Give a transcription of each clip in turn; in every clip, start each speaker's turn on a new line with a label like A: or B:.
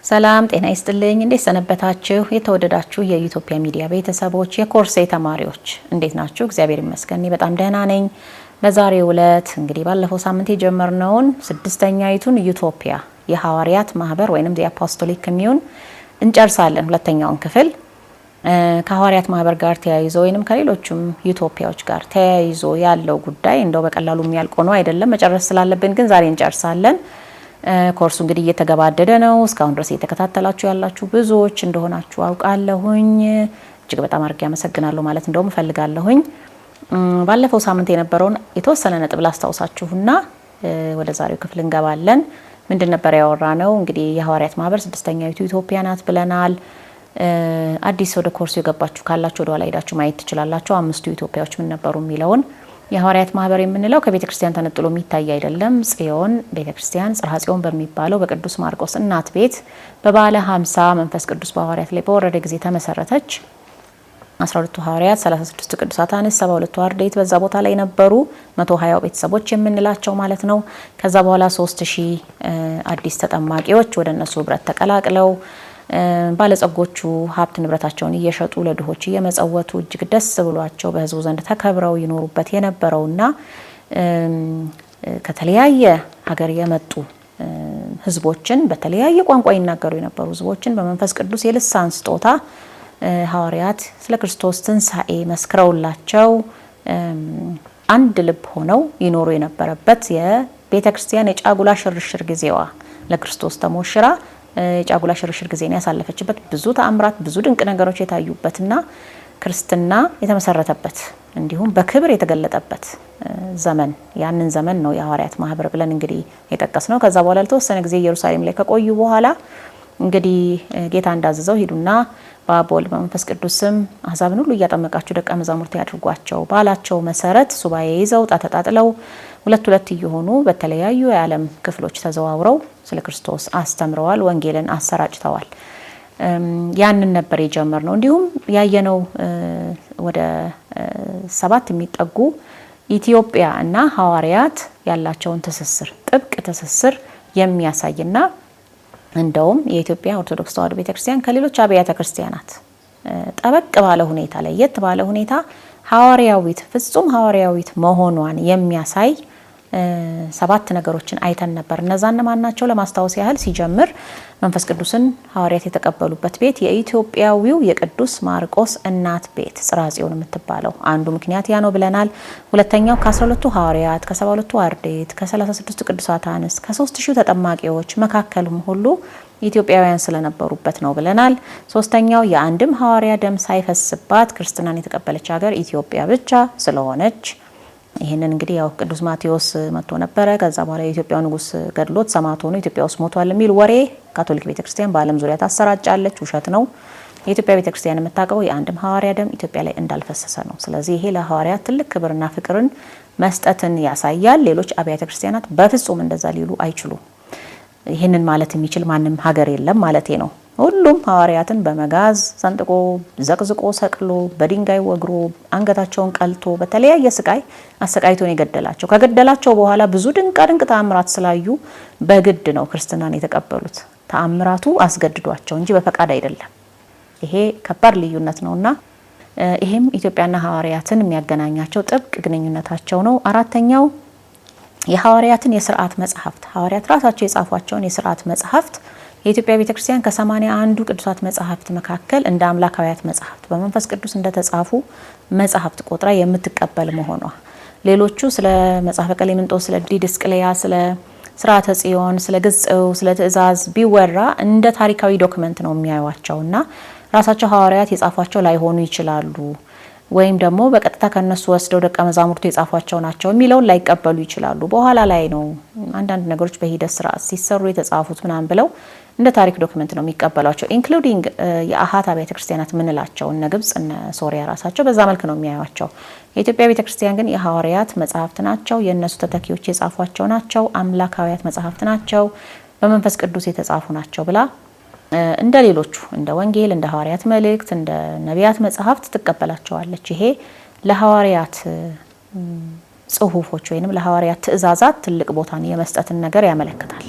A: ሰላም ጤና ይስጥልኝ እንዴት ሰነበታችሁ የተወደዳችሁ የኢትዮጵያ ሚዲያ ቤተሰቦች የኮርሴ ተማሪዎች እንዴት ናችሁ እግዚአብሔር ይመስገን በጣም ደህና ነኝ በዛሬው ዕለት እንግዲህ ባለፈው ሳምንት የጀመርነውን ስድስተኛይቱን ኢትዮጵያ የሐዋርያት ማህበር ወይንም የአፖስቶሊክ ኮሚዩን እንጨርሳለን ሁለተኛውን ክፍል ከሐዋርያት ማህበር ጋር ተያይዞ ወይንም ከሌሎችም ኢትዮጵያዎች ጋር ተያይዞ ያለው ጉዳይ እንደው በቀላሉ የሚያልቀው ነው አይደለም መጨረስ ስላለብን ግን ዛሬ እንጨርሳለን ኮርሱ እንግዲህ እየተገባደደ ነው እስካሁን ድረስ እየተከታተላችሁ ያላችሁ ብዙዎች እንደሆናችሁ አውቃለሁኝ እጅግ በጣም አርጌ አመሰግናለሁ ማለት እንደውም ፈልጋለሁኝ ባለፈው ሳምንት የነበረውን የተወሰነ ነጥብ ላስታውሳችሁና ወደ ዛሬው ክፍል እንገባለን ምንድን ነበር ያወራነው እንግዲህ የሐዋርያት ማህበር ስድስተኛው ኢትዮጵያ ናት ብለናል አዲስ ወደ ኮርሱ የገባችሁ ካላችሁ ወደ ኋላ ሄዳችሁ ማየት ትችላላችሁ አምስቱ ኢትዮጵያዎች ምን ነበሩ የሚለውን የሐዋርያት ማህበር የምንለው ከቤተክርስቲያን ተነጥሎ የሚታይ አይደለም ጽዮን ቤተክርስቲያን ጽርሐ ጽዮን በሚባለው በቅዱስ ማርቆስ እናት ቤት በባለ 50 መንፈስ ቅዱስ በሐዋርያት ላይ በወረደ ጊዜ ተመሰረተች 12 ሐዋርያት 36 ቅዱሳት አንስት 72 አርድእት በዛ ቦታ ላይ ነበሩ 120 ቤተሰቦች የምንላቸው ማለት ነው ከዛ በኋላ 3000 አዲስ ተጠማቂዎች ወደ እነሱ ህብረት ተቀላቅለው ባለጸጎቹ ሀብት ንብረታቸውን እየሸጡ ለድሆች እየመጸወቱ እጅግ ደስ ብሏቸው በህዝቡ ዘንድ ተከብረው ይኖሩበት የነበረውና ከተለያየ ሀገር የመጡ ህዝቦችን በተለያየ ቋንቋ ይናገሩ የነበሩ ህዝቦችን በመንፈስ ቅዱስ የልሳን ስጦታ ሐዋርያት ስለ ክርስቶስ ትንሳኤ መስክረውላቸው አንድ ልብ ሆነው ይኖሩ የነበረበት የቤተክርስቲያን የጫጉላ ሽርሽር ጊዜዋ ለክርስቶስ ተሞሽራ የጫጉላ ሽርሽር ጊዜን ያሳለፈችበት ብዙ ተአምራት ብዙ ድንቅ ነገሮች የታዩበትና ክርስትና የተመሰረተበት እንዲሁም በክብር የተገለጠበት ዘመን ያንን ዘመን ነው የሐዋርያት ማህበር ብለን እንግዲህ የጠቀስነው ከዛ በኋላ ለተወሰነ ጊዜ ኢየሩሳሌም ላይ ከቆዩ በኋላ እንግዲህ ጌታ እንዳዘዘው ሄዱና በአብ ወልድ በመንፈስ ቅዱስም አሕዛብን ሁሉ እያጠመቃችሁ ደቀ መዛሙርት ያድርጓቸው ባላቸው መሰረት ሱባኤ ይዘው ተጣጣጥለው ሁለት እየሆኑ በተለያዩ የዓለም ክፍሎች ተዘዋውረው ስለ ክርስቶስ አስተምረዋል ወንጌልን አሰራጭተዋል ያንን ነበር የጀመርነው እንዲሁም ያየነው ወደ 7 የሚጠጉ ኢትዮጵያ እና ሐዋርያት ያላቸውን ትስስር ጥብቅ ትስስር የሚያሳይና እንደውም የኢትዮጵያ ኦርቶዶክስ ተዋሕዶ ቤተክርስቲያን ከሌሎች አብያተ ክርስቲያናት ጠበቅ ባለ ሁኔታ ለየት ባለ ሁኔታ ሐዋርያዊት ፍጹም ሐዋርያዊት መሆኗን የሚያሳይ 7 ነገሮችን አይተን ነበር እነዛን ማናቸው ለማስታወስ ያህል ሲጀምር መንፈስ ቅዱስን ሐዋርያት የተቀበሉበት ቤት የኢትዮጵያዊው የቅዱስ ማርቆስ እናት ቤት ጽርሐ ጽዮን የምትባለው አንዱ ምክንያት ያ ነው ብለናል ሁለተኛው ከ12 ሐዋርያት ከ72 አርድእት ከ36 ቅዱሳት አንስት ከ3000 ተጠማቂዎች መካከልም ሁሉ ኢትዮጵያውያን ስለነበሩበት ነው ብለናል ሶስተኛው የአንድም ሐዋርያ ደም ሳይፈስባት ክርስትናን የተቀበለች ሀገር ኢትዮጵያ ብቻ ስለሆነች ይሄንን እንግዲህ ያው ቅዱስ ማቴዎስ መጥቶ ነበር ከዛ በኋላ የኢትዮጵያው ንጉስ ገድሎት ሰማዕት ሆኖ ኢትዮጵያ ውስጥ ሞቷል የሚል ወሬ ካቶሊክ ቤተክርስቲያን በዓለም ዙሪያ ታሰራጫለች ውሸት ነው የኢትዮጵያ ቤተክርስቲያን የምታቀው የአንድም ሐዋርያ ደም ኢትዮጵያ ላይ እንዳልፈሰሰ ነው ስለዚህ ይሄ ለሐዋርያት ትልቅ ክብርና ፍቅርን መስጠትን ያሳያል ሌሎች አብያተ ክርስቲያናት በፍጹም እንደዛ ሊሉ አይችሉም ይሄንን ማለት የሚችል ማንም ሀገር የለም ማለቴ ነው ሁሉም ሐዋርያትን በመጋዝ ሰንጥቆ ዘቅዝቆ ሰቅሎ በድንጋይ ወግሮ አንገታቸውን ቀልቶ በተለያየ ስቃይ አሰቃይቶን የገደላቸው ከገደላቸው በኋላ ብዙ ድንቅ ተአምራት ስላዩ በግድ ነው ክርስትናን የተቀበሉት ተአምራቱ አስገድዷቸው እንጂ በፈቃድ አይደለም ይሄ ከባድ ልዩነት ነውና ይሄም ኢትዮጵያና ሐዋርያትን የሚያገናኛቸው ጥብቅ ግንኙነታቸው ነው አራተኛው የሐዋርያትን የሥርዓት መጽሐፍት ሐዋርያት ራሳቸው የጻፏቸውን የሥርዓት መጽሐፍት የኢትዮጵያ ቤተክርስቲያን ከ81 ቅዱሳት መጽሐፍት መካከል እንደ አምላካውያት መጽሐፍት በመንፈስ ቅዱስ እንደተጻፉ መጽሐፍት ቆጥራ የምትቀበል መሆኗ ሌሎቹ ስለ መጽሐፈ ቀሌምንጦስ ስለ ዲድስቅልያ ስለ ሥርዓተ ጽዮን ስለ ግጽው ስለ ትእዛዝ ቢወራ እንደ ታሪካዊ ዶክመንት ነው የሚያዩዋቸውና ራሳቸው ሐዋርያት የጻፏቸው ላይሆኑ ይችላሉ ወይም ደግሞ በቀጥታ ከነሱ ወስደው ደቀ መዛሙርቱ የጻፏቸው ናቸው የሚለውን ላይቀበሉ ይችላሉ በኋላ ላይ ነው አንዳንድ ነገሮች በሂደት ስርዓት ሲሰሩ የተጻፉት ምናምን ብለው እንደ ታሪክ ዶክመንት ነው የሚቀበሏቸው ኢንክሉዲንግ የአሃት አብያተ ክርስቲያናት ምንላቸው እነ ግብጽ እነ ሶሪያ ራሳቸው በዛ መልክ ነው የሚያዩዋቸው የኢትዮጵያ ቤተክርስቲያን ግን የሐዋርያት መጽሐፍት ናቸው የነሱ ተተኪዎች የጻፏቸው ናቸው አምላካውያት መጽሐፍት ናቸው በመንፈስ ቅዱስ የተጻፉ ናቸው ብላ እንደ ሌሎቹ እንደ ወንጌል እንደ ሐዋርያት መልእክት እንደ ነቢያት መጽሐፍት ትቀበላቸዋለች ይሄ ለሐዋርያት ጽሁፎች ወይንም ለሐዋርያት ትእዛዛት ትልቅ ቦታን የመስጠትን ነገር ያመለክታል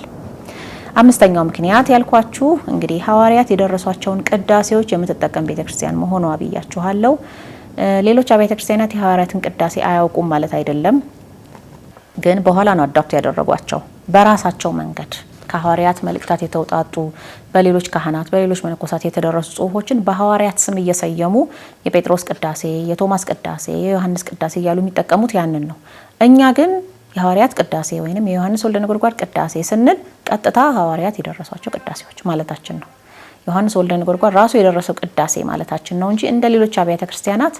A: አምስተኛው ምክንያት ያልኳችሁ እንግዲህ ሐዋርያት የደረሷቸውን ቅዳሴዎች የምትጠቀም ቤተክርስቲያን መሆኗ ብያችኋለሁ። ሌሎች አብያተ ክርስቲያናት የሐዋርያትን ቅዳሴ አያውቁም ማለት አይደለም፣ ግን በኋላ ነው አዳፕት ያደረጓቸው በራሳቸው መንገድ ከሐዋርያት መልእክታት የተውጣጡ በሌሎች ካህናት በሌሎች መነኮሳት የተደረሱ ጽሁፎችን በሐዋርያት ስም እየሰየሙ የጴጥሮስ ቅዳሴ፣ የቶማስ ቅዳሴ፣ የዮሐንስ ቅዳሴ እያሉ የሚጠቀሙት ያንን ነው። እኛ ግን የሐዋርያት ቅዳሴ ወይንም የዮሐንስ ወልደ ነጎድጓድ ቅዳሴ ስንል ቀጥታ ሐዋርያት የደረሷቸው ቅዳሴዎች ማለታችን ነው። ዮሐንስ ወልደ ነጎድጓድ ራሱ የደረሰው ቅዳሴ ማለታችን ነው እንጂ እንደ ሌሎች አብያተ ክርስቲያናት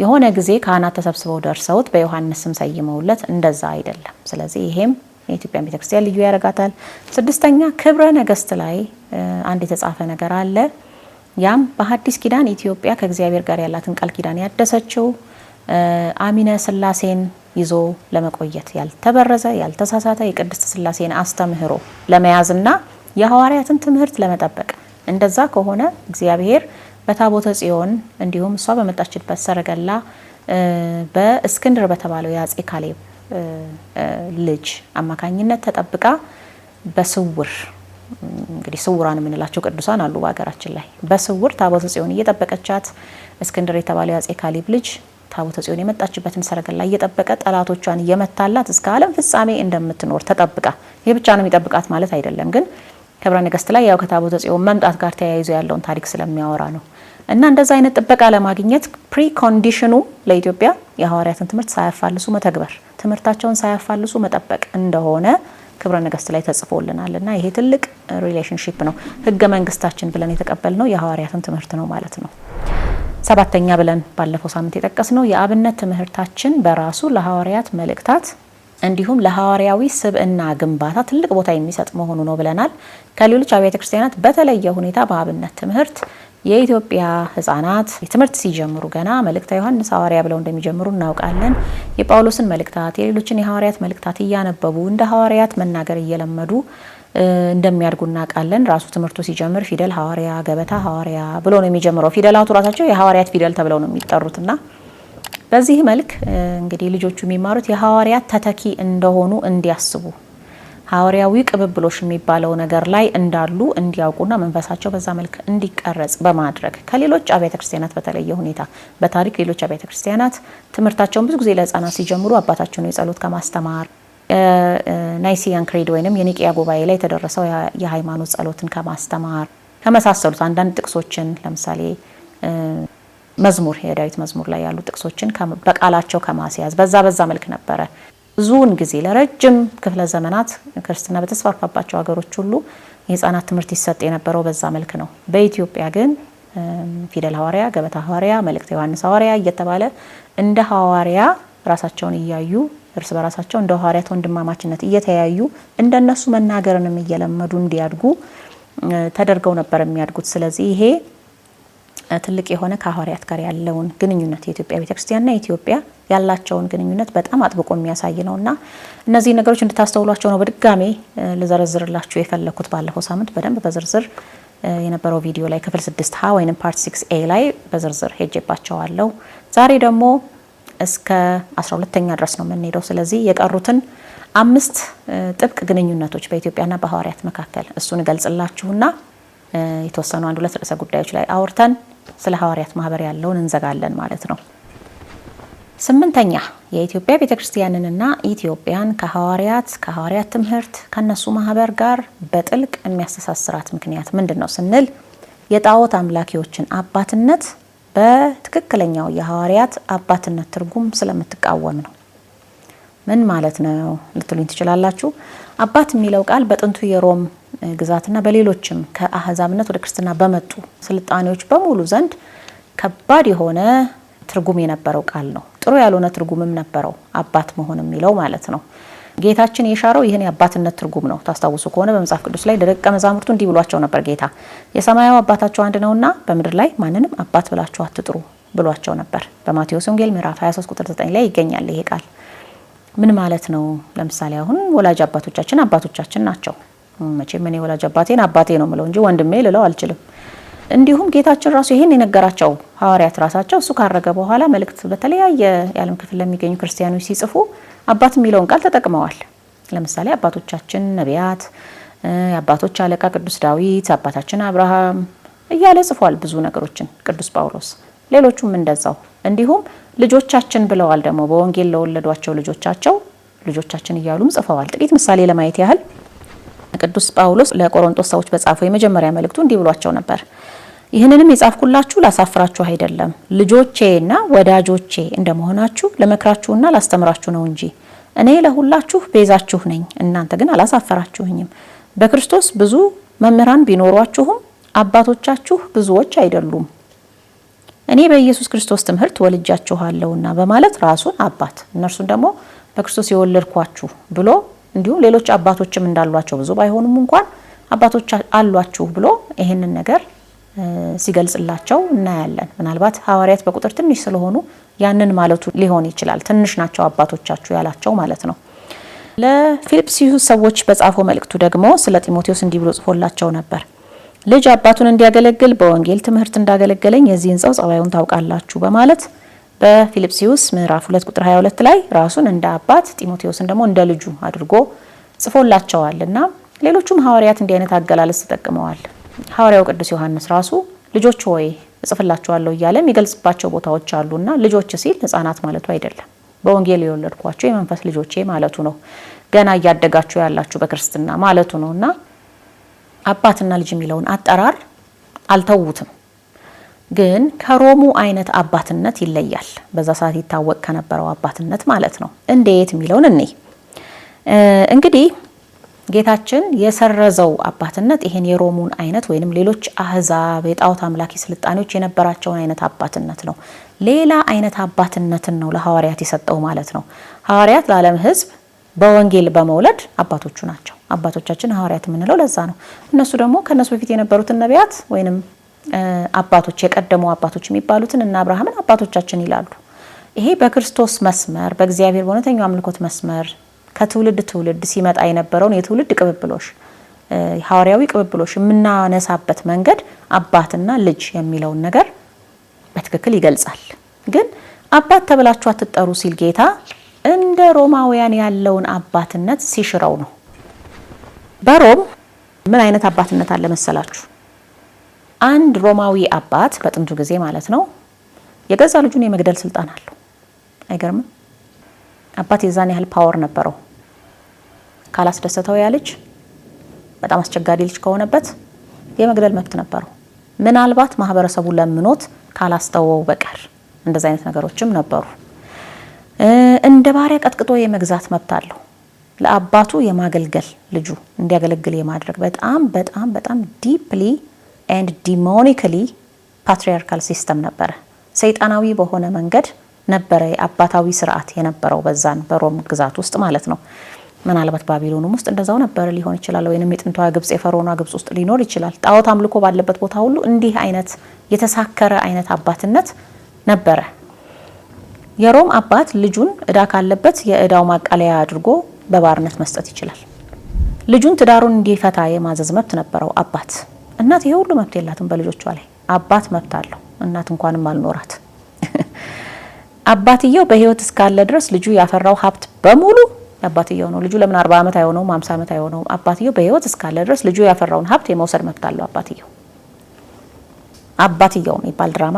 A: የሆነ ጊዜ ካህናት ተሰብስበው ደርሰውት በዮሐንስ ስም ሰይመውለት እንደዛ አይደለም። ስለዚህ ይሄም የኢትዮጵያ ቤተክርስቲያን ልዩ ያረጋታል። ስድስተኛ ክብረ ነገስት ላይ አንድ የተጻፈ ነገር አለ። ያም በሐዲስ ኪዳን ኢትዮጵያ ከእግዚአብሔር ጋር ያላትን ቃል ኪዳን ያደሰችው አሚነ ስላሴን ይዞ ለመቆየት ያልተበረዘ ያልተሳሳተ የቅድስት ስላሴን አስተምህሮ ለመያዝና የሐዋርያትን ትምህርት ለመጠበቅ እንደዛ ከሆነ እግዚአብሔር በታቦተ ጽዮን እንዲሁም እሷ በመጣችበት ሰረገላ በእስክንድር በተባለው የአጼ ካሌብ ልጅ አማካኝነት ተጠብቃ በስውር እንግዲህ ስውራን የምንላቸው ቅዱሳን አሉ በሀገራችን ላይ በስውር ታቦተ ጽዮን እየጠበቀቻት እስክንድር የተባለው የአጼ ካሌብ ልጅ ታቦተ ጽዮን የመጣችበትን ሰረገላ እየጠበቀ ጠላቶቿን እየመታላት እስከ ዓለም ፍጻሜ እንደምትኖር ተጠብቃ ይሄ ብቻ ነው የሚጠብቃት ማለት አይደለም። ግን ክብረ ነገስት ላይ ያው ከታቦተ ጽዮን መምጣት ጋር ተያይዞ ያለውን ታሪክ ስለሚያወራ ነው። እና እንደዛ አይነት ጥበቃ ለማግኘት ፕሪ ኮንዲሽኑ ለኢትዮጵያ የሐዋርያትን ትምህርት ሳያፋልሱ መተግበር ትምህርታቸውን ሳያፋልሱ መጠበቅ እንደሆነ ክብረ ነገስት ላይ ተጽፎልናልና ይሄ ትልቅ ሪሌሽንሺፕ ነው። ህገ መንግስታችን ብለን የተቀበልነው የሐዋርያትን ትምህርት ነው ማለት ነው። ሰባተኛ ብለን ባለፈው ሳምንት የጠቀስነው የአብነት ትምህርታችን በራሱ ለሐዋርያት መልእክታት እንዲሁም ለሐዋርያዊ ስብዕና ግንባታ ትልቅ ቦታ የሚሰጥ መሆኑ ነው ብለናል። ከሌሎች አብያተ ክርስቲያናት በተለየ ሁኔታ በአብነት ትምህርት የኢትዮጵያ ህፃናት ትምህርት ሲጀምሩ ገና መልእክተ ዮሐንስ ሐዋርያ ብለው እንደሚጀምሩ እናውቃለን። የጳውሎስን መልእክታት የሌሎችን የሐዋርያት መልእክታት እያነበቡ እንደ ሐዋርያት መናገር እየለመዱ እንደሚያድጉ እናውቃለን። ራሱ ትምህርቱ ሲጀምር ፊደል ሐዋርያ፣ ገበታ ሐዋርያ ብሎ ነው የሚጀምረው። ፊደላቱ ራሳቸው የሐዋርያት ፊደል ተብለው ነው የሚጠሩትና በዚህ መልክ እንግዲህ ልጆቹ የሚማሩት የሐዋርያት ተተኪ እንደሆኑ እንዲያስቡ ሐዋርያዊ ቅብብሎሽ የሚባለው ነገር ላይ እንዳሉ እንዲያውቁና መንፈሳቸው በዛ መልክ እንዲቀረጽ በማድረግ ከሌሎች አብያተ ክርስቲያናት በተለየ ሁኔታ በታሪክ ሌሎች አብያተ ክርስቲያናት ትምህርታቸውን ብዙ ጊዜ ለህፃናት ሲጀምሩ አባታቸውን የጸሎት ከማስተማር ናይሲያን ክሬድ ወይንም የኒቂያ ጉባኤ ላይ የተደረሰው የሃይማኖት ጸሎትን ከማስተማር ከመሳሰሉት አንዳንድ ጥቅሶችን ለምሳሌ መዝሙር የዳዊት መዝሙር ላይ ያሉ ጥቅሶችን በቃላቸው ከማስያዝ በዛ መልክ ነበረ ብዙውን ጊዜ ለረጅም ክፍለ ዘመናት ክርስትና በተስፋፋባቸው ሀገሮች ሁሉ የህፃናት ትምህርት ይሰጥ የነበረው በዛ መልክ ነው። በኢትዮጵያ ግን ፊደል ሐዋርያ፣ ገበታ ሐዋርያ፣ መልእክተ ዮሐንስ ሐዋርያ እየተባለ እንደ ሐዋርያ ራሳቸውን እያዩ እርስ በራሳቸው እንደ ሐዋርያት ወንድማማችነት እየተያዩ እንደነሱ መናገርንም እየለመዱ እንዲያድጉ ተደርገው ነበር የሚያድጉት። ስለዚህ ይሄ ትልቅ የሆነ ከሐዋርያት ጋር ያለውን ግንኙነት የኢትዮጵያ ቤተክርስቲያንና ኢትዮጵያ ያላቸውን ግንኙነት በጣም አጥብቆ የሚያሳይ ነውና እነዚህ ነገሮች እንድታስተውሏቸው ነው በድጋሜ ልዘረዝርላችሁ የፈለኩት። ባለፈው ሳምንት በደንብ በዝርዝር የነበረው ቪዲዮ ላይ ክፍል 6 ሀ ወይንም ፓርት 6A ላይ በዝርዝር ሄጄባቸዋለሁ። ዛሬ ደግሞ እስከ 12ኛ ድረስ ነው የምንሄደው። ስለዚህ የቀሩትን 5 ጥብቅ ግንኙነቶች በኢትዮጵያና በሐዋርያት መካከል እሱን እገልጽላችሁና የተወሰኑ አንድ ሁለት ርዕሰ ጉዳዮች ላይ አውርተን ስለ ሐዋርያት ማህበር ያለውን እንዘጋለን ማለት ነው። 8ኛ የኢትዮጵያ ቤተክርስቲያንንና ኢትዮጵያን ከሐዋርያት ትምህርት ከነሱ ማህበር ጋር በጥልቅ የሚያስተሳስራት ምክንያት ምንድነው ስንል የጣዖት አምላኪዎችን አባትነት በትክክለኛው የሐዋርያት አባትነት ትርጉም ስለምትቃወም ነው። ምን ማለት ነው ልትሉኝ ትችላላችሁ። አባት የሚለው ቃል በጥንቱ የሮም ግዛትና በሌሎችም ከአህዛብነት ወደ ክርስትና በመጡ ስልጣኔዎች በሙሉ ዘንድ ከባድ የሆነ ትርጉም የነበረው ቃል ነው። ጥሩ ያልሆነ ትርጉምም ነበረው አባት መሆን የሚለው ማለት ነው። ጌታችን የሻረው ይህን የአባትነት ትርጉም ነው። ታስታውሱ ከሆነ በመጽሐፍ ቅዱስ ላይ ለደቀ መዛሙርቱ እንዲህ ብሏቸው ነበር። ጌታ የሰማያዊ አባታቸው አንድ ነውና በምድር ላይ ማንንም አባት ብላችሁ አትጥሩ ብሏቸው ነበር። በማቴዎስ ወንጌል ምዕራፍ 23 ቁጥር 9 ላይ ይገኛል ይሄ ቃል። ምን ማለት ነው? ለምሳሌ አሁን ወላጅ አባቶቻችን ናቸው። መቼም እኔ ወላጅ አባቴን አባቴ ነው ምለው እንጂ ወንድሜ ልለው አልችልም። እንዲሁም ጌታችን ራሱ ይሄን የነገራቸው ሐዋርያት ራሳቸው እሱ ካረገ በኋላ መልእክት በተለያየ የዓለም ክፍል ለሚገኙ ክርስቲያኖች ሲጽፉ አባት የሚለውን ቃል ተጠቅመዋል። ለምሳሌ አባቶቻችን ነቢያት፣ የአባቶች አለቃ ቅዱስ ዳዊት፣ አባታችን አብርሃም እያለ ጽፏል ብዙ ነገሮችን ቅዱስ ጳውሎስ። ሌሎቹም እንደዛው። እንዲሁም ልጆቻችን ብለዋል ደግሞ በወንጌል ለወለዷቸው ልጆቻችን እያሉም ጽፈዋል። ጥቂት ምሳሌ ለማየት ያህል ቅዱስ ጳውሎስ ለቆሮንቶስ ሰዎች በጻፈው የመጀመሪያ መልእክቱ እንዲህ ብሏቸው ነበር። ይህንንም የጻፍኩላችሁ ላሳፍራችሁ አይደለም፣ ልጆቼና ወዳጆቼ እንደመሆናችሁ ለመክራችሁና ላስተምራችሁ ነው እንጂ እኔ ለሁላችሁ ቤዛችሁ ነኝ፣ እናንተ ግን አላሳፈራችሁኝም። በክርስቶስ ብዙ መምህራን ቢኖሯችሁም አባቶቻችሁ ብዙዎች አይደሉም። እኔ በኢየሱስ ክርስቶስ ትምህርት ወልጃችኋለሁና በማለት ራሱን አባት እነርሱን ደግሞ በክርስቶስ የወለድኳችሁ ብሎ እንዲሁም ሌሎች አባቶችም እንዳሏቸው ብዙ ባይሆኑም እንኳን አባቶች አሏችሁ ብሎ ይህንን ነገር ሲገልጽላቸው እናያለን። ምናልባት ሐዋርያት በቁጥር ትንሽ ስለሆኑ ያንን ማለቱ ሊሆን ይችላል። ትንሽ ናቸው አባቶቻችሁ ያላቸው ማለት ነው። ለፊልጵስዩስ ሰዎች በጻፈው መልእክቱ ደግሞ ስለ ጢሞቴዎስ እንዲህ ብሎ ጽፎላቸው ነበር። ልጅ አባቱን እንዲያገለግል በወንጌል ትምህርት እንዳገለገለኝ የዚህን ሰው ጸባዩን ታውቃላችሁ በማለት በፊልጵስዩስ ምዕራፍ 2 ቁጥር 22 ላይ ራሱን እንደ አባት ጢሞቴዎስን ደግሞ እንደ ልጁ አድርጎ ጽፎላቸዋልና ሌሎቹም ሐዋርያት እንዲህ አይነት አገላለጽ ተጠቅመዋል። ሐዋርያው ቅዱስ ዮሐንስ ራሱ ልጆች ሆይ እጽፍላችኋለሁ እያለ የሚገልጽባቸው ቦታዎች አሉና ልጆች ሲል ሕፃናት ማለቱ አይደለም። በወንጌል የወለድኳቸው የመንፈስ ልጆቼ ማለቱ ነው። ገና እያደጋችሁ ያላችሁ በክርስትና ማለቱ ነውና አባትና ልጅ የሚለውን አጠራር አልተውትም። ግን ከሮሙ አይነት አባትነት ይለያል። በዛ ሰዓት ይታወቅ ከነበረው አባትነት ማለት ነው። እንዴት የሚለውን እኔ እንግዲህ ጌታችን የሰረዘው አባትነት ይሄን የሮሙን አይነት ወይንም ሌሎች አህዛብ የጣዖት አምላኪ ስልጣኔዎች የነበራቸውን አይነት አባትነት ነው። ሌላ አይነት አባትነትን ነው ለሐዋርያት የሰጠው ማለት ነው። ሐዋርያት ለዓለም ሕዝብ በወንጌል በመውለድ አባቶቹ ናቸው። አባቶቻችን ሐዋርያት የምንለው ለዛ ነው። እነሱ ደግሞ ከነሱ በፊት የነበሩትን ነቢያት ወይንም አባቶች የቀደሙ አባቶች የሚባሉትን እና አብርሃምን አባቶቻችን ይላሉ። ይሄ በክርስቶስ መስመር በእግዚአብሔር በእውነተኛው አምልኮት መስመር ከትውልድ ትውልድ ሲመጣ የነበረውን የትውልድ ቅብብሎሽ ሐዋርያዊ ቅብብሎሽ የምናነሳበት መንገድ አባትና ልጅ የሚለውን ነገር በትክክል ይገልጻል። ግን አባት ተብላችሁ አትጠሩ ሲል ጌታ እንደ ሮማውያን ያለውን አባትነት ሲሽረው ነው። በሮም ምን አይነት አባትነት አለ መሰላችሁ? አንድ ሮማዊ አባት በጥንቱ ጊዜ ማለት ነው የገዛ ልጁን የመግደል ስልጣን አለው። አይገርምም? አባት የዛን ያህል ፓወር ነበረው። ካላስደሰተው ያ ልጅ በጣም አስቸጋሪ ልጅ ከሆነበት የመግደል መብት ነበረው። ምናልባት ማህበረሰቡ ለምኖት ካላስተወው በቀር እንደዛ አይነት ነገሮችም ነበሩ። እንደ ባሪያ ቀጥቅጦ የመግዛት መብት አለው። ለአባቱ የማገልገል ልጁ እንዲያገለግል የማድረግ በጣም በጣም በጣም ዲፕሊ ኤንድ ዲሞኒካሊ ፓትሪያርካል ሲስተም ነበረ። ሰይጣናዊ በሆነ መንገድ ነበረ የአባታዊ ስርዓት የነበረው በዛን በሮም ግዛት ውስጥ ማለት ነው። ምናልባት ባቢሎንም ውስጥ እንደዛው ነበር ሊሆን ይችላል፣ ወይንም የጥንቷ ግብጽ የፈርዖኗ ግብጽ ውስጥ ሊኖር ይችላል። ጣዖት አምልኮ ባለበት ቦታ ሁሉ እንዲህ አይነት የተሳከረ አይነት አባትነት ነበረ። የሮም አባት ልጁን እዳ ካለበት የእዳው ማቃለያ አድርጎ በባርነት መስጠት ይችላል። ልጁን ትዳሩን እንዲፈታ የማዘዝ መብት ነበረው አባት። እናት ይሄ ሁሉ መብት የላትም በልጆቿ ላይ። አባት መብት አለው። እናት እንኳንም አልኖራት። አባትየው በህይወት እስካለ ድረስ ልጁ ያፈራው ሀብት በሙሉ አባትየው ነው። ልጁ ለምን 40 ዓመት አይሆነውም 50 ዓመት አይሆነውም። አባትየው በህይወት እስካለ ድረስ ልጁ ያፈራውን ሀብት የመውሰድ መብት አለው አባትየው የሚባል ድራማ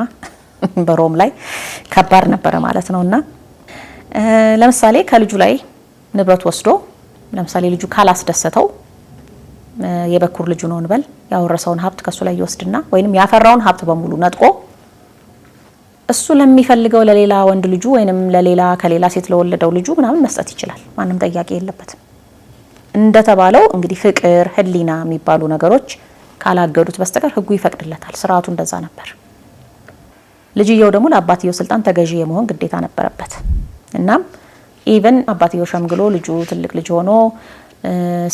A: በሮም ላይ ከባድ ነበረ ማለት ነውና ለምሳሌ ከልጁ ላይ ንብረት ወስዶ ለምሳሌ ልጁ ካላስደሰተው የበኩር ልጁ ነው እንበል ያወረሰውን ሀብት ከሱ ላይ ይወስድና ወይንም ያፈራውን ሀብት በሙሉ ነጥቆ እሱ ለሚፈልገው ለሌላ ወንድ ልጁ ወይንም ለሌላ ከሌላ ሴት ለወለደው ልጁ ምናምን መስጠት ይችላል። ማንም ጠያቂ የለበትም። እንደተባለው እንግዲህ ፍቅር፣ ህሊና የሚባሉ ነገሮች ካላገዱት በስተቀር ህጉ ይፈቅድለታል። ስርዓቱ እንደዛ ነበር። ልጅየው ደግሞ ለአባትየው ስልጣን ተገዢ የመሆን ግዴታ ነበረበት። እናም ኢቭን አባትየው ሸምግሎ ልጁ ትልቅ ልጅ ሆኖ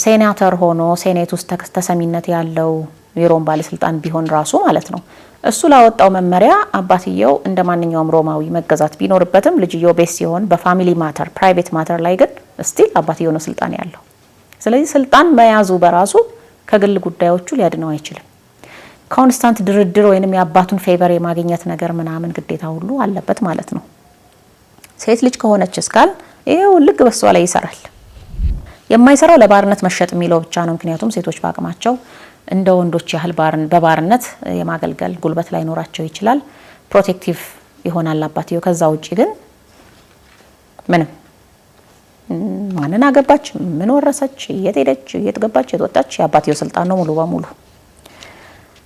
A: ሴናተር ሆኖ ሴኔት ውስጥ ተሰሚነት ያለው የሮም ባለስልጣን ቢሆን ራሱ ማለት ነው እሱ ላወጣው መመሪያ አባትየው እንደ ማንኛውም ሮማዊ መገዛት ቢኖርበትም ልጅየው ቤት ሲሆን በፋሚሊ ማተር ፕራይቬት ማተር ላይ ግን ስቲል አባትየው ነው ስልጣን ያለው። ስለዚህ ስልጣን መያዙ በራሱ ከግል ጉዳዮቹ ሊያድነው አይችልም። ኮንስታንት ድርድር ወይንም የአባቱን ፌቨር የማግኘት ነገር ምናምን ግዴታ ሁሉ አለበት ማለት ነው። ሴት ልጅ ከሆነች እስካል ይሄው ልግ በሷ ላይ ይሰራል። የማይሰራው ለባርነት መሸጥ የሚለው ብቻ ነው። ምክንያቱም ሴቶች በአቅማቸው እንደ ወንዶች ያህል በባርነት የማገልገል ጉልበት ላይ ኖራቸው ይችላል። ፕሮቴክቲቭ ይሆናል አባትየው። ከዛ ውጪ ግን ምንም ማንን አገባች፣ ምን ወረሰች፣ የት ሄደች፣ የት ገባች፣ የት ወጣች የአባትየው ስልጣን ነው ሙሉ በሙሉ።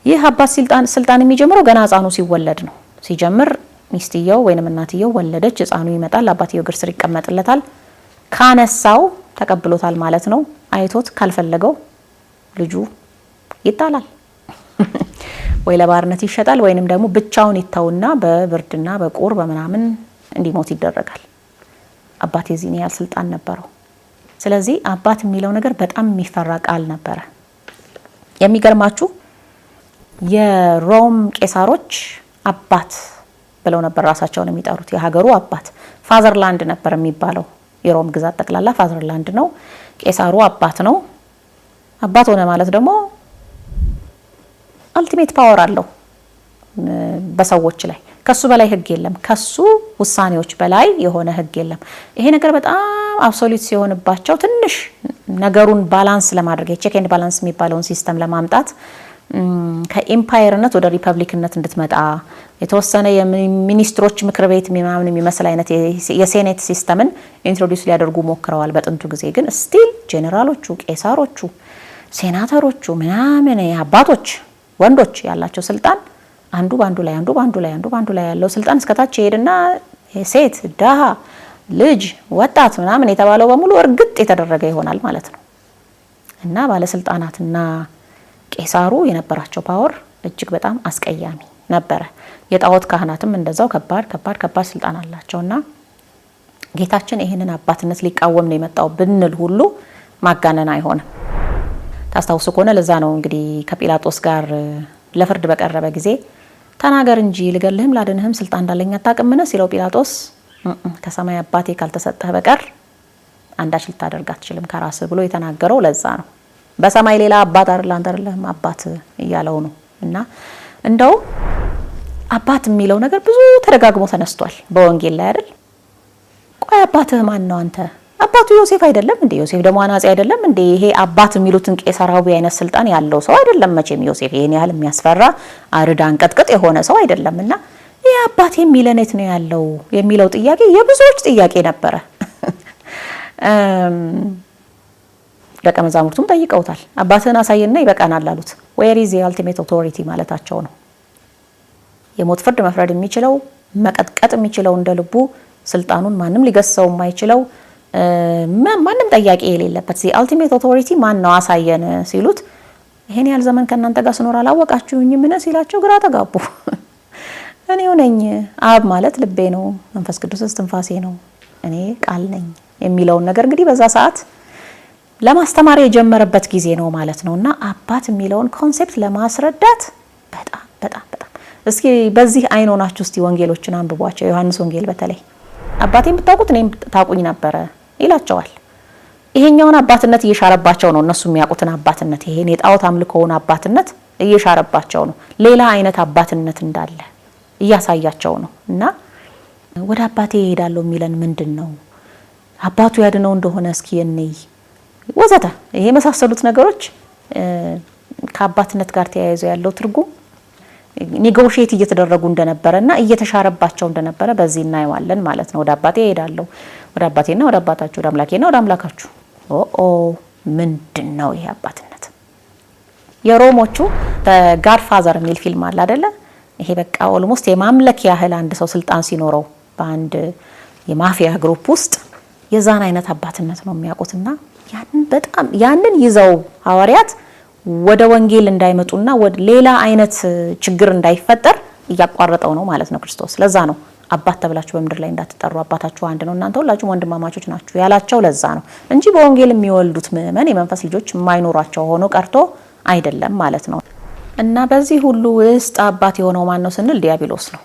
A: ይህ አባት ስልጣን የሚጀምረው ገና ህፃኑ ሲወለድ ነው። ሲጀምር ሚስትየው ወይንም እናትየው ወለደች፣ ህፃኑ ይመጣል፣ አባትየው እግር ስር ይቀመጥለታል። ካነሳው ተቀብሎታል ማለት ነው። አይቶት ካልፈለገው ልጁ ይጣላል ወይ ለባርነት ይሸጣል፣ ወይንም ደግሞ ብቻውን ይተውና በብርድና በቁር በመናምን እንዲሞት ይደረጋል። አባት የዚህን ያህል ስልጣን ነበረው። ስለዚህ አባት የሚለው ነገር በጣም የሚፈራ ቃል ነበረ። የሚገርማችሁ የሮም ቄሳሮች አባት ብለው ነበር ራሳቸውን የሚጠሩት። የሀገሩ አባት ፋዘርላንድ ነበር የሚባለው። የሮም ግዛት ጠቅላላ ፋዘርላንድ ነው። ቄሳሩ አባት ነው። አባት ሆነ ማለት ደግሞ አልቲሜት ፓወር አለው በሰዎች ላይ። ከሱ በላይ ህግ የለም። ከሱ ውሳኔዎች በላይ የሆነ ህግ የለም። ይሄ ነገር በጣም አብሶሉት ሲሆንባቸው ትንሽ ነገሩን ባላንስ ለማድረግ የቼክ ኤንድ ባላንስ የሚባለውን ሲስተም ለማምጣት ከኤምፓየርነት ወደ ሪፐብሊክነት እንድትመጣ የተወሰነ የሚኒስትሮች ምክር ቤት ምናምን የሚመስል አይነት የሴኔት ሲስተምን ኢንትሮዲዩስ ሊያደርጉ ሞክረዋል በጥንቱ ጊዜ። ግን ስቲል ጄኔራሎቹ፣ ቄሳሮቹ፣ ሴናተሮቹ ምናምን አባቶች ወንዶች ያላቸው ስልጣን አንዱ ባንዱ ላይ ያለው ስልጣን እስከታች ይሄድና ሴት፣ ደሃ፣ ልጅ፣ ወጣት ምናምን የተባለው በሙሉ እርግጥ የተደረገ ይሆናል ማለት ነው። እና ባለስልጣናትና ቄሳሩ የነበራቸው ፓወር እጅግ በጣም አስቀያሚ ነበረ። የጣዖት ካህናትም እንደዛው ከባድ ስልጣን አላቸውና ጌታችን ይሄንን አባትነት ሊቃወም ነው የመጣው ብንል ሁሉ ማጋነን አይሆንም። ታስታውሱ ከሆነ ለዛ ነው እንግዲህ ከጲላጦስ ጋር ለፍርድ በቀረበ ጊዜ ተናገር እንጂ ልገልህም ላድንህም ስልጣን እንዳለኝ አታውቅምን ሲለው ጲላጦስ ከሰማይ አባቴ ካልተሰጠህ በቀር አንዳች ልታደርግ አትችልም ከራስህ ብሎ የተናገረው ለዛ ነው። በሰማይ ሌላ አባት አይደለም አባት እያለው ነው። እና እንደው አባት የሚለው ነገር ብዙ ተደጋግሞ ተነስቷል በወንጌል ላይ አይደል? ቆይ አባትህ ማን ነው አንተ? አባቱ ዮሴፍ አይደለም እንዴ? ዮሴፍ ደግሞ አናጺ አይደለም እንዴ? ይሄ አባት የሚሉትን ቄሳራዊ አይነት ስልጣን ያለው ሰው አይደለም መቼም ዮሴፍ። ይሄን ያህል የሚያስፈራ አርዳ አንቀጥቅጥ የሆነ ሰው አይደለምና ይሄ አባት የሚለን የት ነው ያለው የሚለው ጥያቄ የብዙዎች ጥያቄ ነበረ። ደቀ መዛሙርቱም ጠይቀውታል። አባትህን አሳየና ይበቃናል አሉት። ዌር ኢዝ ዘ አልቲሜት ኦቶሪቲ ማለታቸው ነው። የሞት ፍርድ መፍረድ የሚችለው መቀጥቀጥ የሚችለው እንደ ልቡ ስልጣኑን ማንም ሊገሰው የማይችለው ማንም ጠያቂ የሌለበት ዘ አልቲሜት ኦቶሪቲ ማን ነው አሳየን ሲሉት ይሄን ያህል ዘመን ከእናንተ ጋር ስኖር አላወቃችሁኝም ምን ሲላቸው ግራ ተጋቡ። እኔው ነኝ፣ አብ ማለት ልቤ ነው፣ መንፈስ ቅዱስ እስትንፋሴ ነው፣ እኔ ቃል ነኝ የሚለውን ነገር እንግዲህ በዛ ሰዓት ለማስተማር የጀመረበት ጊዜ ነው ማለት ነውና አባት የሚለውን ኮንሴፕት ለማስረዳት በጣም እስኪ በዚህ አይን ሆናችሁ እስቲ ወንጌሎችን አንብቧቸው። ዮሐንስ ወንጌል በተለይ አባቴን ብታውቁት እኔም ታውቁኝ ነበረ ይላቸዋል። ይሄኛውን አባትነት እየሻረባቸው ነው። እነሱ የሚያውቁትን አባትነት ይሄን የጣዖት አምልኮውን አባትነት እየሻረባቸው ነው። ሌላ አይነት አባትነት እንዳለ እያሳያቸው ነው። እና ወደ አባቴ እሄዳለሁ የሚለን ምንድነው? አባቱ ያድነው እንደሆነ እስኪ እንይ ወዘተ ይሄ መሳሰሉት ነገሮች ከአባትነት ጋር ተያይዘው ያለው ትርጉም ኔጎሺዬት እየተደረጉ እንደነበረና እየተሻረባቸው እንደነበረ በዚህ እናየዋለን ማለት ነው። ወደ አባቴ እሄዳለሁ፣ ወደ አባቴና ወደ አባታችሁ፣ ወደ አምላኬና ወደ አምላካችሁ። ምንድነው ይሄ አባትነት? የሮሞቹ ጋድ ፋዘር የሚል ፊልም አለ አይደለ? ይሄ በቃ ኦልሞስት የማምለክ ያህል አንድ ሰው ስልጣን ሲኖረው በአንድ የማፊያ ግሩፕ ውስጥ የዛን አይነት አባትነት ነው የሚያውቁትና ያንን ይዘው ሐዋርያት ወደ ወንጌል እንዳይመጡና ወደ ሌላ አይነት ችግር እንዳይፈጠር እያቋረጠው ነው ማለት ነው ክርስቶስ። ለዛ ነው አባት ተብላችሁ በምድር ላይ እንዳትጠሩ አባታችሁ አንድ ነው እናንተ ሁላችሁም ወንድማማቾች ናችሁ ያላቸው ለዛ ነው እንጂ በወንጌል የሚወልዱት ምእመን የመንፈስ ልጆች የማይኖራቸው ሆኖ ቀርቶ አይደለም ማለት ነው። እና በዚህ ሁሉ ውስጥ አባት የሆነው ማን ነው ስንል ዲያብሎስ ነው።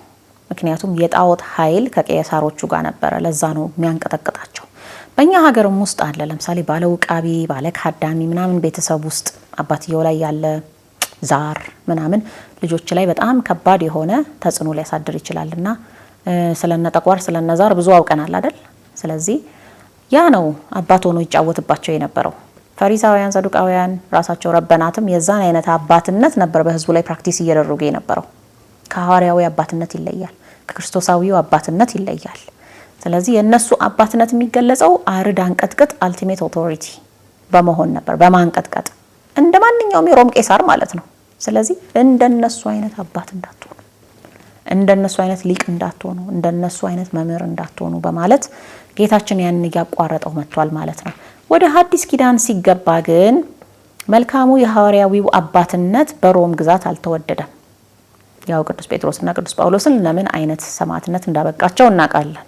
A: ምክንያቱም የጣዖት ኃይል ከቄሳሮቹ ጋር ነበረ። ለዛ ነው የሚያንቀጠቅጣቸው። በእኛ ሀገርም ውስጥ አለ። ለምሳሌ ባለ ውቃቢ ባለ ካዳሚ ምናምን ቤተሰብ ውስጥ አባትየው ላይ ያለ ዛር ምናምን ልጆች ላይ በጣም ከባድ የሆነ ተጽዕኖ ሊያሳድር ይችላልና ስለነ ጠቋር ስለነ ዛር ብዙ አውቀናል አይደል? ስለዚህ ያ ነው አባት ሆኖ ይጫወትባቸው የነበረው። ፈሪሳውያን ሰዱቃውያን ራሳቸው ረበናትም የዛን አይነት አባትነት ነበር በህዝቡ ላይ ፕራክቲስ እያደረጉ የነበረው። ከሐዋርያዊ አባትነት ይለያል፣ ከክርስቶሳዊው አባትነት ይለያል። ስለዚህ የነሱ አባትነት የሚገለጸው አርድ አንቀጥቅጥ አልቲሜት ኦቶሪቲ በመሆን ነበር፣ በማንቀጥቀጥ እንደ ማንኛውም የሮም ቄሳር ማለት ነው። ስለዚህ እንደነሱ አይነት አባት እንዳትሆኑ፣ እንደነሱ አይነት ሊቅ እንዳትሆኑ፣ እንደነሱ አይነት መምህር እንዳትሆኑ በማለት ጌታችን ያንን እያቋረጠው መጥቷል ማለት ነው። ወደ ሐዲስ ኪዳን ሲገባ ግን መልካሙ የሐዋርያዊው አባትነት በሮም ግዛት አልተወደደም። ያው ቅዱስ ጴጥሮስና ቅዱስ ጳውሎስን ለምን አይነት ሰማዕትነት እንዳበቃቸው እናውቃለን።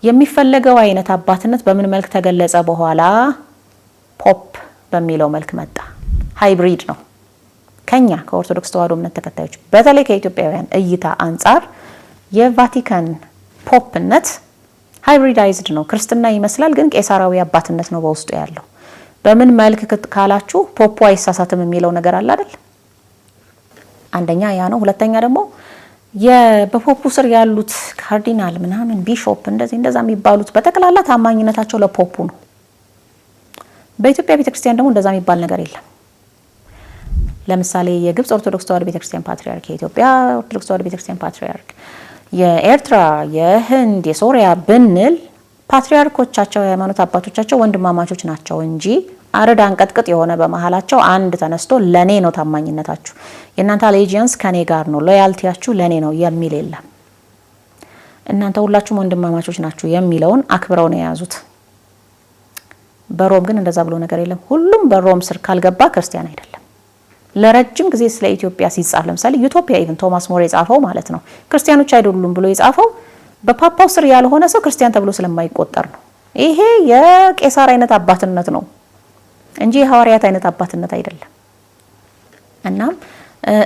A: የሚፈለገው አይነት አባትነት በምን መልክ ተገለጸ? በኋላ ፖፕ በሚለው መልክ መጣ። ሃይብሪድ ነው። ከኛ ከኦርቶዶክስ ተዋሕዶ እምነት ተከታዮች በተለይ ከኢትዮጵያውያን እይታ አንጻር የቫቲካን ፖፕነት ሃይብሪዳይዝድ ነው። ክርስትና ይመስላል ግን ቄሳራዊ አባትነት ነው በውስጡ ያለው። በምን መልክ ካላችሁ ፖፑ አይሳሳትም የሚለው ነገር አለ አይደል? አንደኛ ያ ነው። ሁለተኛ ደግሞ በፖፑ ስር ያሉት ካርዲናል ምናምን ቢሾፕ እንደዛ የሚባሉት በጠቅላላ ታማኝነታቸው ለፖፑ ነው። በኢትዮጵያ ቤተክርስቲያን ደግሞ እንደዛ የሚባል ነገር የለም። ለምሳሌ የግብጽ ኦርቶዶክስ ተዋሕዶ ቤተክርስቲያን ፓትሪያርክ፣ የኢትዮጵያ ኦርቶዶክስ ተዋሕዶ ቤተክርስቲያን ፓትሪያርክ፣ የኤርትራ፣ የህንድ፣ የሶሪያ ብንል ፓትሪያርኮቻቸው የሃይማኖት አባቶቻቸው ወንድማማቾች ናቸው እንጂ አርድ አንቀጥቅጥ የሆነ በመሃላቸው አንድ ተነስቶ ለኔ ነው ታማኝነታችሁ፣ የእናንተ አሌጂያንስ ከኔ ጋር ነው፣ ሎያልቲያችሁ ለኔ ነው የሚል የለም። እናንተ ሁላችሁም ወንድማማቾች ናችሁ የሚለውን አክብረው ነው የያዙት። በሮም ግን እንደዛ ብሎ ነገር የለም። ሁሉም በሮም ስር ካልገባ ክርስቲያን አይደለም። ለረጅም ጊዜ ስለ ኢትዮጵያ ሲጻፍ ለምሳሌ ዩቶፒያ ኢቭን ቶማስ ሞር የጻፈው ማለት ነው ክርስቲያኖች አይደሉም ብሎ የጻፈው በፓፓው ስር ያልሆነ ሰው ክርስቲያን ተብሎ ስለማይቆጠር ነው። ይሄ የቄሳር አይነት አባትነት ነው እንጂ የሐዋርያት አይነት አባትነት አይደለም። እናም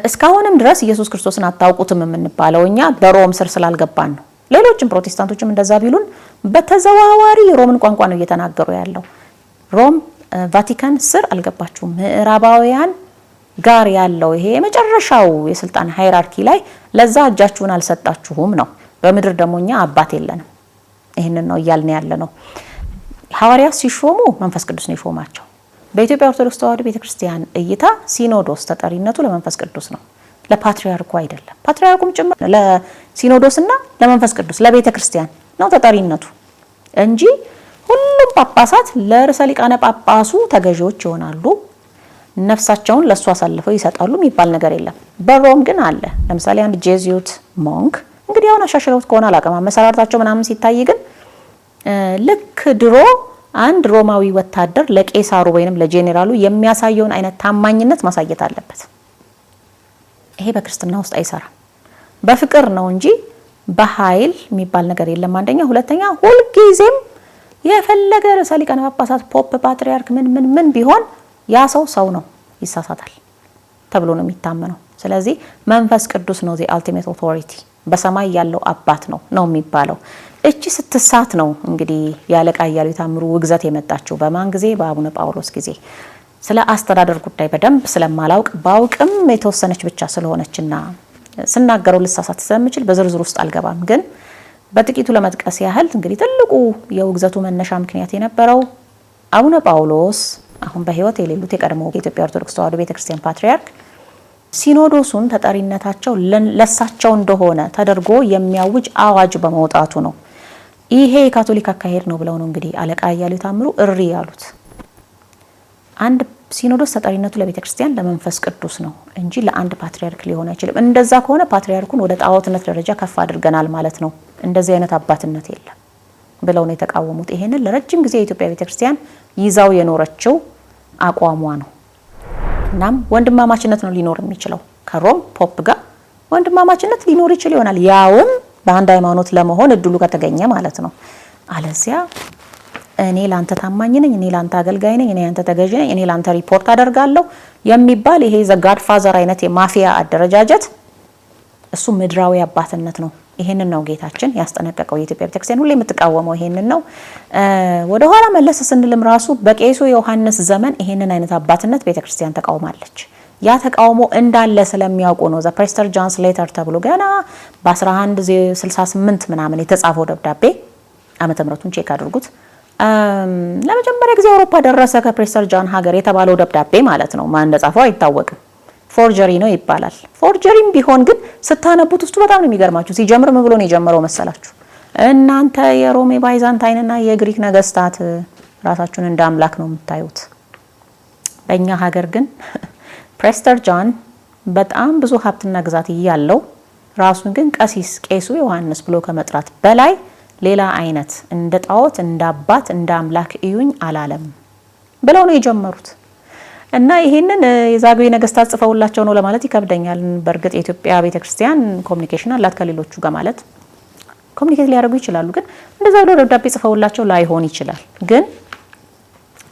A: እስካሁንም ድረስ ኢየሱስ ክርስቶስን አታውቁትም የምንባለው እኛ በሮም ስር ስላልገባን ነው። ሌሎችም ፕሮቴስታንቶችም እንደዛ ቢሉን በተዘዋዋሪ የሮምን ቋንቋ ነው እየተናገሩ ያለው። ሮም ቫቲካን ስር አልገባችሁም፣ ምዕራባውያን ጋር ያለው ይሄ የመጨረሻው የስልጣን ሃይራርኪ ላይ ለዛ እጃችሁን አልሰጣችሁም ነው። በምድር ደግሞ እኛ አባት የለንም። ይሄንን ነው እያልን ያለ ነው። ሐዋርያት ሲሾሙ መንፈስ ቅዱስ ነው የሾማቸው። በኢትዮጵያ ኦርቶዶክስ ተዋሕዶ ቤተክርስቲያን እይታ ሲኖዶስ ተጠሪነቱ ለመንፈስ ቅዱስ ነው፣ ለፓትሪያርኩ አይደለም። ፓትሪያርኩም ጭምር ለሲኖዶስና ለመንፈስ ቅዱስ ለቤተ ክርስቲያን ነው ተጠሪነቱ እንጂ ሁሉም ጳጳሳት ለርዕሰ ሊቃነ ጳጳሱ ተገዢዎች ይሆናሉ፣ ነፍሳቸውን ለሱ አሳልፈው ይሰጣሉ የሚባል ነገር የለም። በሮም ግን አለ። ለምሳሌ አንድ ጄዚዩት ሞንክ እንግዲህ አሁን አሻሽለውት ከሆነ አላውቅም፣ መሰራርታቸው ምናምን ሲታይ ግን ልክ ድሮ አንድ ሮማዊ ወታደር ለቄሳሩ ወይንም ለጄኔራሉ የሚያሳየውን አይነት ታማኝነት ማሳየት አለበት። ይሄ በክርስትና ውስጥ አይሰራም። በፍቅር ነው እንጂ በኃይል የሚባል ነገር የለም። አንደኛ። ሁለተኛ ሁልጊዜም የፈለገ ርዕሰ ሊቃነ ጳጳሳት ፖፕ፣ ፓትሪያርክ ምን ቢሆን ያ ሰው ነው፣ ይሳሳታል ተብሎ ነው የሚታመነው። ስለዚህ መንፈስ ቅዱስ ነው አልቲሜት ኦቶሪቲ፣ በሰማይ ያለው አባት ነው የሚባለው። እቺ ስትሳት ነው እንግዲህ ያለቃ እያሉ ታምሩ ውግዘት የመጣችው። በማን ጊዜ? በአቡነ ጳውሎስ ጊዜ። ስለ አስተዳደር ጉዳይ በደንብ ስለማላውቅ ባውቅም የተወሰነች ብቻ ስለሆነችና ስናገረው ልሳሳት ስለምችል በዝርዝር ውስጥ አልገባም። ግን በጥቂቱ ለመጥቀስ ያህል እንግዲህ ትልቁ የውግዘቱ መነሻ ምክንያት የነበረው አቡነ ጳውሎስ አሁን በህይወት የሌሉት የቀድሞ የኢትዮጵያ ኦርቶዶክስ ተዋሕዶ ቤተክርስቲያን ፓትሪያርክ ሲኖዶሱን ተጠሪነታቸው ለሳቸው እንደሆነ ተደርጎ የሚያውጅ አዋጅ በመውጣቱ ነው። ይሄ የካቶሊክ አካሄድ ነው ብለው ነው እንግዲህ አለቃ እያሉ ታምሩ እሪ ያሉት። አንድ ሲኖዶስ ተጠሪነቱ ለቤተክርስቲያን ለመንፈስ ቅዱስ ነው እንጂ ለአንድ ፓትሪያርክ ሊሆን አይችልም። እንደዛ ከሆነ ፓትሪያርኩን ወደ ጣዖትነት ደረጃ ከፍ አድርገናል ማለት ነው። እንደዚህ አይነት አባትነት የለም ብለው ነው የተቃወሙት። ይሄንን ለረጅም ጊዜ የኢትዮጵያ ቤተክርስቲያን ይዛው የኖረችው አቋሟ ነው። እናም ወንድማማችነት ነው ሊኖር የሚችለው ከሮም ፖፕ ጋር ወንድማማችነት ሊኖር ይችል ይሆናል፣ ያውም በአንድ ሃይማኖት ለመሆን እድሉ ከተገኘ ማለት ነው። አለዚያ እኔ ላንተ ታማኝ ነኝ፣ እኔ ላንተ አገልጋይ ነኝ፣ እኔ ያንተ ተገዢ ነኝ፣ እኔ ላንተ ሪፖርት አደርጋለሁ የሚባል ይሄ ዘጋድ ፋዘር አይነት የማፊያ አደረጃጀት እሱ ምድራዊ አባትነት ነው። ይሄንን ነው ጌታችን ያስጠነቀቀው። የኢትዮጵያ ቤተክርስቲያን ሁሌ የምትቃወመው ይሄንን ነው። ወደ ኋላ መለስ ስንልም ራሱ በቄሱ ዮሐንስ ዘመን ይሄንን አይነት አባትነት ቤተክርስቲያን ተቃውማለች። ያ ተቃውሞ እንዳለ ስለሚያውቁ ነው ዘ ፕሬስተር ጃንስ ሌተር ተብሎ ገና በ1168 ምናምን የተጻፈው ደብዳቤ ዓመተ ምሕረቱን ቼክ አድርጉት ለመጀመሪያ ጊዜ አውሮፓ ደረሰ ከፕሬስተር ጃን ሀገር የተባለው ደብዳቤ ማለት ነው። ማን እንደጻፈው አይታወቅም። ፎርጀሪ ነው ይባላል። ፎርጀሪም ቢሆን ግን ስታነቡት ውስጡ በጣም ነው የሚገርማችሁ። ሲጀምር ምን ብሎ ነው የጀመረው መሰላችሁ? እናንተ የሮሜ ባይዛንታይንና የግሪክ ነገስታት ራሳችሁን እንደ አምላክ ነው የምታዩት። በእኛ ሀገር ግን ፕሬስተር ጃን በጣም ብዙ ሀብትና ግዛት እያለው ራሱን ግን ቄሱ ዮሐንስ ብሎ ከመጥራት በላይ ሌላ አይነት እንደ ጣዖት እንደ አባት እንደ አምላክ እዩኝ አላለም ብለው ነው የጀመሩት። እና ይሄንን የዛጉዌ ነገስታት ጽፈውላቸው ነው ለማለት ይከብደኛል። በእርግጥ የኢትዮጵያ ቤተክርስቲያን ኮሚኒኬሽን አላት ከሌሎቹ ጋር ማለት ኮሚኒኬት ሊያደርጉ ይችላሉ። ግን እንደዛ ብሎ ደብዳቤ ጽፈውላቸው ላይሆን ይችላል። ግን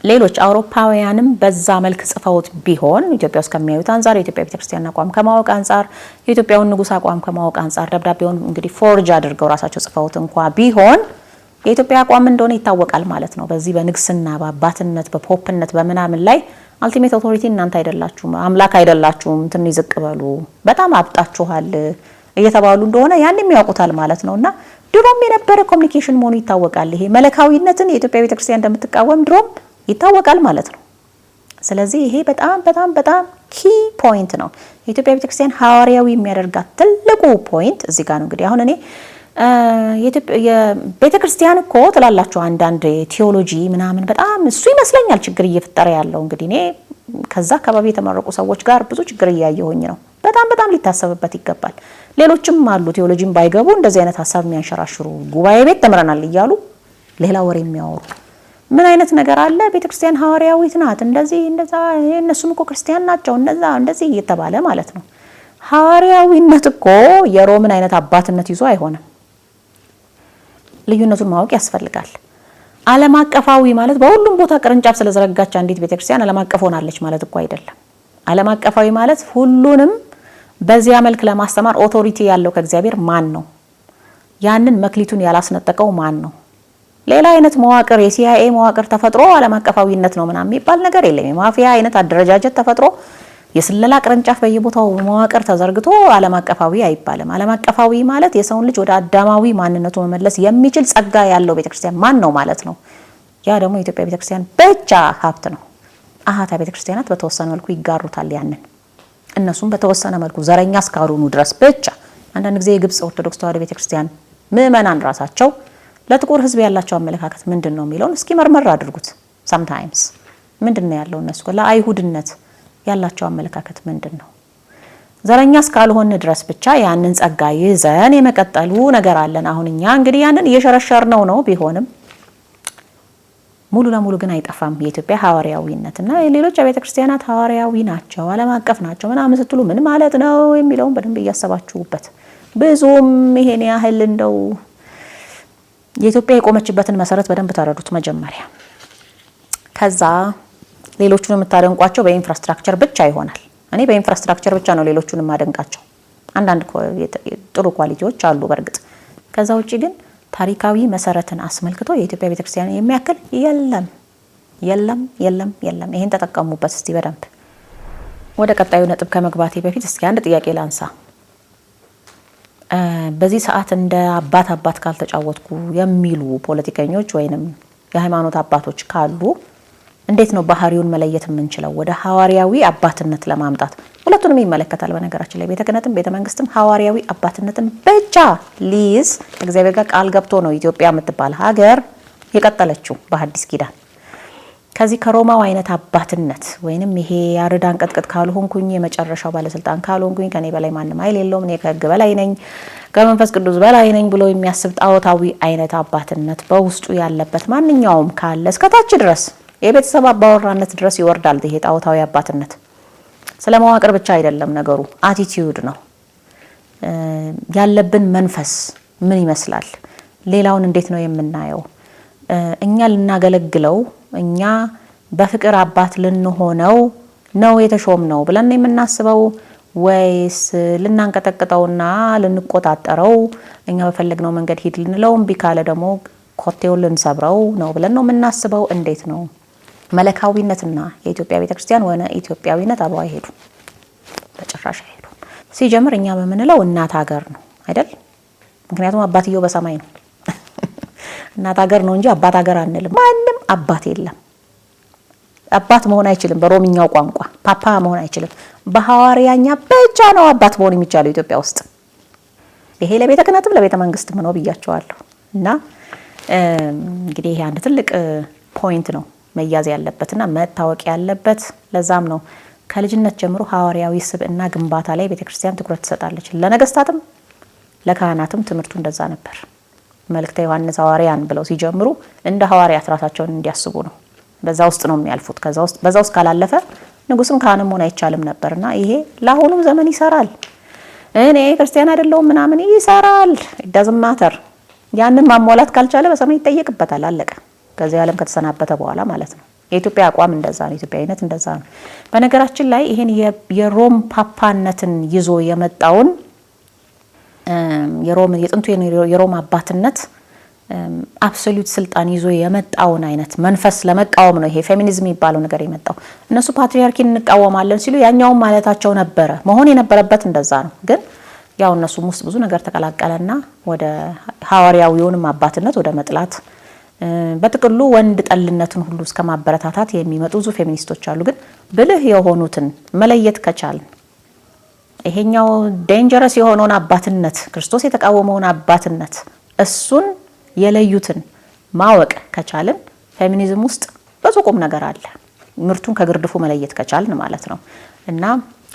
A: ሌሎች አውሮፓውያንም በዛ መልክ ጽፈውት ቢሆን ኢትዮጵያ ውስጥ ከሚያዩት አንፃር የኢትዮጵያ ቤተክርስቲያን አቋም ከማወቅ አንፃር የኢትዮጵያውን ንጉስ አቋም ከማወቅ አንፃር ደብዳቤውን እንግዲህ ፎርጅ አድርገው ራሳቸው ጽፈውት እንኳን ቢሆን የኢትዮጵያ አቋም እንደሆነ ይታወቃል ማለት ነው። በዚህ በንግስና በአባትነት በፖፕነት በምናምን ላይ አልቲሜት ኦቶሪቲ እናንተ አይደላችሁም፣ አምላክ አይደላችሁም፣ ትንሽ ዝቅ በሉ፣ በጣም አብጣችኋል እየተባሉ እንደሆነ ያንም ያውቁታል ማለት ነውና ድሮም የነበረ ኮሚኒኬሽን መሆኑ ይታወቃል። ይሄ መለካዊነትን የኢትዮጵያ ቤተክርስቲያን እንደምትቃወም ድሮም ይታወቃል ማለት ነው። ስለዚህ ይሄ በጣም በጣም በጣም ኪ ፖይንት ነው። የኢትዮጵያ ቤተክርስቲያን ሐዋርያዊ የሚያደርጋት ትልቁ ፖይንት እዚህ ጋር ነው። እንግዲህ አሁን እኔ የቤተክርስቲያን እኮ ትላላችሁ አንዳንድ ቲዮሎጂ ምናምን በጣም እሱ ይመስለኛል ችግር እየፈጠረ ያለው። እንግዲህ እኔ ከዛ አካባቢ የተመረቁ ሰዎች ጋር ብዙ ችግር እያየሁኝ ነው። በጣም በጣም ሊታሰብበት ይገባል። ሌሎችም አሉ ቲዮሎጂን ባይገቡ እንደዚህ አይነት ሀሳብ የሚያንሸራሽሩ ጉባኤ ቤት ተምረናል እያሉ ሌላ ወሬ የሚያወሩ ምን አይነት ነገር አለ? ቤተክርስቲያን ሐዋርያዊት ናት እንደዚህ እንደዛ እነሱም እኮ ክርስቲያን ናቸው እንደዛ እንደዚህ እየተባለ ማለት ነው። ሐዋርያዊነት እኮ የሮምን አይነት አባትነት ይዞ አይሆንም። ልዩነቱን ማወቅ ያስፈልጋል። ዓለም አቀፋዊ ማለት በሁሉም ቦታ ቅርንጫፍ ስለዘረጋች አንዲት ቤተክርስቲያን ዓለም አቀፍ ሆናለች ማለት እኮ አይደለም። ዓለም አቀፋዊ ማለት ሁሉንም በዚያ መልክ ለማስተማር ኦቶሪቲ ያለው ከእግዚአብሔር ማን ነው? ያንን መክሊቱን ያላስነጠቀው ማን ነው? ሌላ አይነት መዋቅር የሲአይኤ መዋቅር ተፈጥሮ ዓለም አቀፋዊነት ነው ምናምን የሚባል ነገር የለም። የማፊያ አይነት አደረጃጀት ተፈጥሮ የስለላ ቅርንጫፍ በየቦታው መዋቅር ተዘርግቶ ዓለም አቀፋዊ አይባልም። ዓለም አቀፋዊ ማለት የሰውን ልጅ ወደ አዳማዊ ማንነቱ መመለስ የሚችል ጸጋ ያለው ቤተክርስቲያን ማን ነው ማለት ነው። ያ ደግሞ የኢትዮጵያ ቤተክርስቲያን ብቻ ሀብት ነው። አሃታ ቤተክርስቲያናት በተወሰነ መልኩ ይጋሩታል ያንን። እነሱም በተወሰነ መልኩ ዘረኛ እስካልሆኑ ድረስ ብቻ። አንዳንድ ጊዜ የግብጽ ኦርቶዶክስ ተዋሕዶ ቤተክርስቲያን ምእመናን ራሳቸው ለጥቁር ሕዝብ ያላቸው አመለካከት ምንድነው የሚለውን እስኪ መርመር አድርጉት። ሳምታይምስ ምንድነው ያለው እነሱ ለአይሁድነት ያላቸው አመለካከት ምንድነው? ዘረኛ እስካልሆነ ድረስ ብቻ ያንን ጸጋ ይዘን የመቀጠሉ ነገር አለን። አሁን እኛ እንግዲህ ያንን እየሸረሸርነው ነው። ቢሆንም ሙሉ ለሙሉ ግን አይጠፋም የኢትዮጵያ ሐዋርያዊነትና የሌሎች ቤተ ክርስቲያናት ሐዋርያዊ ናቸው ዓለም አቀፍ ናቸው ምናምን ስትሉ ምን ማለት ነው የሚለውን በደንብ እያሰባችሁበት ብዙም ይሄን ያህል እንደው የኢትዮጵያ የቆመችበትን መሰረት በደንብ ታረዱት መጀመሪያ። ከዛ ሌሎቹን የምታደንቋቸው በኢንፍራስትራክቸር ብቻ ይሆናል። እኔ በኢንፍራስትራክቸር ብቻ ነው ሌሎቹን ማደንቃቸው። አንዳንድ ጥሩ ኳሊቲዎች አሉ በእርግጥ። ከዛ ውጪ ግን ታሪካዊ መሰረትን አስመልክቶ የኢትዮጵያ ቤተክርስቲያን የሚያክል የለም የለም የለም የለም። ይሄን ተጠቀሙበት እስቲ በደንብ። ወደ ቀጣዩ ነጥብ ከመግባቴ በፊት እስኪ አንድ ጥያቄ ላንሳ። በዚህ ሰዓት እንደ አባት ካልተጫወትኩ የሚሉ ፖለቲከኞች ወይንም የሃይማኖት አባቶች ካሉ እንዴት ነው ባህሪውን መለየት የምንችለው? ወደ ሐዋርያዊ አባትነት ለማምጣት ሁለቱንም ይመለከታል። በነገራችን ላይ ቤተ ክህነትም ቤተ መንግስትም ሐዋርያዊ አባትነትን ብቻ ሊይዝ እግዚአብሔር ጋር ቃል ገብቶ ነው ኢትዮጵያ የምትባል ሀገር የቀጠለችው በሐዲስ ኪዳን። ከዚህ ከሮማው አይነት አባትነት ወይንም ይሄ ያርዳን ቀጥቅጥ ካልሆንኩኝ የመጨረሻው ባለስልጣን ካልሆንኩኝ ከኔ በላይ ማንም ኃይል የለውም እኔ ከህግ በላይ ነኝ ከመንፈስ ቅዱስ በላይ ነኝ ብሎ የሚያስብ ጣዖታዊ አይነት አባትነት በውስጡ ያለበት ማንኛውም ካለ እስከታች ድረስ የቤተሰብ አባወራነት ድረስ ይወርዳል። ይሄ ጣዖታዊ አባትነት ስለ መዋቅር ብቻ አይደለም ነገሩ፣ አቲቲዩድ ነው። ያለብን መንፈስ ምን ይመስላል? ሌላውን እንዴት ነው የምናየው? እኛ ልናገለግለው እኛ በፍቅር አባት ልንሆነው ነው የተሾምነው ብለን ነው የምናስበው ወይስ ልናንቀጠቅጠውና ልንቆጣጠረው እኛ በፈለግነው መንገድ ሂድ ልንለው እምቢ ካለ ደግሞ ኮቴውን ልንሰብረው ነው ብለን ነው የምናስበው? እንዴት ነው? መለካዊነትና የኢትዮጵያ ቤተክርስቲያን ወነ ኢትዮጵያዊነት አብረው አይሄዱ፣ በጭራሽ አይሄዱ። ሲጀምር እኛ በምንለው እናት ሀገር ነው አይደል? ምክንያቱም አባትየው በሰማይ ነው እናት ሀገር ነው እንጂ አባት ሀገር አንልም። ማንም አባት የለም። አባት መሆን አይችልም። በሮሚኛው ቋንቋ ፓፓ መሆን አይችልም። በሐዋርያኛ ብቻ ነው አባት መሆን የሚቻለው ኢትዮጵያ ውስጥ። ይሄ ለቤተ ክህነትም ለቤተ መንግስትም ነው ብያቸዋለሁ። እና እንግዲህ ይሄ አንድ ትልቅ ፖይንት ነው መያዝ ያለበትና መታወቅ ያለበት። ለዛም ነው ከልጅነት ጀምሮ ሐዋርያዊ ስብዕና ግንባታ ላይ ቤተክርስቲያን ትኩረት ትሰጣለች። ለነገስታትም ለካህናትም ትምህርቱ እንደዛ ነበር። መልእክተ ዮሐንስ ሐዋርያን ብለው ሲጀምሩ እንደ ሐዋርያት ራሳቸውን እንዲያስቡ ነው። በዛ ውስጥ ነው የሚያልፉት። በዛ ውስጥ ካላለፈ ንጉስም ካህንም ሆነ አይቻልም ነበርና ይሄ ለአሁኑም ዘመን ይሰራል። እኔ ክርስቲያን አይደለሁም ምናምን ይሰራል። ዳዝንት ማተር። ያንን ማሟላት ካልቻለ በሰማይ ይጠየቅበታል። አለቀ። ከዚህ ዓለም ከተሰናበተ በኋላ ማለት ነው። የኢትዮጵያ አቋም እንደዛ ነው። ኢትዮጵያዊነት እንደዛ ነው። በነገራችን ላይ ይሄን የሮም ፓፓነትን ይዞ የመጣውን የጥንቱ የሮም አባትነት አብሶሉት ስልጣን ይዞ የመጣውን አይነት መንፈስ ለመቃወም ነው ይሄ ፌሚኒዝም የሚባለው ነገር የመጣው። እነሱ ፓትሪያርኪን እንቃወማለን ሲሉ ያኛውን ማለታቸው ነበረ። መሆን የነበረበት እንደዛ ነው። ግን ያው እነሱም ውስጥ ብዙ ነገር ተቀላቀለና ወደ ሐዋርያዊውንም አባትነት ወደ መጥላት፣ በጥቅሉ ወንድ ጠልነትን ሁሉ እስከ ማበረታታት የሚመጡ ብዙ ፌሚኒስቶች አሉ። ግን ብልህ የሆኑትን መለየት ከቻልን ይሄኛው ዴንጀረስ የሆነውን አባትነት ክርስቶስ የተቃወመውን አባትነት እሱን የለዩትን ማወቅ ከቻልን ፌሚኒዝም ውስጥ ብዙ ቁም ነገር አለ። ምርቱን ከግርድፉ መለየት ከቻልን ማለት ነው። እና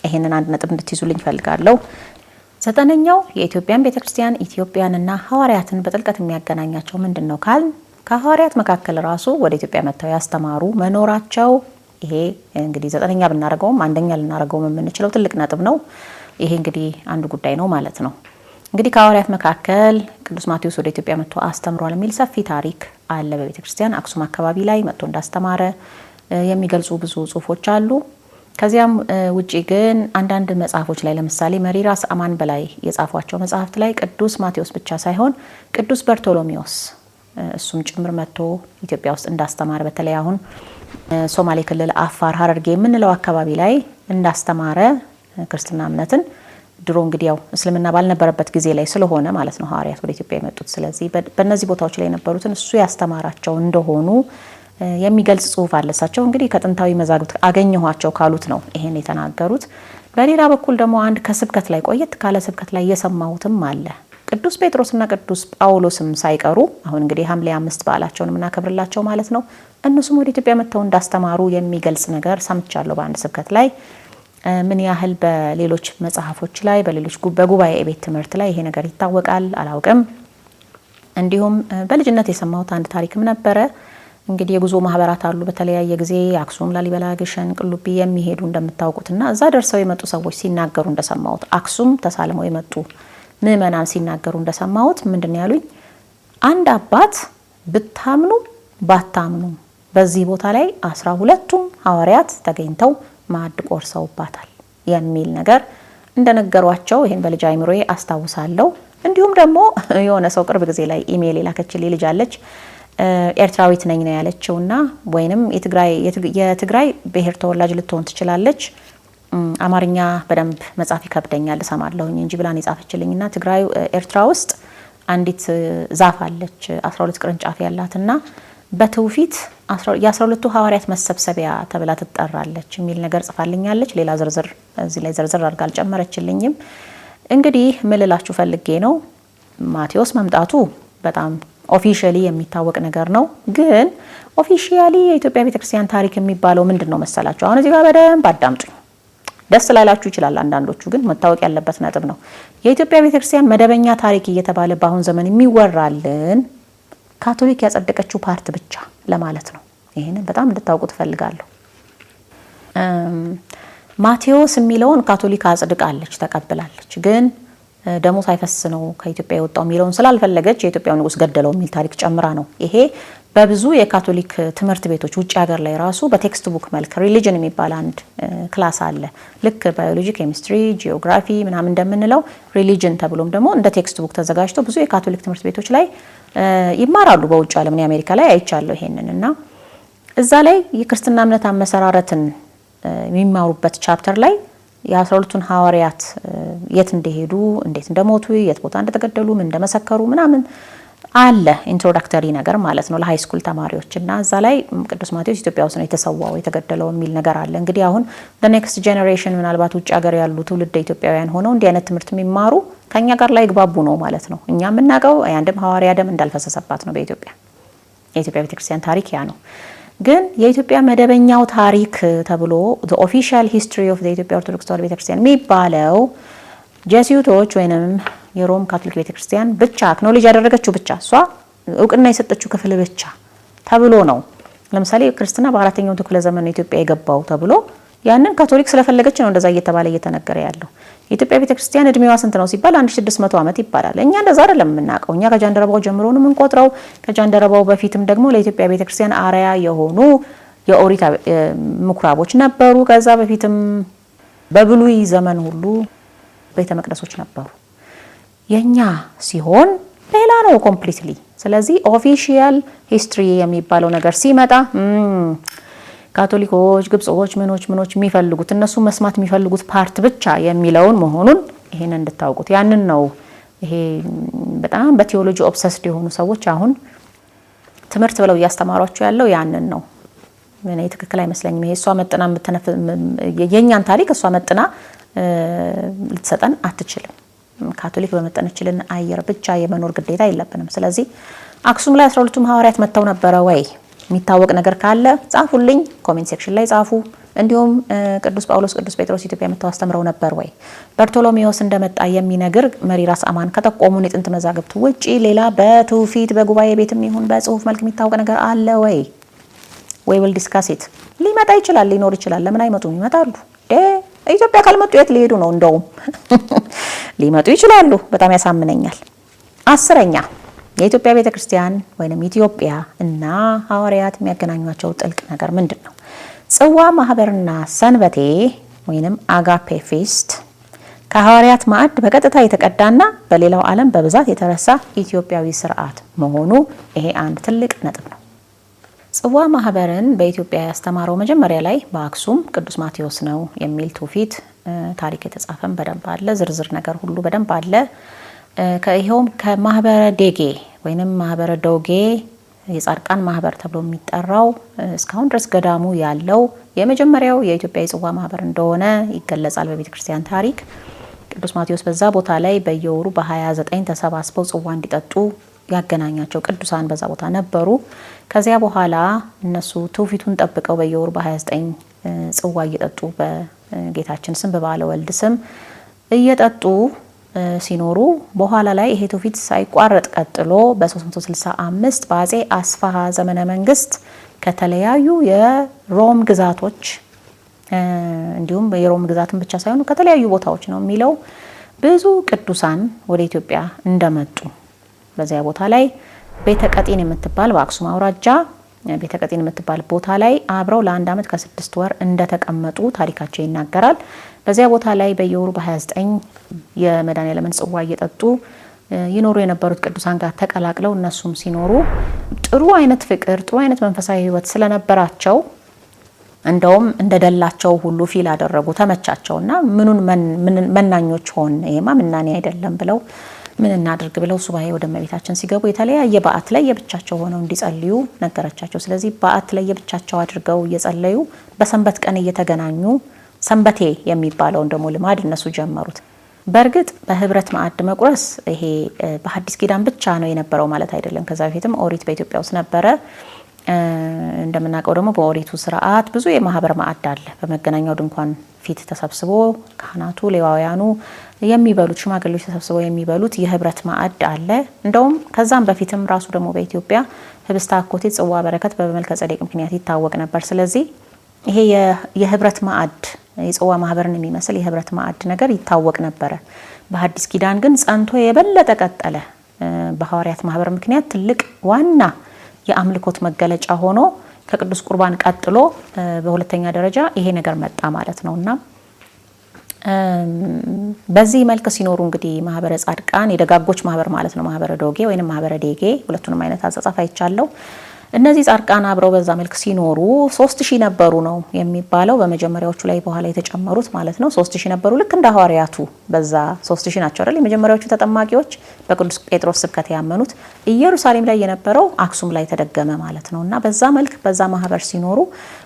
A: ይሄንን አንድ ነጥብ እንድትይዙልኝ ፈልጋለሁ። 9ኛው የኢትዮጵያን ቤተክርስቲያን ኢትዮጵያንና ሐዋርያትን በጥልቀት የሚያገናኛቸው ምንድነው ካል ከሐዋርያት መካከል ራሱ ወደ ኢትዮጵያ መጥተው ያስተማሩ መኖራቸው። ይሄ እንግዲህ 9ኛ ብናረገውም አንደኛ ልናረገውም የምንችለው ትልቅ ነጥብ ነው። ይሄ እንግዲህ አንዱ ጉዳይ ነው ማለት ነው። እንግዲህ ከሐዋርያት መካከል ቅዱስ ማቴዎስ ወደ ኢትዮጵያ መጥቶ አስተምሯል የሚል ሰፊ ታሪክ አለ በቤተክርስቲያን። አክሱም አካባቢ ላይ መጥቶ እንዳስተማረ የሚገልጹ ብዙ ጽሁፎች አሉ። ከዚያም ውጪ ግን አንዳንድ መጽሐፎች ላይ ለምሳሌ መሪራስ አማን በላይ የጻፏቸው መጽሐፍት ላይ ቅዱስ ማቴዎስ ብቻ ሳይሆን ቅዱስ በርቶሎሜዎስ እሱም ጭምር መጥቶ ኢትዮጵያ ውስጥ እንዳስተማረ፣ በተለይ አሁን ሶማሌ ክልል፣ አፋር፣ ሀረርጌ የምንለው አካባቢ ላይ እንዳስተማረ ክርስትና እምነትን ድሮ እንግዲህ ያው እስልምና ባልነበረበት ጊዜ ላይ ስለሆነ ማለት ነው ሐዋርያት ወደ ኢትዮጵያ የመጡት። ስለዚህ በእነዚህ ቦታዎች ላይ የነበሩትን እሱ ያስተማራቸው እንደሆኑ የሚገልጽ ጽሁፍ አለ። እሳቸው እንግዲህ ከጥንታዊ መዛግብት አገኘኋቸው ካሉት ነው ይሄን የተናገሩት። በሌላ በኩል ደግሞ አንድ ከስብከት ላይ ቆየት ካለ ስብከት ላይ የሰማሁትም አለ። ቅዱስ ጴጥሮስና ቅዱስ ጳውሎስም ሳይቀሩ አሁን እንግዲህ ሐምሌ 5 በዓላቸውን የምናከብርላቸው ማለት ነው እነሱም ወደ ኢትዮጵያ መጥተው እንዳስተማሩ የሚገልጽ ነገር ሰምቻለሁ በአንድ ስብከት ላይ። ምን ያህል በሌሎች መጽሐፎች ላይ በሌሎች በጉባኤ ቤት ትምህርት ላይ ይሄ ነገር ይታወቃል አላውቅም። እንዲሁም በልጅነት የሰማሁት አንድ ታሪክም ነበረ። እንግዲህ የጉዞ ማህበራት አሉ በተለያየ ጊዜ አክሱም፣ ላሊበላ፣ ግሸን፣ ቅሉቢ የሚሄዱ እንደምታውቁትና እዛ ደርሰው የመጡ ሰዎች ሲናገሩ እንደሰማሁት፣ አክሱም ተሳልመው የመጡ ምእመናን ሲናገሩ እንደሰማሁት ምንድን ያሉኝ፣ አንድ አባት ብታምኑ ባታምኑ በዚህ ቦታ ላይ 12ቱም ሐዋርያት ተገኝተው ማዕድ ቆርሰውባታል የሚል ነገር እንደነገሯቸው ይሄን በልጅ አይምሮዬ አስታውሳለሁ። እንዲሁም ደግሞ የሆነ ሰው ቅርብ ጊዜ ላይ ኢሜል የላከችልኝ ልጅ አለች። ኤርትራዊት ነኝ ነው ያለችውና ወይንም የትግራይ ብሔር ተወላጅ ልትሆን ትችላለች፣ አማርኛ በደንብ መጻፍ ይከብደኛል እሰማለሁኝ እንጂ ብላን የጻፈችልኝና ትግራይ ኤርትራ ውስጥ አንዲት ዛፍ አለች 12 ቅርንጫፍ ያላትና በትውፊት የ12ቱ ሐዋርያት መሰብሰቢያ ተብላ ትጠራለች የሚል ነገር ጽፋልኛለች። ሌላ ዝርዝር እዚህ ላይ ዝርዝር አድርጋ አልጨመረችልኝም። እንግዲህ ምልላችሁ ፈልጌ ነው ማቴዎስ መምጣቱ በጣም ኦፊሻሊ የሚታወቅ ነገር ነው። ግን ኦፊሻሊ የኢትዮጵያ ቤተክርስቲያን ታሪክ የሚባለው ምንድነው መሰላችሁ? አሁን እዚህ ጋር በደንብ አዳምጡኝ። ደስ ላይላችሁ ይችላል አንዳንዶቹ፣ ግን መታወቅ ያለበት ነጥብ ነው። የኢትዮጵያ ቤተክርስቲያን መደበኛ ታሪክ እየተባለ በአሁን ዘመን የሚወራልን ካቶሊክ ያጸደቀችው ፓርት ብቻ ለማለት ነው። ይሄንን በጣም እንድታውቁ ትፈልጋለሁ። ማቴዎስ የሚለውን ካቶሊክ አጽድቃለች፣ ተቀብላለች። ግን ደሞ ሳይፈስ ነው ከኢትዮጵያ የወጣው የሚለውን ስላልፈለገች የኢትዮጵያው ንጉስ ገደለው የሚል ታሪክ ጨምራ ነው። ይሄ በብዙ የካቶሊክ ትምህርት ቤቶች ውጭ ሀገር ላይ ራሱ በቴክስት ቡክ መልክ ሪሊጅን የሚባል አንድ ክላስ አለ። ልክ ባዮሎጂ፣ ኬሚስትሪ፣ ጂኦግራፊ ምናምን እንደምንለው ሪሊጅን ተብሎም ደግሞ እንደ ቴክስት ቡክ ተዘጋጅቶ ብዙ የካቶሊክ ትምህርት ቤቶች ላይ ይማራሉ። በውጭ ዓለም ነው አሜሪካ ላይ አይቻለሁ ይሄንን እና እዛ ላይ የክርስትና እምነት አመሰራረትን የሚማሩበት ቻፕተር ላይ የ12ቱን ሐዋርያት የት እንደሄዱ፣ እንዴት እንደሞቱ፣ የት ቦታ እንደተገደሉ፣ ምን እንደመሰከሩ ምናምን አለ ኢንትሮዳክተሪ ነገር ማለት ነው ለሃይ ስኩል ተማሪዎችና እዛ ላይ ቅዱስ ማቴዎስ ኢትዮጵያ ውስጥ ነው የተሰዋው የተገደለው የሚል ነገር አለ። እንግዲህ አሁን the next generation ምናልባት ውጭ ሀገር ያሉ ትውልደ ኢትዮጵያውያን ሆነው እንዲህ አይነት ትምህርት የሚማሩ ከኛ ጋር ላይ ግባቡ ነው ማለት ነው። እኛ የምናውቀው ያንድም ሐዋርያ ደም እንዳልፈሰሰባት ነው በኢትዮጵያ የኢትዮጵያ ቤተክርስቲያን ታሪክ ያ ነው። ግን የኢትዮጵያ መደበኛው ታሪክ ተብሎ the official history of the ኢትዮጵያ ኦርቶዶክስ ተዋሕዶ ቤተክርስቲያን የሚባለው ጄሱቶች ወይንም የሮም ካቶሊክ ቤተክርስቲያን ብቻ አክኖሎጂ ያደረገችው ብቻ እሷ እውቅና የሰጠችው ክፍል ብቻ ተብሎ ነው። ለምሳሌ ክርስትና በአራተኛው ክፍለ ዘመን ነው ኢትዮጵያ የገባው ተብሎ ያንን ካቶሊክ ስለፈለገች ነው እንደዛ እየተባለ እየተነገረ ያለው። የኢትዮጵያ ቤተክርስቲያን እድሜዋ ስንት ነው ሲባል 1600 ዓመት ይባላል። እኛ እንደዛ አይደለም የምናውቀው። እኛ ከጃንደረባው ጀምሮ ነው የምንቆጥረው። ከጃንደረባው በፊትም ደግሞ ለኢትዮጵያ ቤተክርስቲያን አርአያ የሆኑ የኦሪት ምኩራቦች ነበሩ። ከዛ በፊትም በብሉይ ዘመን ሁሉ ቤተ መቅደሶች ነበሩ። የኛ ሲሆን ሌላ ነው ኮምፕሊትሊ። ስለዚህ ኦፊሻል ሂስትሪ የሚባለው ነገር ሲመጣ ካቶሊኮች፣ ግብጾች፣ ምኖች የሚፈልጉት እነሱ መስማት የሚፈልጉት ፓርት ብቻ የሚለውን መሆኑን ይሄን እንድታውቁት ያንን ነው። ይሄ በጣም በቴዎሎጂ ኦብሰስድ የሆኑ ሰዎች አሁን ትምህርት ብለው እያስተማሯቸው ያለው ያንን ነው። እኔ ትክክል አይመስለኝም። ይሄ እሷ መጥና የኛን ታሪክ እሷ መጥና ልትሰጠን አትችልም። ካቶሊክ በመጠነችልን አየር ብቻ የመኖር ግዴታ የለብንም። ስለዚህ አክሱም ላይ 12ቱም ሐዋርያት መጥተው ነበረ ወይ? የሚታወቅ ነገር ካለ ጻፉልኝ፣ ኮሜንት ሴክሽን ላይ ጻፉ። እንዲሁም ቅዱስ ጳውሎስ፣ ቅዱስ ጴጥሮስ ኢትዮጵያ መጥተው አስተምረው ነበር ወይ? በርቶሎሜዎስ እንደመጣ የሚነግር መሪ ራስ አማን ከጠቆሙን የጥንት መዛግብት ውጪ ሌላ በትውፊት በጉባኤ ቤትም ይሁን በጽሁፍ መልክ የሚታወቅ ነገር አለ ወይ? ዊል ዲስካስ ኢት። ሊመጣ ይችላል፣ ሊኖር ይችላል። ለምን አይመጡም? ይመጣሉ። ኢትዮጵያ ካልመጡ የት ሊሄዱ ነው? እንደውም ሊመጡ ይችላሉ። በጣም ያሳምነኛል። 10ኛ የኢትዮጵያ ቤተክርስቲያን ወይንም ኢትዮጵያ እና ሐዋርያት የሚያገናኟቸው ጥልቅ ነገር ምንድን ነው? ጽዋ ማህበርና ሰንበቴ ወይንም አጋፔ ፌስት ከሐዋርያት ማዕድ በቀጥታ የተቀዳና በሌላው ዓለም በብዛት የተረሳ ኢትዮጵያዊ ስርዓት መሆኑ ይሄ አንድ ትልቅ ነጥብ ነው። ጽዋ ማህበርን በኢትዮጵያ ያስተማረው መጀመሪያ ላይ በአክሱም ቅዱስ ማቴዎስ ነው የሚል ትውፊት ታሪክ የተጻፈም በደንብ አለ። ዝርዝር ነገር ሁሉ በደንብ አለ። ከይሄውም ከማህበረ ዴጌ ወይንም ማህበረ ዶጌ የጻድቃን ማህበር ተብሎ የሚጠራው እስካሁን ድረስ ገዳሙ ያለው የመጀመሪያው የኢትዮጵያ የጽዋ ማህበር እንደሆነ ይገለጻል በቤተክርስቲያን ታሪክ። ቅዱስ ማቴዎስ በዛ ቦታ ላይ በየወሩ በ29 ተሰባስበው ጽዋ እንዲጠጡ ያገናኛቸው ቅዱሳን በዛ ቦታ ነበሩ። ከዚያ በኋላ እነሱ ትውፊቱን ጠብቀው በየወሩ በ29 ጽዋ እየጠጡ በጌታችን ስም በባለ ወልድ ስም እየጠጡ ሲኖሩ በኋላ ላይ ይሄ ትውፊት ሳይቋረጥ ቀጥሎ በ365 በአጼ አስፋሃ ዘመነ መንግስት ከተለያዩ የሮም ግዛቶች እንዲሁም የሮም ግዛትን ብቻ ሳይሆን ከተለያዩ ቦታዎች ነው የሚለው ብዙ ቅዱሳን ወደ ኢትዮጵያ እንደመጡ በዚያ ቦታ ላይ ቤተ ቀጢን የምትባል በአክሱም አውራጃ ቤተ ቀጢን የምትባል ቦታ ላይ አብረው ለአንድ ዓመት ከ6 ወር እንደተቀመጡ ታሪካቸው ይናገራል። በዚያ ቦታ ላይ በየወሩ በ29 የመድኃኔዓለምን ጽዋ እየጠጡ ይኖሩ የነበሩት ቅዱሳን ጋር ተቀላቅለው እነሱም ሲኖሩ ጥሩ አይነት ፍቅር፣ ጥሩ አይነት መንፈሳዊ ህይወት ስለነበራቸው እንደውም እንደደላቸው ሁሉ ፊል አደረጉ፣ ተመቻቸውና ምኑን መናኞች ሆን ይሄማ ምናኔ አይደለም ብለው ምን እናድርግ ብለው ሱባኤ ወደ እመቤታችን ሲገቡ የተለያየ በዓት ላይ የብቻቸው ሆነው እንዲጸልዩ ነገረቻቸው። ስለዚህ በዓት ላይ የብቻቸው አድርገው እየጸለዩ በሰንበት ቀን እየተገናኙ ሰንበቴ የሚባለውን ደግሞ ልማድ እነሱ ጀመሩት። በእርግጥ በህብረት ማዕድ መቁረስ ይሄ በሐዲስ ኪዳን ብቻ ነው የነበረው ማለት አይደለም። ከዛ በፊትም ኦሪት በኢትዮጵያ ውስጥ ነበረ። እንደምናውቀው ደግሞ በኦሪቱ ስርዓት ብዙ የማህበር ማዕድ አለ። በመገናኛው ድንኳን ፊት ተሰብስቦ ካህናቱ፣ ሌዋውያኑ የሚበሉት ሽማግሌዎች ተሰብስበው የሚበሉት የህብረት ማዕድ አለ። እንደውም ከዛም በፊትም ራሱ ደግሞ በኢትዮጵያ ህብስተ አኮቴት፣ ጽዋ በረከት በመልከ ጼዴቅ ምክንያት ይታወቅ ነበር። ስለዚህ ይሄ የህብረት ማዕድ የጽዋ ማህበርን የሚመስል የህብረት ማዕድ ነገር ይታወቅ ነበረ። በሐዲስ ኪዳን ግን ጸንቶ የበለጠ ቀጠለ። በሐዋርያት ማህበር ምክንያት ትልቅ ዋና የአምልኮት መገለጫ ሆኖ ከቅዱስ ቁርባን ቀጥሎ በሁለተኛ ደረጃ ይሄ ነገር መጣ ማለት ነውና በዚህ መልክ ሲኖሩ እንግዲህ ማህበረ ጻድቃን የደጋጎች ማህበር ማለት ነው። ማህበረ ዶጌ ወይንም ማህበረ ዴጌ ሁለቱንም አይነት አጻጻፍ አይቻለው። እነዚህ ጻድቃን አብረው በዛ መልክ ሲኖሩ 3000 ነበሩ ነው የሚባለው በመጀመሪያዎቹ ላይ በኋላ የተጨመሩት ማለት ነው 3000 ነበሩ ልክ እንደ ሐዋርያቱ በዛ 3000 ናቸው አይደል የመጀመሪያዎቹ ተጠማቂዎች በቅዱስ ጴጥሮስ ስብከት ያመኑት ኢየሩሳሌም ላይ የነበረው አክሱም ላይ ተደገመ ማለት ነውና በዛ መልክ በዛ ማህበር ሲኖሩ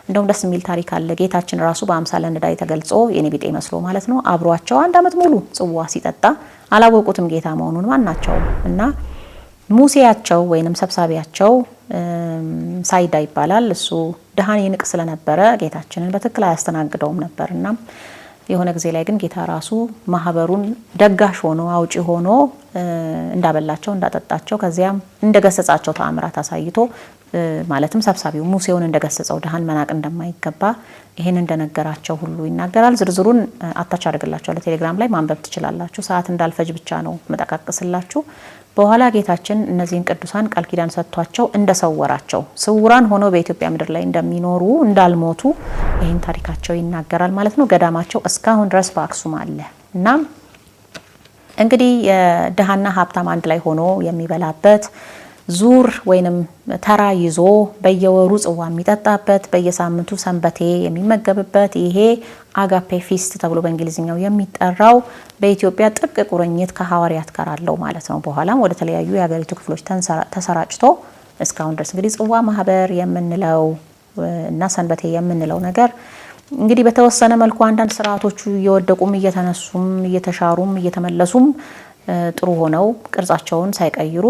A: እንደውም ደስ የሚል ታሪክ አለ ጌታችን ራሱ በአምሳለ ንዳይ ተገልጾ የኔ ቢጤ መስሎ ማለት ነው አብሯቸው አንድ አመት ሙሉ ጽዋ ሲጠጣ አላወቁትም ጌታ መሆኑን ማናቸው እና ሙሴያቸው ወይንም ሰብሳቢያቸው ሳይዳ ይባላል እሱ ደሃን ይንቅ ስለነበረ ጌታችንን በትክክል አያስተናግደውም ነበርና የሆነ ጊዜ ላይ ግን ጌታ ራሱ ማህበሩን ደጋሽ ሆኖ አውጪ ሆኖ እንዳበላቸው እንዳጠጣቸው ከዚያም እንደገሰጻቸው ተአምራት አሳይቶ ማለትም ሰብሳቢው ሙሴውን እንደገሰጸው ደሃን መናቅ እንደማይገባ ይሄን እንደነገራቸው ሁሉ ይናገራል ዝርዝሩን አታች አድርግላችኋለሁ ቴሌግራም ላይ ማንበብ ትችላላችሁ ሰዓት እንዳልፈጅ ብቻ ነው መጠቃቀስላችሁ በኋላ ጌታችን እነዚህን ቅዱሳን ቃል ኪዳን ሰጥቷቸው እንደሰወራቸው ስውራን ሆኖ በኢትዮጵያ ምድር ላይ እንደሚኖሩ እንዳልሞቱ ይሄን ታሪካቸው ይናገራል ማለት ነው ገዳማቸው እስካሁን ድረስ በአክሱም አለ እና እንግዲህ የደሃና ሀብታም አንድ ላይ ሆኖ የሚበላበት ዙር ወይንም ተራ ይዞ በየወሩ ጽዋ የሚጠጣበት በየሳምንቱ ሰንበቴ የሚመገብበት ይሄ አጋፔ ፊስት ተብሎ በእንግሊዝኛው የሚጠራው በኢትዮጵያ ጥብቅ ቁርኝት ከሐዋርያት ጋር አለው ማለት ነው በኋላም ወደ ተለያዩ የሀገሪቱ ክፍሎች ተሰራጭቶ እስካሁን ድረስ እንግዲህ ጽዋ ማህበር የምንለው እና ሰንበቴ የምንለው ነገር እንግዲህ በተወሰነ መልኩ አንዳንድ ስርዓቶቹ እየወደቁም እየተነሱም እየተሻሩም እየተመለሱም ጥሩ ሆነው ቅርጻቸውን ሳይቀይሩ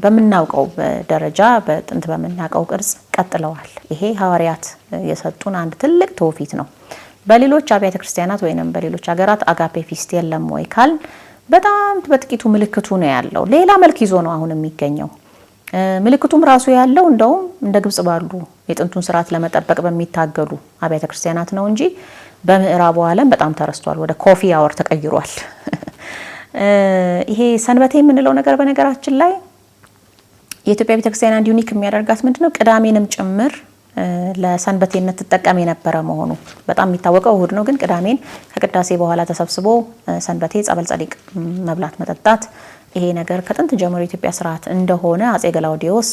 A: በመናውቀው ደረጃ በጥንት በመናውቀው ቅርጽ ቀጥለዋል ይሄ ሐዋርያት የሰጡን አንድ ትልቅ ተውፊት ነው በሌሎች አብያተ ክርስቲያናት ወይንም በሌሎች ሀገራት አጋፔ ፊስት የለም ወይ ካል በጣም በጥቂቱ ምልክቱ ነው ያለው ሌላ መልክ ይዞ ነው አሁን የሚገኘው ምልክቱም ራሱ ያለው እንደው እንደ ግብጽ ባሉ የጥንቱን ስርዓት ለመጠበቅ በሚታገሉ አብያተ ክርስቲያናት ነው እንጂ በምዕራቡ ዓለም በጣም ተረስቷል ወደ ኮፊ አወር ተቀይሯል ይሄ ሰንበቴ የምንለው ነገር በነገራችን ላይ የኢትዮጵያ ቤተክርስቲያን አንድ ዩኒክ የሚያደርጋት ምንድነው ቅዳሜንም ጭምር ለሰንበቴነት ተጠቀም የነበረ መሆኑ በጣም የሚታወቀው እሁድ ነው ግን ቅዳሜን ከቅዳሴ በኋላ ተሰብስቦ ሰንበቴ ጸበል ጸዲቅ መብላት መጠጣት ይሄ ነገር ከጥንት ጀምሮ የኢትዮጵያ ስርዓት እንደሆነ አጼ ገላውዲዮስ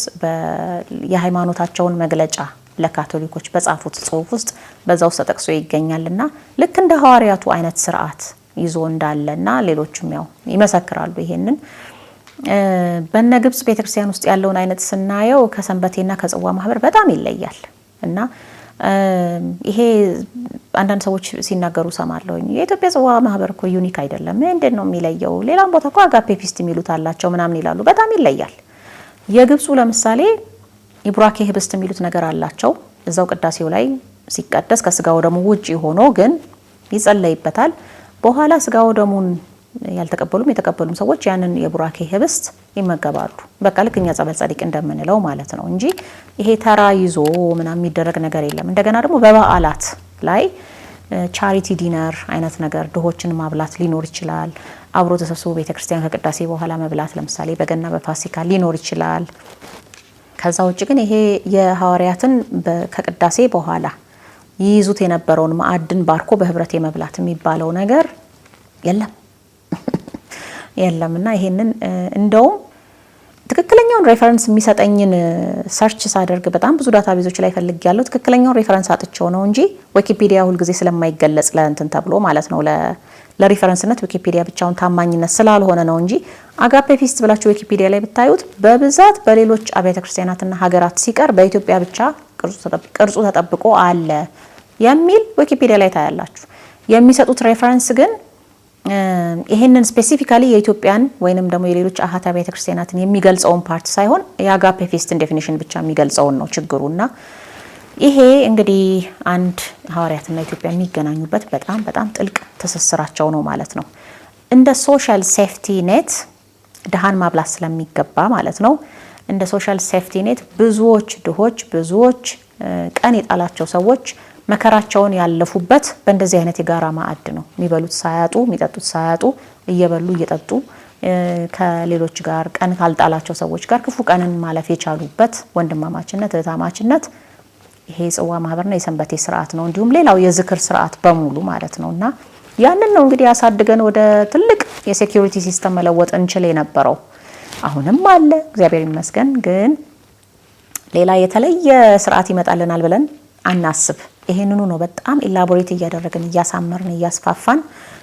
A: የሃይማኖታቸውን መግለጫ ለካቶሊኮች በጻፉት ጽሑፍ ውስጥ በዛው ተጠቅሶ ይገኛልና ልክ እንደ ሐዋርያቱ አይነት ስርዓት ይዞ እንዳለና ሌሎችም ያው ይመሰክራሉ ይሄንን በነግብጽ ቤተክርስቲያን ውስጥ ያለውን አይነት ስናየው ከሰንበቴና ከጽዋ ማህበር በጣም ይለያል እና ይሄ አንዳንድ ሰዎች ሲናገሩ ሰማለሁ የኢትዮጵያ ጽዋ ማህበር እኮ ዩኒክ አይደለም እንዴት ነው የሚለየው ሌላም ቦታ እኮ አጋፔ ፊስት የሚሉት አላቸው ምናምን ይላሉ በጣም ይለያል የግብጹ ለምሳሌ ኢብራኬ ህብስት የሚሉት ነገር አላቸው እዛው ቅዳሴው ላይ ሲቀደስ ከስጋው ደሙ ውጪ ሆኖ ግን ይጸለይበታል በኋላ ስጋው ደሙን ያልተቀበሉም የተቀበሉም ሰዎች ያንን የቡራኬ ህብስት ይመገባሉ በቃ ልክኛ ጸበል ጸዲቅ እንደምንለው ማለት ነው እንጂ ይሄ ተራ ይዞ ምናምን የሚደረግ ነገር የለም እንደገና ደግሞ በበዓላት ላይ ቻሪቲ ዲነር አይነት ነገር ድሆችን ማብላት ሊኖር ይችላል አብሮ ተሰብስቦ ቤተክርስቲያን ከቅዳሴ በኋላ መብላት ለምሳሌ በገና በፋሲካ ሊኖር ይችላል ከዛ ውጭ ግን ይሄ የሐዋርያትን ከቅዳሴ በኋላ ይይዙት የነበረውን ማዕድን ባርኮ በህብረት የመብላት የሚባለው ነገር የለምና ይሄንን እንደውም ትክክለኛውን ሬፈረንስ የሚሰጠኝን ሰርች ሳደርግ በጣም ብዙ ዳታቤዞች ላይ ፈልጊያለሁ ትክክለኛውን ሬፈረንስ አጥቼው ነው እንጂ ዊኪፒዲያ ሁሉ ጊዜ ስለማይገለጽ ለእንትን ተብሎ ማለት ነው ለሬፈረንስነት ዊኪፒዲያ ብቻውን ታማኝነት ስላልሆነ ነው እንጂ አጋፔ ፊስት ብላችሁ ዊኪፒዲያ ላይ ብታዩት በብዛት በሌሎች አብያተ ክርስቲያናትና ሀገራት ሲቀር በኢትዮጵያ ብቻ ቅርጹ ተጠብቆ አለ የሚል ዊኪፒዲያ ላይ ታያላችሁ የሚሰጡት ሬፈረንስ ግን ይሄንን ስፔሲፊካሊ የኢትዮጵያን ወይንም ደግሞ የሌሎች አሃት አብያተ ክርስቲያናትን የሚገልጸውን ፓርት ሳይሆን የአጋፔ ፊስትን ዴፊኒሽን ብቻ የሚገልጸውን ነው ችግሩና ይሄ እንግዲህ አንድ ሐዋርያትና ኢትዮጵያ የሚገናኙበት በጣም በጣም ጥልቅ ትስስራቸው ነው ማለት ነው እንደ ሶሻል ሴፍቲ ኔት ደሃን ማብላት ስለሚገባ ማለት ነው እንደ ሶሻል ሴፍቲ ኔት ብዙዎች ድሆች ብዙዎች ቀን የጣላቸው ሰዎች መከራቸውን ያለፉበት በእንደዚህ አይነት የጋራ ማዕድ ነው የሚበሉት ሳያጡ የሚጠጡት ሳያጡ እየበሉ እየጠጡ ከሌሎች ጋር ቀን ካልጣላቸው ሰዎች ጋር ክፉ ቀንን ማለፍ የቻሉበት ወንድማማችነት እህታማችነት ይሄ ጽዋ ማህበርና የሰንበቴ ስርዓት ነው እንዲሁም ሌላው የዝክር ስርዓት በሙሉ ማለት ነውና ያንን ነው እንግዲህ ያሳድገን ወደ ትልቅ የሴኩሪቲ ሲስተም መለወጥ እንችል የነበረው አሁንም አለ እግዚአብሔር ይመስገን ግን ሌላ የተለየ ስርዓት ይመጣልናል ብለን አናስብ። ይሄንኑ ነው በጣም ኢላቦሬት እያደረግን እያሳመርን እያስፋፋን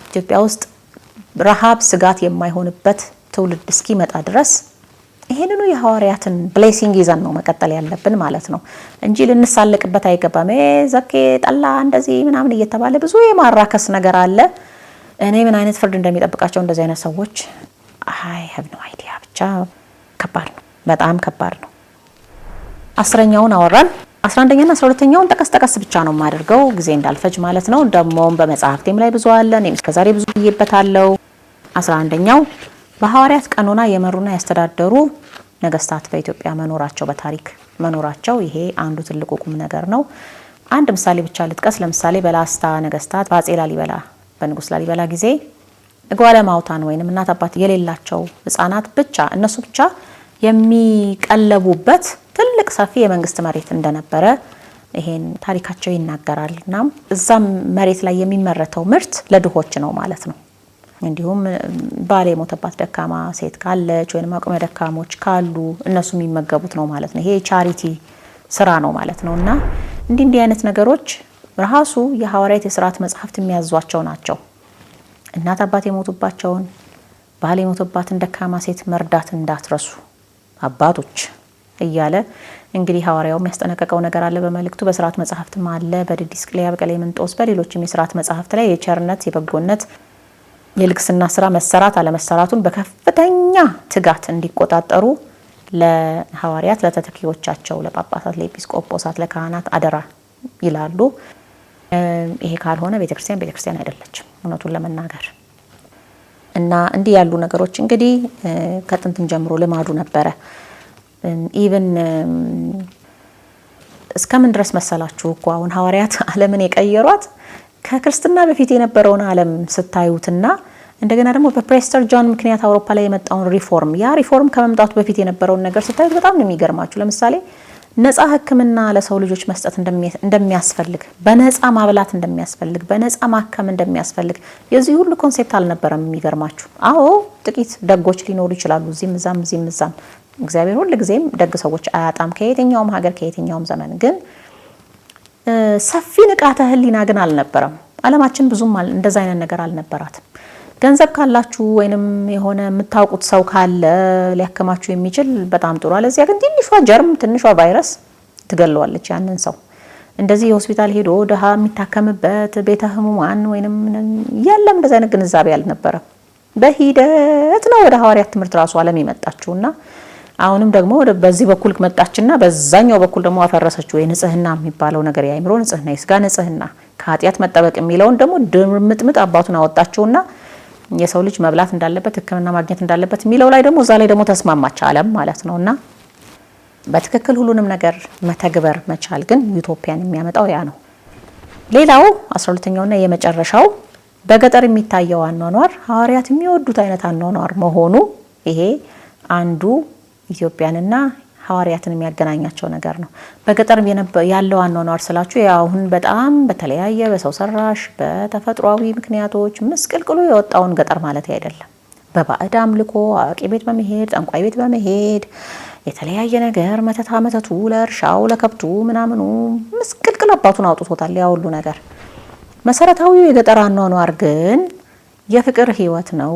A: ኢትዮጵያ ውስጥ ረሃብ ስጋት የማይሆንበት ትውልድ እስኪመጣ ድረስ ይሄንኑ የሐዋርያትን ብሌሲንግ ይዘን ነው መቀጠል ያለብን ማለት ነው እንጂ ልንሳለቅበት አይገባም። ዘኬ ጠላ እንደዚህ ምናምን እየተባለ ብዙ የማራከስ ነገር አለ። እኔ ምን አይነት ፍርድ እንደሚጠብቃቸው እንደዚህ አይነት ሰዎች አይ ሃቭ ኖ አይዲያ። ብቻ ከባድ ነው፣ በጣም ከባድ ነው። 10ኛውን አወራን። 11ኛና 12ኛውን ጠቀስ ብቻ ነው የማደርገው ጊዜ እንዳልፈጅ ማለት ነው። ደሞም በመጽሐፍቴም ላይ ብዙ አለ፣ እኔም እስከዛሬ ብዙ ይይበታለው። 11ኛው በሐዋርያት ቀኖና የመሩና ያስተዳደሩ ነገስታት በኢትዮጵያ መኖራቸው፣ በታሪክ መኖራቸው፣ ይሄ አንዱ ትልቁ ቁም ነገር ነው። አንድ ምሳሌ ብቻ ልጥቀስ። ለምሳሌ በላስታ ነገስታት በአጼ ላሊበላ በንጉስ ላሊበላ ጊዜ እጓለ ማውታን ወይንም እናት አባት የሌላቸው ህፃናት ብቻ እነሱ ብቻ የሚቀለቡበት ትልቅ ሰፊ የመንግስት መሬት እንደነበረ ይሄን ታሪካቸው ይናገራልና እዛም መሬት ላይ የሚመረተው ምርት ለድሆች ነው ማለት ነው። እንዲሁም ባለ የሞተባት ደካማ ሴት ካለች ወይንም አቅመ ደካሞች ካሉ እነሱ የሚመገቡት ነው ማለት ነው። ይሄ ቻሪቲ ስራ ነው ማለት ነውና እንዲህ አይነት ነገሮች ራሱ የሐዋርያት የሥርዓት መጽሐፍት የሚያዟቸው ናቸው። እናት አባት የሞቱባቸውን ባለ የሞተባትን ደካማ ሴት መርዳት እንዳትረሱ አባቶች እያለ እንግዲህ ሐዋርያው የሚያስጠነቀቀው ነገር አለ በመልእክቱ። በሥርዓት መጽሐፍትም አለ በዲድስቅልያ በቀሌምንጦስ በሌሎችም የሥርዓት መጽሐፍት ላይ የቸርነት የበጎነት የልግስና ስራ መሰራት አለመሰራቱን በከፍተኛ ትጋት እንዲቆጣጠሩ ለሐዋርያት ለተተኪዎቻቸው ለጳጳሳት ለኤጲስቆጶሳት ለካህናት አደራ ይላሉ። ይሄ ካልሆነ ቤተክርስቲያን አይደለችም እውነቱን ለመናገር። እና እንዲህ ያሉ ነገሮች እንግዲህ ከጥንትም ጀምሮ ልማዱ ነበረ። ኢቭን እስከምን ድረስ መሰላችሁ እኮ አሁን ሐዋርያት ዓለምን የቀየሯት ከክርስትና በፊት የነበረውን ዓለም ስታዩትና እንደገና ደግሞ በፕሬስተር ጆን ምክንያት አውሮፓ ላይ የመጣውን ሪፎርም ያ ሪፎርም ከመምጣቱ በፊት የነበረውን ነገር ስታዩት በጣም ነው የሚገርማችሁ። ለምሳሌ ነፃ ሕክምና ለሰው ልጆች መስጠት እንደሚያስፈልግ፣ በነፃ ማብላት እንደሚያስፈልግ፣ በነፃ ማከም እንደሚያስፈልግ የዚህ ሁሉ ኮንሴፕት አልነበረም። የሚገርማችሁ አዎ ጥቂት ደጎች ሊኖሩ ይችላሉ እዚህም እዛም። እግዚአብሔር ሁሉ ጊዜም ደግ ሰዎች አያጣም ከየትኛውም ሀገር ከየትኛውም ዘመን። ግን ሰፊ ንቃተ ህሊና ግን አልነበረም። ዓለማችን ብዙም እንደዛ አይነት ነገር አልነበራትም። ገንዘብ ካላችሁ ወይንም የሆነ የምታውቁት ሰው ካለ ሊያከማችሁ የሚችል በጣም ጥሩ። አለዚያ ግን ትንሿ ጀርም ትንሿ ቫይረስ ትገለዋለች ያንን ሰው። እንደዚህ የሆስፒታል ሄዶ ደሃ የሚታከምበት ቤተ ህሙማን ወይንም ያለም እንደዛ አይነት ግንዛቤ አልነበረም። በሂደት ነው ወደ ሐዋርያት ትምህርት ራሱ ዓለም የመጣችውና አሁንም ደግሞ በዚህ በኩል መጣችና በዛኛው በኩል ደግሞ አፈረሰችው። የንጽህና የሚባለው ነገር የአእምሮ ንጽህና የስጋ ንጽህና ከኃጢአት መጠበቅ የሚለውን ደግሞ ድምጥምጥ አባቱን አወጣችውና የሰው ልጅ መብላት እንዳለበት ሕክምና ማግኘት እንዳለበት የሚለው ላይ ደግሞ እዛ ላይ ደግሞ ተስማማች ዓለም ማለት ነውና በትክክል ሁሉንም ነገር መተግበር መቻል ግን ዩቶፒያን የሚያመጣው ያ ነው። ሌላው 12ኛውና የመጨረሻው በገጠር የሚታየው አኗኗር ሐዋርያት የሚወዱት አይነት አኗኗር መሆኑ ይሄ አንዱ ኢትዮጵያንና ሐዋርያትን የሚያገናኛቸው ነገር ነው። በገጠር ያለው አኗኗር ስላችሁ አሁን በጣም በተለያየ በሰው ሰራሽ በተፈጥሯዊ ምክንያቶች ምስቅልቅሉ የወጣውን ገጠር ማለት አይደለም። በባዕድ አምልኮ አዋቂ ቤት በመሄድ ጠንቋይ ቤት በመሄድ የተለያየ ነገር መተቱ ለእርሻው ለከብቱ ምናምኑ ምስቅልቅል አባቱን አውጥቶታል ያ ሁሉ ነገር። መሰረታዊው የገጠር አኗኗር ግን የፍቅር ህይወት ነው።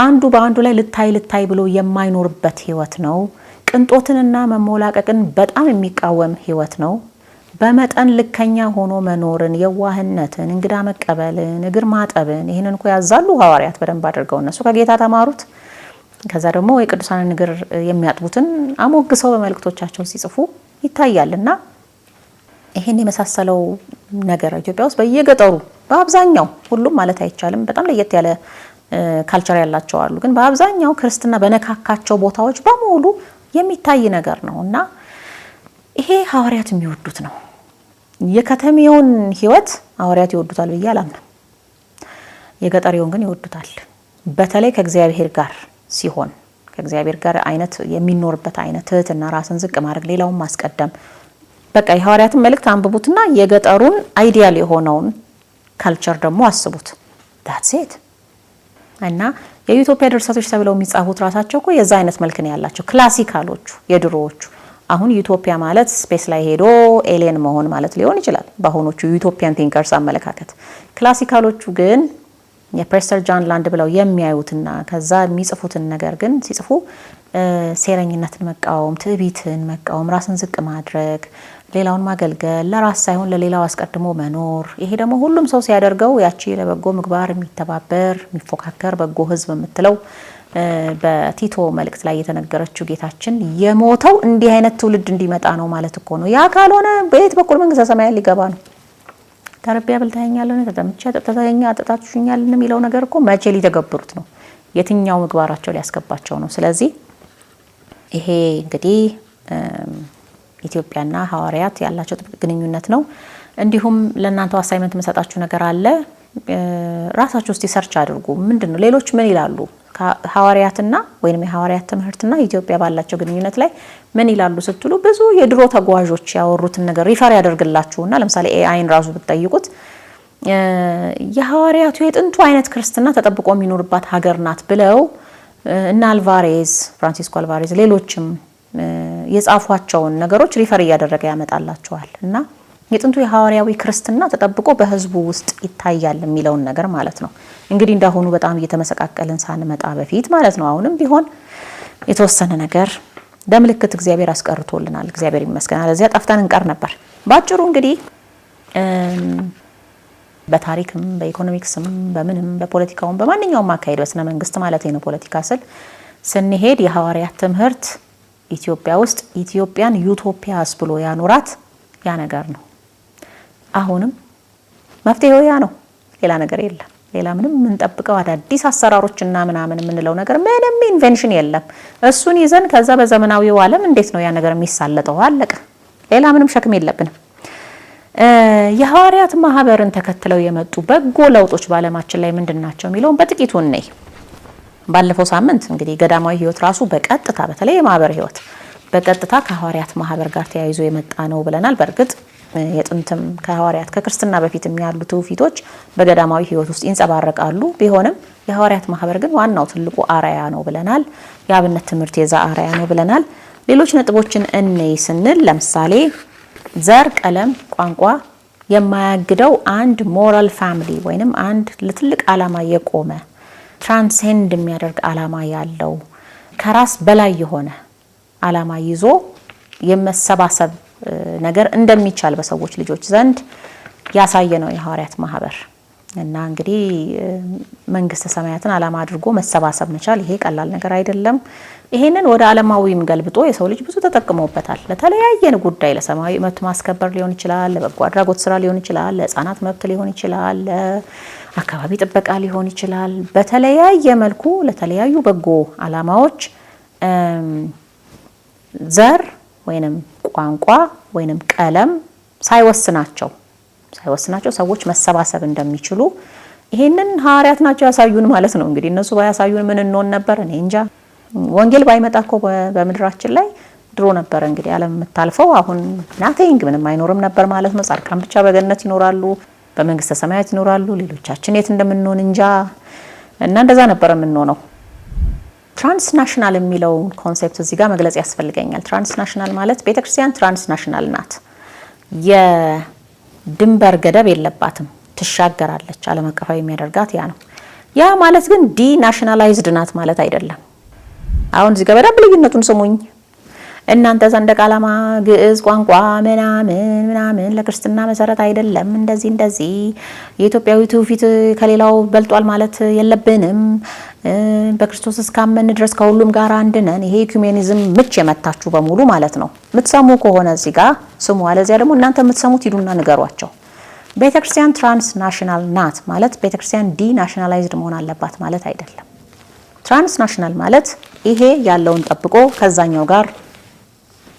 A: አንዱ በአንዱ ላይ ልታይ ብሎ የማይኖርበት ህይወት ነው። ቅንጦትንና መሞላቀቅን በጣም የሚቃወም ህይወት ነው። በመጠን ልከኛ ሆኖ መኖርን፣ የዋህነትን፣ እንግዳ መቀበልን፣ እግር ማጠብን ይህንን እኮ ያዛሉ ሐዋርያት በደንብ አድርገው እነሱ ከጌታ ተማሩት። ከዛ ደግሞ የቅዱሳንን እግር የሚያጥቡትን አሞግሰው በመልእክቶቻቸው ሲጽፉ ይታያልና ይሄን የመሳሰለው ነገር ኢትዮጵያ ውስጥ በየገጠሩ በአብዛኛው ሁሉም ማለት አይቻልም በጣም ለየት ያለ ካልቸር ያላቸው አሉ። ግን በአብዛኛው ክርስትና በነካካቸው ቦታዎች በሙሉ የሚታይ ነገር ነውና ይሄ ሐዋርያት የሚወዱት ነው። የከተሜውን ህይወት ሐዋርያት ይወዱታል ብዬ አላምንም። የገጠሬውን ግን ይወዱታል። በተለይ ከእግዚአብሔር ጋር ሲሆን ከእግዚአብሔር ጋር አይነት የሚኖርበት አይነት ትህትና፣ ራስን ዝቅ ማድረግ፣ ሌላውን ማስቀደም በቃ የሐዋርያትን መልእክት አንብቡትና የገጠሩን አይዲያል የሆነውን ካልቸር ደግሞ አስቡት። that's it እና የኢትዮጵያ ድርሰቶች ተብለው የሚጻፉት ራሳቸው እኮ የዛ አይነት መልክ ነው ያላቸው ክላሲካሎቹ የድሮዎቹ። አሁን ዩቶፒያ ማለት ስፔስ ላይ ሄዶ ኤሊየን መሆን ማለት ሊሆን ይችላል በአሁኖቹ ዩቶፒያን ቲንከርስ አመለካከት። ክላሲካሎቹ ግን የፕሬስተር ጃን ላንድ ብለው የሚያዩትና ከዛ የሚጽፉትን ነገር ግን ሲጽፉ ሴረኝነትን መቃወም፣ ትዕቢትን መቃወም፣ ራስን ዝቅ ማድረግ፣ ሌላውን ማገልገል፣ ለራስ ሳይሆን ለሌላው አስቀድሞ መኖር። ይሄ ደግሞ ሁሉም ሰው ሲያደርገው ያቺ ለበጎ ምግባር የሚተባበር የሚፎካከር በጎ ህዝብ የምትለው በቲቶ መልእክት ላይ የተነገረችው ጌታችን የሞተው እንዲህ አይነት ትውልድ እንዲመጣ ነው ማለት እኮ ነው። ያ ካልሆነ በየት በኩል መንግስተ ሰማያት ሊገባ ነው? ተርቤ አብልተኸኛል፣ ተጠምቼ አጠጥተኸኛል የሚለው ነገር እኮ መቼ ሊተገብሩት ነው? የትኛው ምግባራቸው ሊያስገባቸው ነው? ስለዚህ ይሄ እንግዲህ ኢትዮጵያና ሐዋርያት ያላቸው ጥብቅ ግንኙነት ነው። እንዲሁም ለእናንተ አሳይመንት የምሰጣችሁ ነገር አለ። ራሳችሁ እስቲ ሰርች አድርጉ። ምንድነው ሌሎች ምን ይላሉ? ሐዋርያትና ወይንም የሐዋርያት ትምህርትና ኢትዮጵያ ባላቸው ግንኙነት ላይ ምን ይላሉ ስትሉ ብዙ የድሮ ተጓዦች ያወሩትን ነገር ሪፈር ያደርግላችሁና ለምሳሌ ኤአይን ራሱ ብትጠይቁት የሐዋርያቱ የጥንቱ አይነት ክርስትና ተጠብቆ የሚኖርባት ሀገር ናት ብለው እና አልቫሬዝ ፍራንሲስኮ አልቫሬዝ ሌሎችም የጻፏቸውን ነገሮች ሪፈር እያደረገ ያመጣላቸዋል። እና የጥንቱ የሐዋርያዊ ክርስትና ተጠብቆ በህዝቡ ውስጥ ይታያል የሚለውን ነገር ማለት ነው። እንግዲህ እንዳሁኑ በጣም እየተመሰቃቀልን ሳንመጣ በፊት ማለት ነው። አሁንም ቢሆን የተወሰነ ነገር ለምልክት እግዚአብሔር አስቀርቶልናል። እግዚአብሔር ይመስገን። አለዚያ ጠፍተን እንቀር ነበር። ባጭሩ እንግዲህ በታሪክም በኢኮኖሚክስም በምንም በፖለቲካውም በማንኛውም አካሄድ በስነ መንግስት ማለት ነው ፖለቲካ ስል ስንሄድ የሐዋርያት ትምህርት ኢትዮጵያ ውስጥ ኢትዮጵያን ዩቶፒያስ ብሎ ያኖራት ያ ነገር ነው። አሁንም መፍትሄው ያ ነው። ሌላ ነገር የለም። ሌላ ምንም የምንጠብቀው አዳዲስ አሰራሮችና ምናምን የምንለው ነገር ምንም ኢንቬንሽን የለም። እሱን ይዘን ከዛ በዘመናዊው ዓለም እንዴት ነው ያ ነገር የሚሳለጠው? አለቀ። ሌላ ምንም ሸክም የለብንም። የሐዋርያት ማህበርን ተከትለው የመጡ በጎ ለውጦች በዓለማችን ላይ ምንድናቸው የሚለውን በጥቂቱ እንይ። ባለፈው ሳምንት እንግዲህ ገዳማዊ ህይወት ራሱ በቀጥታ በተለይ የማህበር ህይወት በቀጥታ ከሐዋርያት ማህበር ጋር ተያይዞ የመጣ ነው ብለናል። በእርግጥ የጥንትም ከሐዋርያት ከክርስትና በፊት የሚያሉ ትውፊቶች በገዳማዊ ህይወት ውስጥ ይንጸባረቃሉ። ቢሆንም የሐዋርያት ማህበር ግን ዋናው ትልቁ አራያ ነው ብለናል። የአብነት ትምህርት የዛ አራያ ነው ብለናል። ሌሎች ነጥቦችን እንይ ስንል ለምሳሌ ዘር፣ ቀለም፣ ቋንቋ የማያግደው አንድ ሞራል ፋሚሊ ወይንም አንድ ለትልቅ ዓላማ የቆመ ትራንሴንድ የሚያደርግ ዓላማ ያለው ከራስ በላይ የሆነ ዓላማ ይዞ የመሰባሰብ ነገር እንደሚቻል በሰዎች ልጆች ዘንድ ያሳየ ነው የሐዋርያት ማህበር። እና እንግዲህ መንግስተ ሰማያትን ዓላማ አድርጎ መሰባሰብ መቻል ይሄ ቀላል ነገር አይደለም። ይሄንን ወደ ዓለማዊም ገልብጦ የሰው ልጅ ብዙ ተጠቅሞበታል። ለተለያየ ጉዳይ ለሰማያዊ መብት ማስከበር ሊሆን ይችላል፣ ለበጎ አድራጎት ስራ ሊሆን ይችላል፣ ለህፃናት መብት ሊሆን ይችላል፣ ለአካባቢ ጥበቃ ሊሆን ይችላል። በተለያየ መልኩ ለተለያዩ በጎ ዓላማዎች ዘር ወይንም ቋንቋ ወይንም ቀለም ሳይወስናቸው ሰዎች መሰባሰብ እንደሚችሉ ይሄንን ሐዋርያት ናቸው ያሳዩን ማለት ነው። እንግዲህ እነሱ ባያሳዩን ምን እንሆን ነበር? እኔ እንጃ። ወንጌል ባይመጣ እኮ በምድራችን ላይ ድሮ ነበር እንግዲህ ዓለም የምታልፈው። አሁን ናቲንግ ምንም አይኖርም ነበር ማለት ነው። ጻድቃን ብቻ በገነት ይኖራሉ፣ በመንግስተ ሰማያት ይኖራሉ። ሌሎቻችን የት እንደምንሆን እንጃ። እና እንደዛ ነበር የምንሆነው። ትራንስናሽናል የሚለው ኮንሴፕት እዚህ ጋር መግለጽ ያስፈልገኛል። ትራንስናሽናል ማለት ቤተክርስቲያን ትራንስናሽናል ናት። የድንበር ገደብ የለባትም፣ ትሻገራለች። ዓለም አቀፋዊ የሚያደርጋት ያ ነው። ያ ማለት ግን ዲናሽናላይዝድ ናት ማለት አይደለም። አሁን እዚህ ጋር በደንብ ልዩነቱን ስሙኝ። እናንተ ሰንደቅ ዓላማ፣ ግዕዝ ቋንቋ ምናምን ለክርስትና መሰረት አይደለም፣ እንደዚህ የኢትዮጵያዊ ትውፊት ከሌላው በልጧል ማለት የለብንም። በክርስቶስ እስካመን ድረስ ከሁሉም ጋር አንድ ነን። ይሄ ኢኩሜኒዝም ምች የመታችሁ በሙሉ ማለት ነው። የምትሰሙ ከሆነ እዚህ ጋር ስሙ፣ አለዚያ ደግሞ እናንተ የምትሰሙት ሂዱና ንገሯቸው። ቤተክርስቲያን ትራንስናሽናል ናት ማለት ቤተክርስቲያን ዲናሽናላይዝድ መሆን አለባት ማለት አይደለም። ትራንስናሽናል ማለት ይሄ ያለውን ጠብቆ ከዛኛው ጋር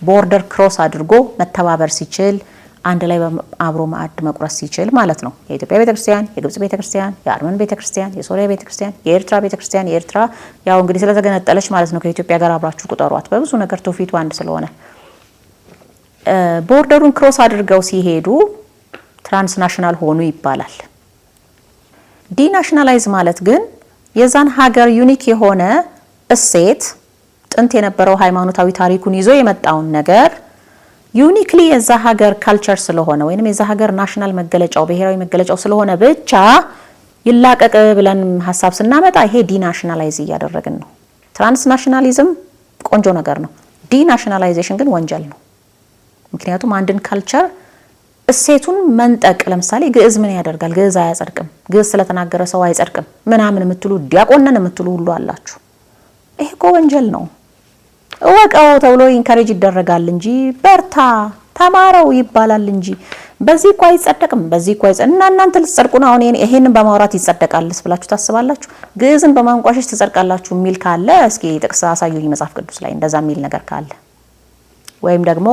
A: ቦርደር ክሮስ አድርጎ መተባበር ሲችል አንድ ላይ አብሮ ማዕድ መቁረስ ሲችል ማለት ነው። የኢትዮጵያ ቤተክርስቲያን፣ የግብጽ ቤተክርስቲያን፣ የአርመን ቤተክርስቲያን፣ የሶሪያ ቤተክርስቲያን፣ የኤርትራ ቤተክርስቲያን፣ የኤርትራ ያው እንግዲህ ስለተገነጠለች ማለት ነው ከኢትዮጵያ ጋር አብራችሁ ቁጠሯት። በብዙ ነገር ትውፊቱ አንድ ስለሆነ ቦርደሩን ክሮስ አድርገው ሲሄዱ ትራንስናሽናል ሆኑ ይባላል። ዲናሽናላይዝ ማለት ግን የዛን ሀገር ዩኒክ የሆነ እሴት ጥንት የነበረው ሃይማኖታዊ ታሪኩን ይዞ የመጣውን ነገር ዩኒክሊ የዛ ሀገር ካልቸር ስለሆነ ወይንም የዛ ሀገር ናሽናል መገለጫው ብሔራዊ መገለጫው ስለሆነ ብቻ ይላቀቅ ብለን ሐሳብ ስናመጣ ይሄ ዲናሽናላይዝ እያደረግን ነው። ትራንስናሽናሊዝም ቆንጆ ነገር ነው። ዲናሽናላይዜሽን ግን ወንጀል ነው። ምክንያቱም አንድን ካልቸር እሴቱን መንጠቅ፣ ለምሳሌ ግዕዝ ምን ያደርጋል? ግዕዝ አያጸድቅም፣ ግዕዝ ስለተናገረ ሰው አይጸድቅም ምናምን የምትሉ ዲያቆንን የምትሉ ሁሉ አላችሁ። ይሄ እኮ ወንጀል ነው። እወቀው ተብሎ ኢንካሬጅ ይደረጋል እንጂ በርታ ተማረው ይባላል እንጂ በዚህ እኮ አይጸደቅም፣ በዚህ እኮ እና እናንተ ልትጸድቁ ነው አሁን ይሄንን በማውራት ይጸደቃልስ ብላችሁ ታስባላችሁ? ግዕዝን በማንቋሸሽ ትጸድቃላችሁ የሚል ካለ እስኪ ጥቅስ አሳዩኝ መጽሐፍ ቅዱስ ላይ እንደዛ የሚል ነገር ካለ። ወይም ደግሞ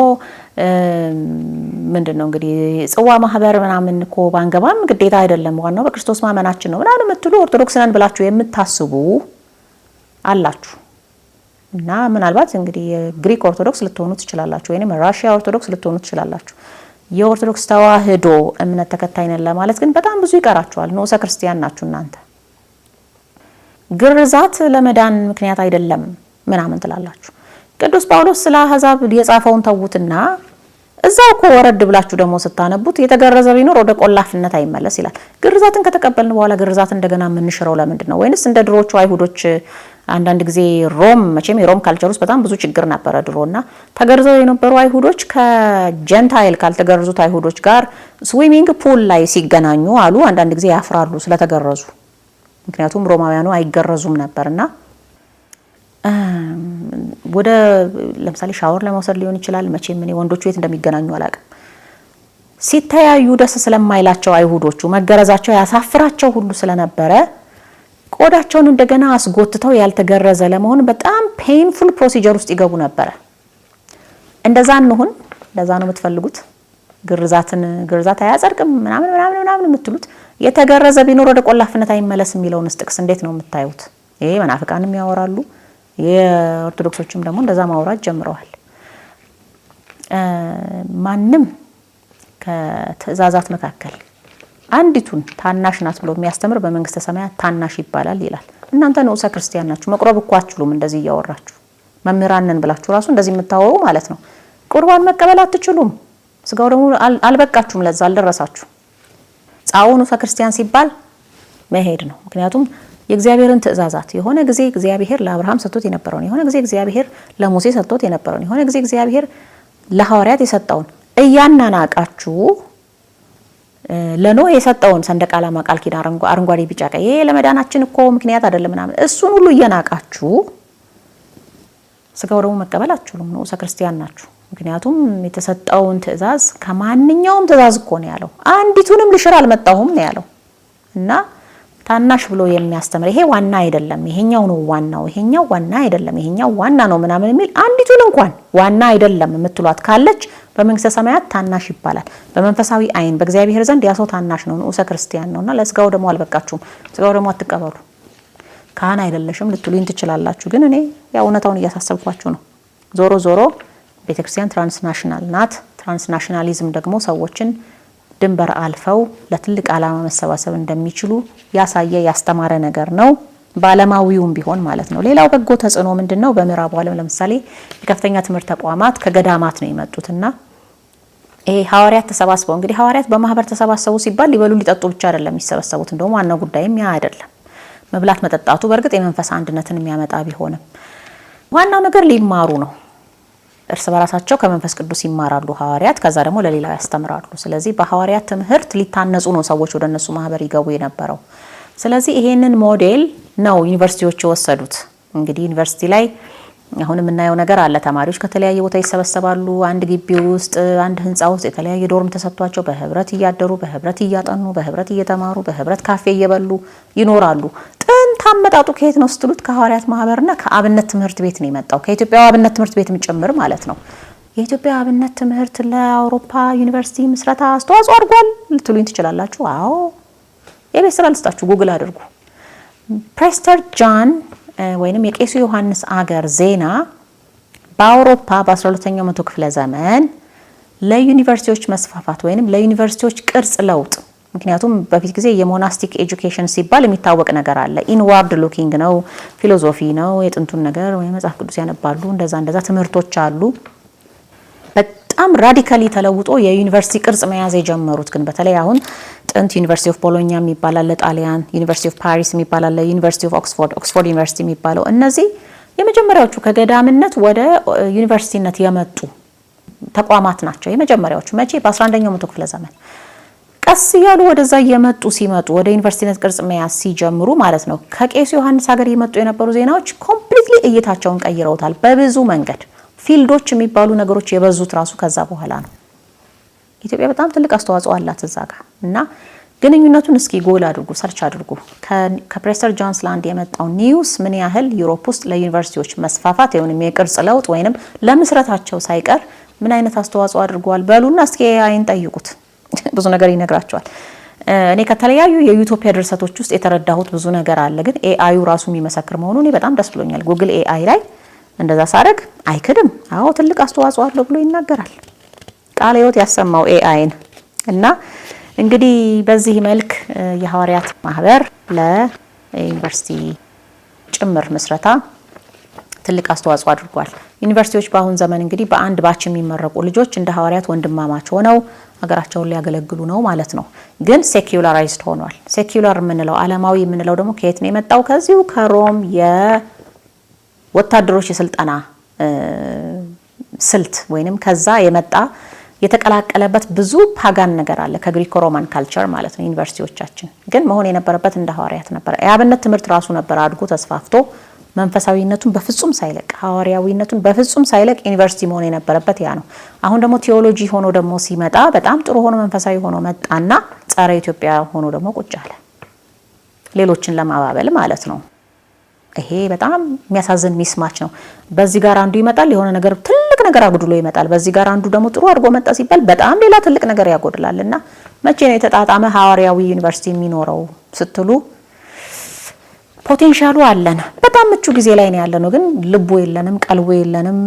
A: ምንድነው እንግዲህ ጽዋ ማህበር ምናምን እኮ ባንገባም ግዴታ አይደለም ዋናው በክርስቶስ ማመናችን ነው ምናምን የምትሉ ኦርቶዶክስ ነን ብላችሁ የምታስቡ አላችሁ። እና ምናልባት እንግዲህ የግሪክ ኦርቶዶክስ ልትሆኑ ትችላላችሁ ወይንም ራሺያ ኦርቶዶክስ ልትሆኑ ትችላላችሁ። የኦርቶዶክስ ተዋህዶ እምነት ተከታይ ነን ለማለት ግን በጣም ብዙ ይቀራችኋል። ንዑሰ ክርስቲያን ናችሁ እናንተ። ግርዛት ለመዳን ምክንያት አይደለም ምናምን ትላላችሁ። ቅዱስ ጳውሎስ ስለ አሕዛብ የጻፈውን ተውትና እዛው እኮ ወረድ ብላችሁ ደግሞ ስታነቡት የተገረዘ ቢኖር ወደ ቆላፍነት አይመለስ ይላል። ግርዛትን ከተቀበልን በኋላ ግርዛት እንደገና የምንሽረው ለምንድን ነው? ወይንስ እንደ ድሮቹ አይሁዶች አንዳንድ ጊዜ ሮም መቼም የሮም ካልቸር ውስጥ በጣም ብዙ ችግር ነበረ ድሮና ተገርዘው የነበሩ አይሁዶች ከጀንታይል ካልተገረዙት አይሁዶች ጋር ስዊሚንግ ፑል ላይ ሲገናኙ አሉ አንዳንድ ጊዜ ያፍራሉ ስለተገረዙ። ምክንያቱም ሮማውያኑ አይገረዙም ነበርና ወደ ለምሳሌ ሻወር ለመውሰድ ሊሆን ይችላል። መቼም እኔ ወንዶቹ የት እንደሚገናኙ አላውቅም። ሲተያዩ ደስ ስለማይላቸው አይሁዶቹ መገረዛቸው ያሳፍራቸው ሁሉ ስለነበረ ቆዳቸውን እንደገና አስጎትተው ያልተገረዘ ለመሆን በጣም ፔንፉል ፕሮሲጀር ውስጥ ይገቡ ነበር። እንደዛ እንሁን፣ እንደዛ ነው የምትፈልጉት? ግርዛት አያጸድቅም ምናምን የምትሉት የተገረዘ ቢኖር ወደ ቆላፍነት አይመለስ የሚለውን ጥቅስ እንዴት ነው የምታዩት? ይሄ መናፍቃንም ያወራሉ፣ የኦርቶዶክሶችም ደግሞ እንደዛ ማውራት ጀምረዋል። ማንም ከትእዛዛት መካከል አንዲቱን ታናሽ ናት ብሎ የሚያስተምር በመንግስተ ሰማያት ታናሽ ይባላል ይላል። እናንተ ንዑሰ ክርስቲያን ናችሁ፣ መቁረብ እኮ አትችሉም። እንደዚህ እያወራችሁ መምህራን ነን ብላችሁ ራሱ እንደዚህ የምታወሩ ማለት ነው። ቁርባን መቀበል አትችሉም። ስጋው ደግሞ አልበቃችሁም፣ ለዛ አልደረሳችሁ። ጻው ንዑሰ ክርስቲያን ሲባል መሄድ ነው። ምክንያቱም የእግዚአብሔርን ትእዛዛት የሆነ ጊዜ እግዚአብሔር ለአብርሃም ሰጥቶት የነበረውን፣ የሆነ ጊዜ እግዚአብሔር ለሙሴ ሰጥቶት የነበረውን፣ የሆነ ጊዜ እግዚአብሔር ለሐዋርያት የሰጠውን እያናናቃችሁ ለኖህ የሰጠውን ሰንደቅ ዓላማ ቃል ኪዳን አረንጓዴ ቢጫ ቀይ ለመዳናችን እኮ ምክንያት አይደለም ምናምን እሱን ሁሉ እየናቃችሁ ስጋው ደግሞ መቀበል አትችሉም። ንዑሰ ክርስቲያን ናችሁ። ምክንያቱም የተሰጠውን ትእዛዝ ከማንኛውም ትእዛዝ እኮ ነው ያለው። አንዲቱንም ልሽር አልመጣሁም ነው ያለው። እና ታናሽ ብሎ የሚያስተምር ይሄ ዋና አይደለም፣ ይሄኛው ነው ዋናው፣ ይሄኛው ዋና አይደለም፣ ይሄኛው ዋና ነው ምናምን የሚል አንዲቱን እንኳን ዋና አይደለም የምትሏት ካለች በመንግስተ ሰማያት ታናሽ ይባላል። በመንፈሳዊ አይን በእግዚአብሔር ዘንድ ያ ሰው ታናሽ ነው፣ ንዑሰ ክርስቲያን ነውና ለስጋው ደግሞ አልበቃችሁም፣ ስጋው ደግሞ አትቀበሉ። ካህን አይደለሽም ልትሉኝ ትችላላችሁ፣ ግን እኔ ያው እውነታውን እያሳሰብኳችሁ ነው። ዞሮ ዞሮ ቤተክርስቲያን ትራንስናሽናል ናት። ትራንስናሽናሊዝም ደግሞ ሰዎችን ድንበር አልፈው ለትልቅ ዓላማ መሰባሰብ እንደሚችሉ ያሳየ ያስተማረ ነገር ነው፣ ባለማዊውም ቢሆን ማለት ነው። ሌላው በጎ ተጽዕኖ ምንድነው? በምዕራቡ ዓለም ለምሳሌ የከፍተኛ ትምህርት ተቋማት ከገዳማት ነው የመጡትና ይሄ ሐዋርያት ተሰባስበው እንግዲህ ሐዋርያት በማህበር ተሰባሰቡ ሲባል ሊበሉ ሊጠጡ ብቻ አይደለም የሚሰበሰቡት። እንደውም ዋናው ጉዳይም ያ አይደለም። መብላት መጠጣቱ በእርግጥ የመንፈስ አንድነትን የሚያመጣ ቢሆንም ዋናው ነገር ሊማሩ ነው። እርስ በራሳቸው ከመንፈስ ቅዱስ ይማራሉ ሐዋርያት፣ ከዛ ደግሞ ለሌላው ያስተምራሉ። ስለዚህ በሐዋርያት ትምህርት ሊታነጹ ነው ሰዎች ወደ እነሱ ማህበር ይገቡ የነበረው። ስለዚህ ይሄንን ሞዴል ነው ዩኒቨርሲቲዎች የወሰዱት። እንግዲህ ዩኒቨርሲቲ ላይ አሁን የምናየው ነገር አለ። ተማሪዎች ከተለያየ ቦታ ይሰበሰባሉ። አንድ ግቢ ውስጥ አንድ ህንጻ ውስጥ የተለያየ ዶርም ተሰጥቷቸው በህብረት እያደሩ፣ በህብረት እያጠኑ፣ በህብረት እየተማሩ፣ በህብረት ካፌ እየበሉ ይኖራሉ። ጥንት አመጣጡ ከየት ነው ስትሉት ከሐዋርያት ማህበርና ከአብነት ትምህርት ቤት ነው የመጣው። ከኢትዮጵያ አብነት ትምህርት ቤትም ጭምር ማለት ነው። የኢትዮጵያ አብነት ትምህርት ለአውሮፓ ዩኒቨርሲቲ ምስረታ አስተዋጽኦ አድርጓል ልትሉኝ ትችላላችሁ። አዎ፣ የቤት ስራ ልስጣችሁ፣ ጉግል አድርጉ። ፕሬስተር ጃን ወይንም የቄሱ ዮሐንስ አገር ዜና በአውሮፓ በ12ኛው መቶ ክፍለ ዘመን ለዩኒቨርሲቲዎች መስፋፋት ወይንም ለዩኒቨርሲቲዎች ቅርጽ ለውጥ ምክንያቱም በፊት ጊዜ የሞናስቲክ ኤጁኬሽን ሲባል የሚታወቅ ነገር አለ። ኢንዋርድ ሉኪንግ ነው፣ ፊሎሶፊ ነው፣ የጥንቱን ነገር ወይ መጽሐፍ ቅዱስ ያነባሉ፣ እንደዛ ትምህርቶች አሉ። በጣም ራዲካሊ ተለውጦ የዩኒቨርሲቲ ቅርጽ መያዝ የጀመሩት ግን በተለይ አሁን ጥንት ዩኒቨርሲቲ ኦፍ ቦሎኛ የሚባል አለ፣ ጣሊያን ዩኒቨርሲቲ ኦፍ ፓሪስ የሚባል አለ፣ ዩኒቨርሲቲ ኦፍ ኦክስፎርድ ዩኒቨርሲቲ የሚባለው እነዚህ የመጀመሪያዎቹ ከገዳምነት ወደ ዩኒቨርሲቲነት የመጡ ተቋማት ናቸው። የመጀመሪያዎቹ መቼ? በ11ኛው መቶ ክፍለ ዘመን ቀስ እያሉ ወደዛ ሲመጡ ወደ ዩኒቨርሲቲነት ቅርጽ መያዝ ሲጀምሩ ማለት ነው። ከቄስ ዮሐንስ ሀገር የመጡ የነበሩ ዜናዎች ኮምፕሊትሊ እይታቸውን ቀይረውታል በብዙ መንገድ። ፊልዶች የሚባሉ ነገሮች የበዙት ራሱ ከዛ በኋላ ነው። ኢትዮጵያ በጣም ትልቅ አስተዋጽኦ አላት እዛ ጋር እና ግንኙነቱን እስኪ ጎል አድርጉ፣ ሰርች አድርጉ። ከፕሬስተር ጆንስ ላንድ የመጣው ኒውስ ምን ያህል ዩሮፕ ውስጥ ለዩኒቨርሲቲዎች መስፋፋት ወይንም የቅርጽ ለውጥ ወይንም ለምስረታቸው ሳይቀር ምን አይነት አስተዋጽኦ አድርጓል በሉና እስኪ ኤአይን ጠይቁት። ብዙ ነገር ይነግራቸዋል። እኔ ከተለያዩ የዩቶፒያ ድርሰቶች ውስጥ የተረዳሁት ብዙ ነገር አለ፣ ግን ኤአዩ ራሱ የሚመሰክር መሆኑ እኔ በጣም ደስ ብሎኛል። ጉግል ኤአይ ላይ እንደዛ ሳረግ አይክድም። አዎ ትልቅ አስተዋጽኦ አለው ብሎ ይናገራል። ቃለ ሕይወት ያሰማው ኤአይን እና እንግዲህ በዚህ መልክ የሐዋርያት ማህበር ለዩኒቨርሲቲ ጭምር ምስረታ ትልቅ አስተዋጽኦ አድርጓል። ዩኒቨርሲቲዎች በአሁን ዘመን እንግዲህ በአንድ ባች የሚመረቁ ልጆች እንደ ሐዋርያት ወንድማማች ሆነው ሀገራቸውን ሊያገለግሉ ነው ማለት ነው። ግን ሴኩላራይዝድ ሆኗል። ሴኩላር የምንለው ዓለማዊ የምንለው ደግሞ ከየት ነው የመጣው? ከዚሁ ከሮም የወታደሮች የስልጠና ስልት ወይንም ከዛ የመጣ የተቀላቀለበት ብዙ ፓጋን ነገር አለ፣ ከግሪኮ ሮማን ካልቸር ማለት ነው። ዩኒቨርሲቲዎቻችን ግን መሆን የነበረበት እንደ ሐዋርያት ነበር። የአብነት ትምህርት ራሱ ነበር አድጎ ተስፋፍቶ መንፈሳዊነቱን በፍጹም ሳይለቅ ሐዋርያዊነቱን በፍጹም ሳይለቅ ዩኒቨርሲቲ መሆን የነበረበት ያ ነው። አሁን ደግሞ ቴዎሎጂ ሆኖ ደግሞ ሲመጣ በጣም ጥሩ ሆኖ መንፈሳዊ ሆኖ መጣና ጸረ ኢትዮጵያ ሆኖ ደግሞ ቁጭ አለ፣ ሌሎችን ለማባበል ማለት ነው። ይሄ በጣም የሚያሳዝን ሚስማች ነው። በዚህ ጋር አንዱ ይመጣል፣ የሆነ ነገር ትልቅ ነገር አጉድሎ ይመጣል። በዚህ ጋር አንዱ ደግሞ ጥሩ አድርጎ መጣ ሲባል በጣም ሌላ ትልቅ ነገር ያጎድላልና መቼ ነው የተጣጣመ ሐዋርያዊ ዩኒቨርሲቲ የሚኖረው ስትሉ ፖቴንሻሉ አለን። በጣም ምቹ ጊዜ ላይ ነው ያለነው፣ ግን ልቡ የለንም፣ ቀልቡ የለንም፣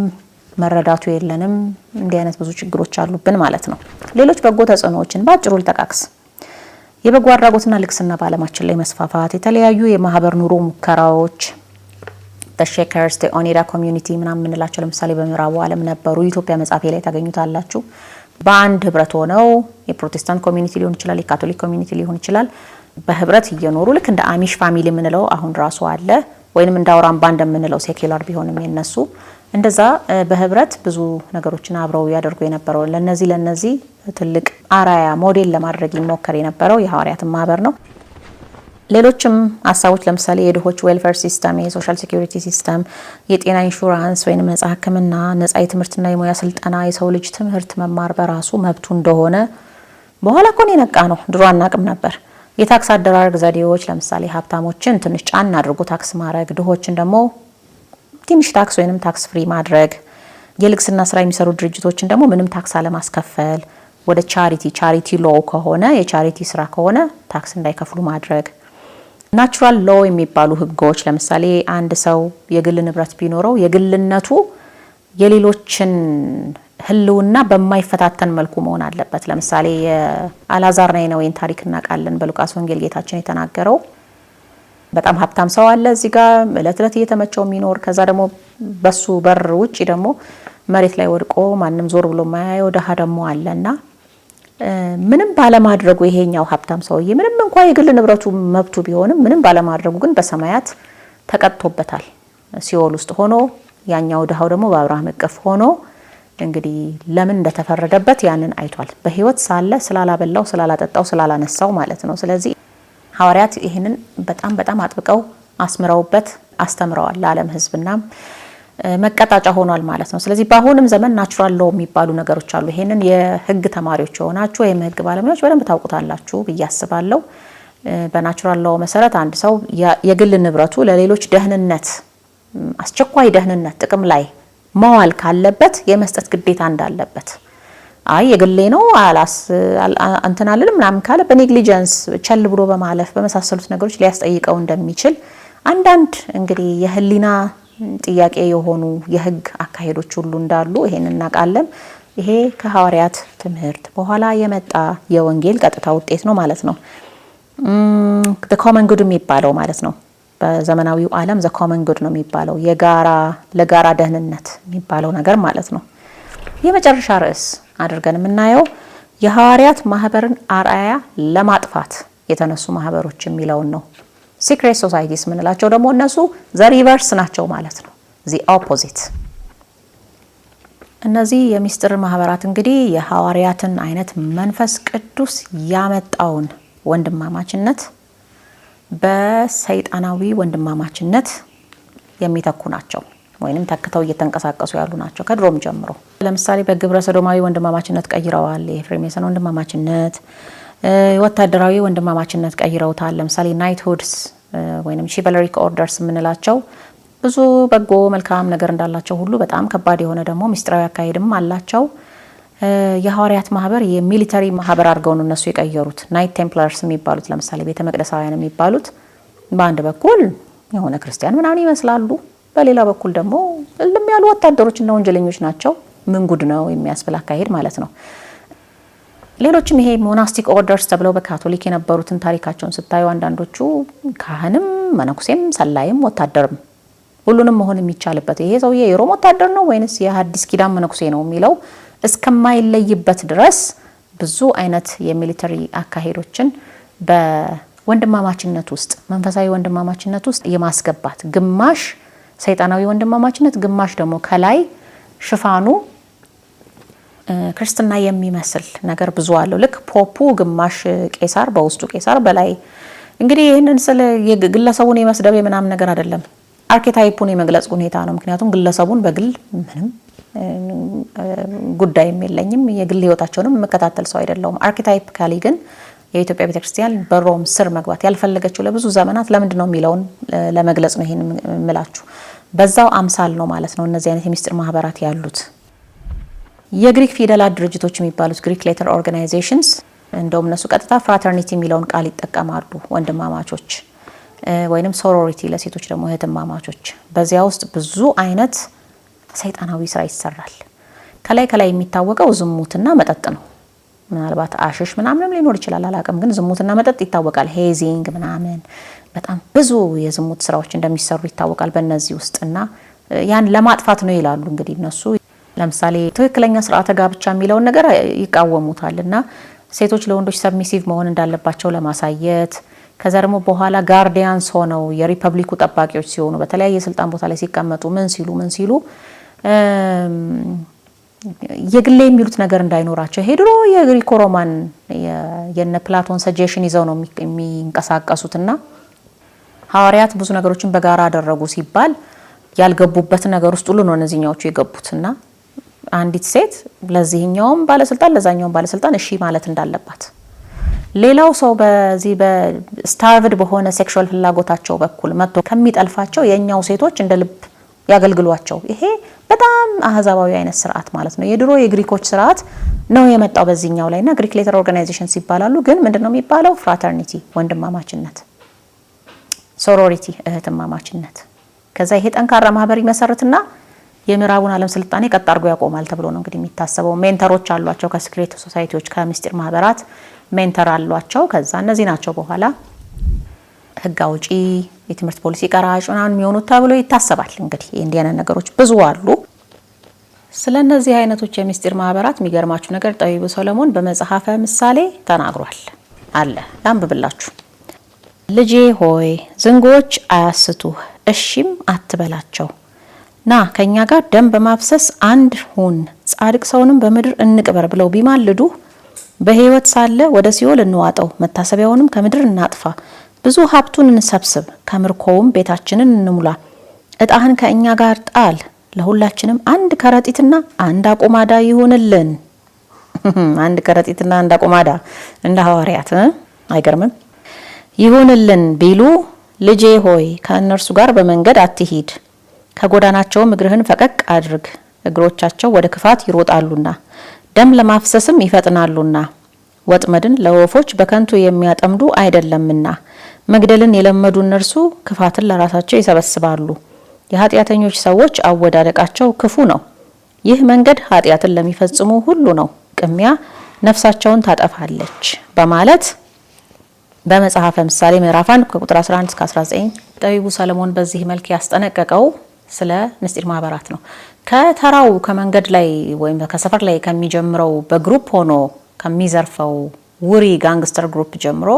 A: መረዳቱ የለንም። እንዲህ አይነት ብዙ ችግሮች አሉብን ማለት ነው። ሌሎች በጎ ተጽዕኖዎችን ባጭሩ ልጠቃቅስ። የበጎ አድራጎትና ልግስና በዓለማችን ላይ መስፋፋት፣ የተለያዩ የማህበር ኑሮ ሙከራዎች፣ ሼከርስ ኦኔዳ ኮሚዩኒቲ ምናምን የምንላቸው ለምሳሌ በምዕራቡ ዓለም ነበሩ። ኢትዮጵያ መጻፊያ ላይ ታገኙታላችሁ። በአንድ ህብረት ሆነው የፕሮቴስታንት ኮሚዩኒቲ ሊሆን ይችላል፣ የካቶሊክ ኮሚዩኒቲ ሊሆን ይችላል፣ በህብረት እየኖሩ ልክ እንደ አሚሽ ፋሚሊ የምንለው አሁን ራሱ አለ፣ ወይንም እንደ አውራምባ እንደምንለው ሴኩላር ቢሆንም የነሱ እንደዛ በህብረት ብዙ ነገሮችን አብረው ያደርጉ የነበረው ለነዚህ ትልቅ አራያ ሞዴል ለማድረግ ይሞከር የነበረው የሐዋርያት ማህበር ነው። ሌሎችም ሀሳቦች ለምሳሌ የድሆች ዌልፌር ሲስተም፣ የሶሻል ሴኩሪቲ ሲስተም፣ የጤና ኢንሹራንስ ወይንም ነጻ ሕክምና፣ ነጻ የትምህርትና የሙያ ስልጠና፣ የሰው ልጅ ትምህርት መማር በራሱ መብቱ እንደሆነ በኋላ እኮ ነው የነቃ ነው። ድሮ አናቅም ነበር። የታክስ አደራረግ ዘዴዎች ለምሳሌ ሀብታሞችን ትንሽ ጫን አድርጎ ታክስ ማድረግ፣ ድሆችን ደግሞ ትንሽ ታክስ ወይንም ታክስ ፍሪ ማድረግ፣ የልግስና ስራ የሚሰሩ ድርጅቶችን ደግሞ ምንም ታክስ አለማስከፈል፣ ወደ ቻሪቲ ሎው ከሆነ የቻሪቲ ስራ ከሆነ ታክስ እንዳይከፍሉ ማድረግ፣ ናቹራል ሎው የሚባሉ ህጎች ለምሳሌ አንድ ሰው የግል ንብረት ቢኖረው የግልነቱ የሌሎችን ህልውና በማይፈታተን መልኩ መሆን አለበት። ለምሳሌ የአልዓዛር ነይነዌን ታሪክ እናውቃለን። በሉቃስ ወንጌል ጌታችን የተናገረው በጣም ሀብታም ሰው አለ እዚህ ጋር እለት እለት እየተመቸው የሚኖር፣ ከዛ ደግሞ በሱ በር ውጪ ደግሞ መሬት ላይ ወድቆ ማንም ዞር ብሎ ማያየው ድሃ ደግሞ አለና ምንም ባለማድረጉ ይሄኛው ሀብታም ሰውዬ ምንም እንኳን የግል ንብረቱ መብቱ ቢሆንም ምንም ባለማድረጉ ግን በሰማያት ተቀጥቶበታል ሲኦል ውስጥ ሆኖ፣ ያኛው ድሃው ደግሞ በአብርሃም እቅፍ ሆኖ እንግዲህ ለምን እንደተፈረደበት ያንን አይቷል። በህይወት ሳለ ስላላበላው፣ ስላላጠጣው፣ ስላላነሳው ማለት ነው። ስለዚህ ሐዋርያት ይህንን በጣም በጣም አጥብቀው አስምረውበት አስተምረዋል ለዓለም ህዝብና መቀጣጫ ሆኗል ማለት ነው። ስለዚህ በአሁንም ዘመን ናቹራል ሎው የሚባሉ ነገሮች አሉ። ይሄንን የህግ ተማሪዎች የሆናችሁ ወይም ህግ ባለሙያዎች በደንብ ታውቁታላችሁ ብዬ አስባለሁ። በናቹራል ሎው መሰረት አንድ ሰው የግል ንብረቱ ለሌሎች ደህንነት፣ አስቸኳይ ደህንነት ጥቅም ላይ መዋል ካለበት የመስጠት ግዴታ እንዳለበት፣ አይ የግሌ ነው እንትን አልልም ምናምን ካለ በኔግሊጀንስ ቸል ብሎ በማለፍ በመሳሰሉት ነገሮች ሊያስጠይቀው እንደሚችል አንዳንድ እንግዲህ የህሊና ጥያቄ የሆኑ የህግ አካሄዶች ሁሉ እንዳሉ ይሄን እናውቃለን። ይሄ ከሐዋርያት ትምህርት በኋላ የመጣ የወንጌል ቀጥታ ውጤት ነው ማለት ነው። the common good የሚባለው ማለት ነው። በዘመናዊው ዓለም the common good ነው የሚባለው ለጋራ ደህንነት የሚባለው ነገር ማለት ነው። የመጨረሻ ርዕስ አድርገን የምናየው የሐዋርያት ማህበርን አርአያ ለማጥፋት የተነሱ ማህበሮች የሚለውን ነው። ሲክሬት ሶሳይቲስ ምንላቸው ደግሞ እነሱ ዘ ሪቨርስ ናቸው ማለት ነው። the opposite። እነዚህ የሚስጥር ማህበራት እንግዲህ የሐዋርያትን አይነት መንፈስ ቅዱስ ያመጣውን ወንድማማችነት በሰይጣናዊ ወንድማማችነት የሚተኩ ናቸው፣ ወይንም ተክተው እየተንቀሳቀሱ ያሉ ናቸው ከድሮም ጀምሮ። ለምሳሌ በግብረ ሰዶማዊ ወንድማማችነት ቀይረዋል። የፍሬሜሰን ወንድማማችነት፣ ወታደራዊ ወንድማማችነት ቀይረውታል። ለምሳሌ ናይትሁድስ ወይንም ሺቨለሪክ ኦርደርስ የምንላቸው ብዙ በጎ መልካም ነገር እንዳላቸው ሁሉ በጣም ከባድ የሆነ ደግሞ ሚስጥራዊ አካሄድም አላቸው። የሐዋርያት ማህበር የሚሊተሪ ማህበር አድርገው ነው እነሱ የቀየሩት። ናይት ቴምፕላርስ የሚባሉት ለምሳሌ ቤተ መቅደሳውያን የሚባሉት በአንድ በኩል የሆነ ክርስቲያን ምናምን ይመስላሉ፣ በሌላ በኩል ደግሞ እልም ያሉ ወታደሮችና ወንጀለኞች ናቸው። ምን ጉድ ነው የሚያስብል አካሄድ ማለት ነው። ሌሎችም ይሄ ሞናስቲክ ኦርደርስ ተብለው በካቶሊክ የነበሩትን ታሪካቸውን ስታዩ አንዳንዶቹ ካህንም መነኩሴም ሰላይም ወታደርም ሁሉንም መሆን የሚቻልበት ይሄ ሰውዬ የሮም ወታደር ነው ወይንስ የሐዲስ ኪዳን መነኩሴ ነው የሚለው እስከማይለይበት ድረስ ብዙ አይነት የሚሊተሪ አካሄዶችን በወንድማማችነት ውስጥ መንፈሳዊ ወንድማማችነት ውስጥ የማስገባት ግማሽ ሰይጣናዊ ወንድማማችነት፣ ግማሽ ደግሞ ከላይ ሽፋኑ ክርስትና የሚመስል ነገር ብዙ አለው። ልክ ፖፑ ግማሽ ቄሳር በውስጡ ቄሳር በላይ እንግዲህ ይህንን ስለ ግለሰቡን የመስደብ ምናምን ነገር አይደለም፣ አርኬታይፑን የመግለጽ ሁኔታ ነው። ምክንያቱም ግለሰቡን በግል ምንም ጉዳይ የለኝም፣ የግል ህይወታቸውንም የምከታተል ሰው አይደለሁም። አርኬታይፒካሊ ግን የኢትዮጵያ ቤተክርስቲያን በሮም ስር መግባት ያልፈለገችው ለብዙ ዘመናት ለምንድን ነው የሚለውን ለመግለጽ ነው ይሄን የምላችሁ። በዛው አምሳል ነው ማለት ነው እነዚህ አይነት የሚስጥር ማህበራት ያሉት። የግሪክ ፊደላት ድርጅቶች የሚባሉት ግሪክ ሌተር ኦርጋናይዜሽንስ እንደውም እነሱ ቀጥታ ፍራተርኒቲ የሚለውን ቃል ይጠቀማሉ። ወንድማማቾች ወይንም ሶሮሪቲ ለሴቶች ደግሞ እህትማማቾች። በዚያ ውስጥ ብዙ አይነት ሰይጣናዊ ስራ ይሰራል። ከላይ የሚታወቀው ዝሙትና መጠጥ ነው። ምናልባት አሽሽ ምናምንም ሊኖር ይችላል አላውቅም፣ ግን ዝሙትና መጠጥ ይታወቃል። ሄዚንግ ምናምን በጣም ብዙ የዝሙት ስራዎች እንደሚሰሩ ይታወቃል በእነዚህ ውስጥና ያን ለማጥፋት ነው ይላሉ እንግዲህ እነሱ። ለምሳሌ ትክክለኛ ስርዓተ ጋብቻ የሚለውን ነገር ይቃወሙታልና ሴቶች ለወንዶች ሰብሚሲቭ መሆን እንዳለባቸው ለማሳየት ከዛ ደግሞ በኋላ ጋርዲያንስ ሆነው የሪፐብሊኩ ጠባቂዎች ሲሆኑ በተለያየ ስልጣን ቦታ ላይ ሲቀመጡ ምን ሲሉ የግሌ የሚሉት ነገር እንዳይኖራቸው ሄድሮ የግሪኮ ሮማን የነ ፕላቶን ሰጀሽን ይዘው ነው የሚንቀሳቀሱትና ሐዋርያት ብዙ ነገሮችን በጋራ አደረጉ ሲባል ያልገቡበት ነገር ውስጥ ሁሉ ነው እነዚህኛዎቹ የገቡትና አንዲት ሴት ለዚህኛውም ባለስልጣን ለዛኛውም ባለስልጣን እሺ ማለት እንዳለባት፣ ሌላው ሰው በዚህ በስታርቭድ በሆነ ሴክሹዋል ፍላጎታቸው በኩል መጥቶ ከሚጠልፋቸው የኛው ሴቶች እንደ ልብ ያገልግሏቸው። ይሄ በጣም አህዛባዊ አይነት ስርዓት ማለት ነው። የድሮ የግሪኮች ስርዓት ነው የመጣው በዚህኛው ላይና ግሪክ ሌተር ኦርጋናይዜሽንስ ይባላሉ። ግን ምንድነው የሚባለው? ፍራተርኒቲ ወንድማማችነት፣ ሶሮሪቲ እህትማማችነት። ከዛ ይሄ ጠንካራ ማህበር ይመሰርትና የምዕራቡን ዓለም ስልጣኔ ቀጥ አድርጎ ያቆማል ተብሎ ነው እንግዲህ የሚታሰበው። ሜንተሮች አሏቸው ከሲክሬት ሶሳይቲዎች ከምስጢር ማህበራት ሜንተር አሏቸው። ከዛ እነዚህ ናቸው በኋላ ህግ አውጪ፣ የትምህርት ፖሊሲ ቀራጭ ምናምን የሚሆኑት ተብሎ ይታሰባል። እንግዲህ እንዲህ አይነት ነገሮች ብዙ አሉ። ስለነዚህ አይነቶች የምስጢር ማህበራት የሚገርማችሁ ነገር ጠቢቡ ሰሎሞን በመጽሐፈ ምሳሌ ተናግሯል አለ። ላንብብላችሁ። ልጄ ሆይ ዝንጎች አያስቱህ፣ እሺም አትበላቸው። ና ከኛ ጋር ደም በማፍሰስ አንድ ሁን፣ ጻድቅ ሰውንም በምድር እንቅበር ብለው ቢማልዱ በህይወት ሳለ ወደ ሲኦል እንዋጠው፣ መታሰቢያውንም ከምድር እናጥፋ፣ ብዙ ሀብቱን እንሰብስብ፣ ከምርኮውም ቤታችንን እንሙላ። እጣህን ከእኛ ጋር ጣል፣ ለሁላችንም አንድ ከረጢትና አንድ አቁማዳ ይሁንልን። አንድ ከረጢትና አንድ አቁማዳ እንደ ሐዋርያት አይገርምም? ይሁንልን ቢሉ ልጄ ሆይ ከእነርሱ ጋር በመንገድ አትሂድ፣ ከጎዳናቸውም እግርህን ፈቀቅ አድርግ። እግሮቻቸው ወደ ክፋት ይሮጣሉና ደም ለማፍሰስም ይፈጥናሉና፣ ወጥመድን ለወፎች በከንቱ የሚያጠምዱ አይደለምና፣ መግደልን የለመዱ እነርሱ ክፋትን ለራሳቸው ይሰበስባሉ። የኃጢአተኞች ሰዎች አወዳደቃቸው ክፉ ነው፣ ይህ መንገድ ኃጢአትን ለሚፈጽሙ ሁሉ ነው፣ ቅሚያ ነፍሳቸውን ታጠፋለች በማለት በመጽሐፈ ምሳሌ ምዕራፍ 1 ከቁጥር 11 እስከ 19 ጠቢቡ ሰለሞን በዚህ መልክ ያስጠነቀቀው ስለ ምስጢር ማህበራት ነው። ከተራው ከመንገድ ላይ ወይም ከሰፈር ላይ ከሚጀምረው በግሩፕ ሆኖ ከሚዘርፈው ውሪ ጋንግስተር ግሩፕ ጀምሮ